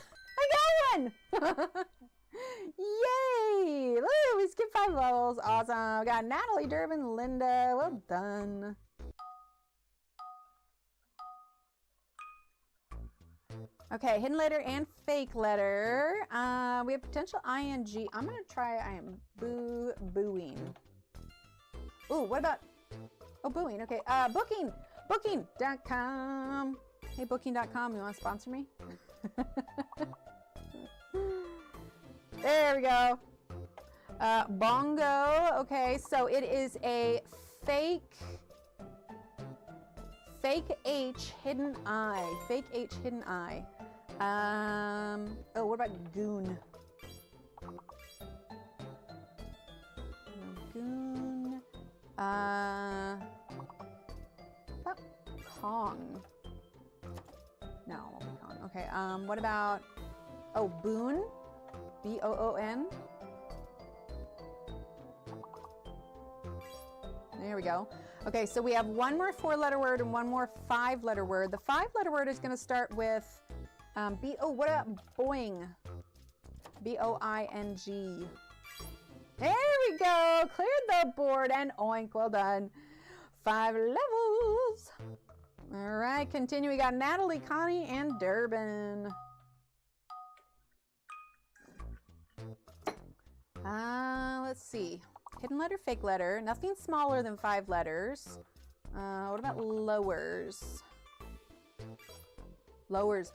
got one! Yay! Woo, we skipped 5 levels. Awesome. We got Natalie, Durbin, Linda. Well done. Okay, hidden letter and fake letter. We have potential ing. I'm gonna try I am booing. Ooh, what about, oh, booing, okay. Booking.com. Hey, booking.com, you wanna sponsor me? There we go. Bongo, okay, so it is a fake H, hidden I. Fake H, hidden I. Oh, what about goon? Goon. Kong. No, it won't be Kong. Okay, what about, oh, Boon? B-O-O-N? There we go. Okay, so we have one more 4-letter word and one more 5-letter word. The 5-letter word is going to start with what about boing? B-O-I-N-G. There we go. Cleared the board and oink. Well done. 5 levels. All right, continue. We got Natalie, Connie, and Durbin. Let's see. Hidden letter, fake letter. Nothing smaller than 5 letters. What about lowers? Lowers.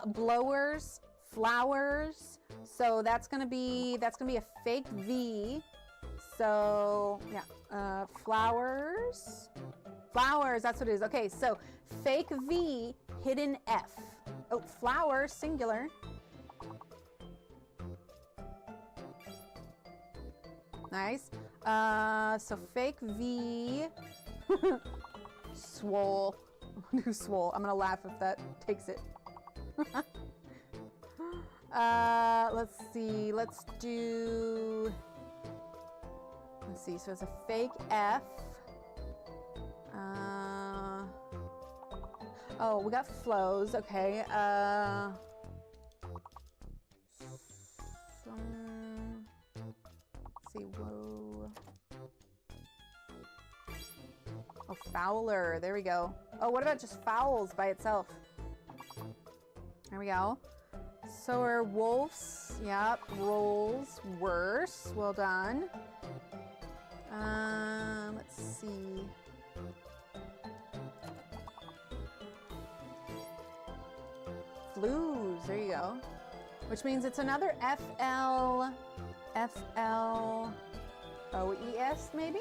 Blowers, flowers. So that's gonna be a fake V. So yeah, flowers. Flowers, that's what it is. Okay, so fake V, hidden F. Oh, flower, singular. Nice. So fake V. Swole. Do swole. I'm gonna laugh if that takes it. Let's see. Let's see. So it's a fake F. Oh, we got flows. Okay. Let's see. Whoa. Oh, fowler. There we go. Oh, what about just fowls by itself? There we go. So are wolves. Yep. Rolls. Worse. Well done. Let's see. Flues. There you go. Which means it's another F-L-O-E-S maybe?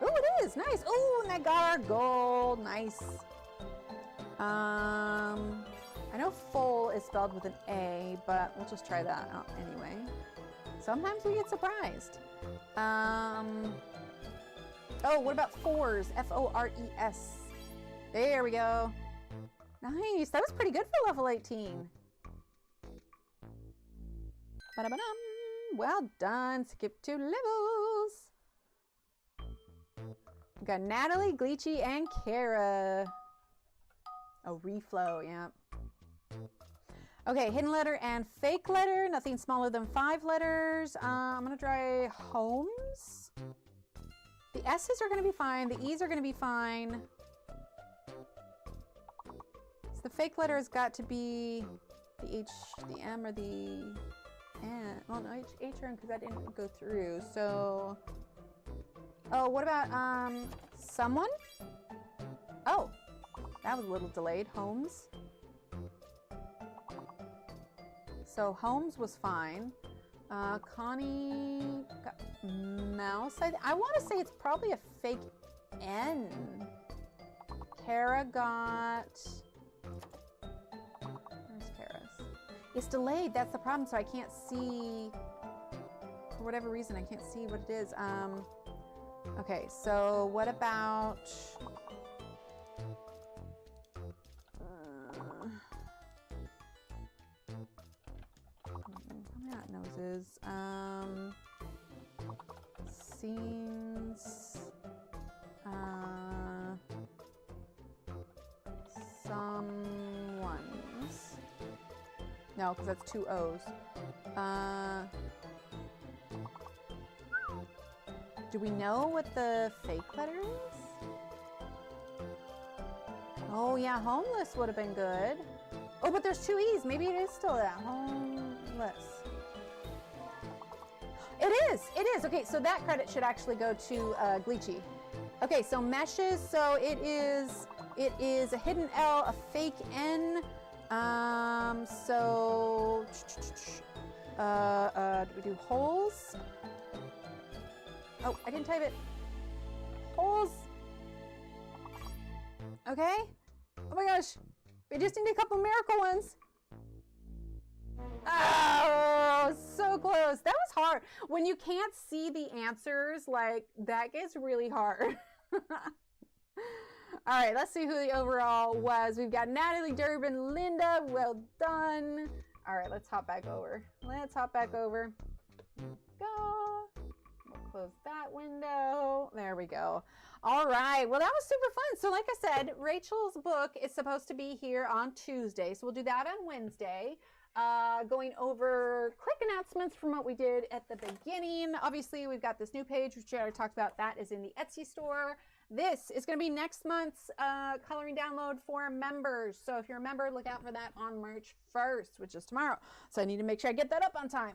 Oh, it is. Nice. Oh, and that got our gold. Nice. I know full is spelled with an A, but we'll just try that out anyway. Sometimes we get surprised. Oh, what about fours? F-O-R-E-S. There we go. Nice. That was pretty good for level 18. Ba-da-ba-dum. Well done. Skip 2 levels. We got Natalie, Gleechy, and Kara. Oh, reflow. Yeah. Okay, hidden letter and fake letter. Nothing smaller than 5 letters. I'm going to try homes. The S's are going to be fine. The E's are going to be fine. So the fake letter has got to be the H, the M, or the N. Well, no, H or N, because that didn't go through. So, oh, what about someone? Oh, that was a little delayed. Homes. So Holmes was fine. Connie got mouse. I want to say it's probably a fake N. Kara got... Where's Kara's? It's delayed. That's the problem. So I can't see... For whatever reason, I can't see what it is. Okay, so what about... Not noses. Scenes. Someone's. No, because that's 2 O's. Do we know what the fake letter is? Oh yeah, homeless would have been good. Oh, but there's 2 E's. Maybe it is still that. Homeless. It is. Okay, so that credit should actually go to Gleechy. Okay, so meshes. So it is a hidden L, a fake N. So do we do holes? Oh, I didn't type it. Holes. Okay. Oh my gosh. We just need a couple miracle ones. Oh, so close. That was hard. When you can't see the answers, like, that gets really hard. All right, let's see who the overall was. We've got Natalie, Durbin, Linda. Well done. All right, let's hop back over. Let's hop back over. Go. We'll close that window. There we go. All right. Well, that was super fun. So like I said, Rachel's book is supposed to be here on Tuesday. So we'll do that on Wednesday. Going over quick announcements from what we did at the beginning. Obviously, we've got this new page, which I already talked about. That is in the Etsy store. This is going to be next month's coloring download for members. So if you're a member, look out for that on March 1st, which is tomorrow. So I need to make sure I get that up on time.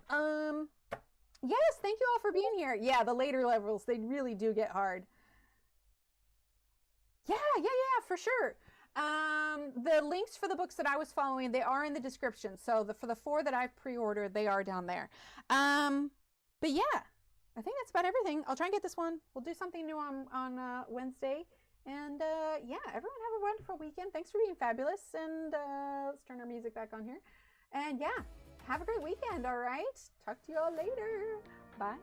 Yes, thank you all for being here. Yeah, the later levels, they really do get hard. Yeah, for sure. The links for the books that I was following, they are in the description. So for the 4 that I've pre-ordered, they are down there. But yeah, I think that's about everything. I'll try and get this one. We'll do something new on Wednesday. And yeah, everyone have a wonderful weekend. Thanks for being fabulous. And let's turn our music back on here. And yeah, have a great weekend, all right? Talk to you all later. Bye.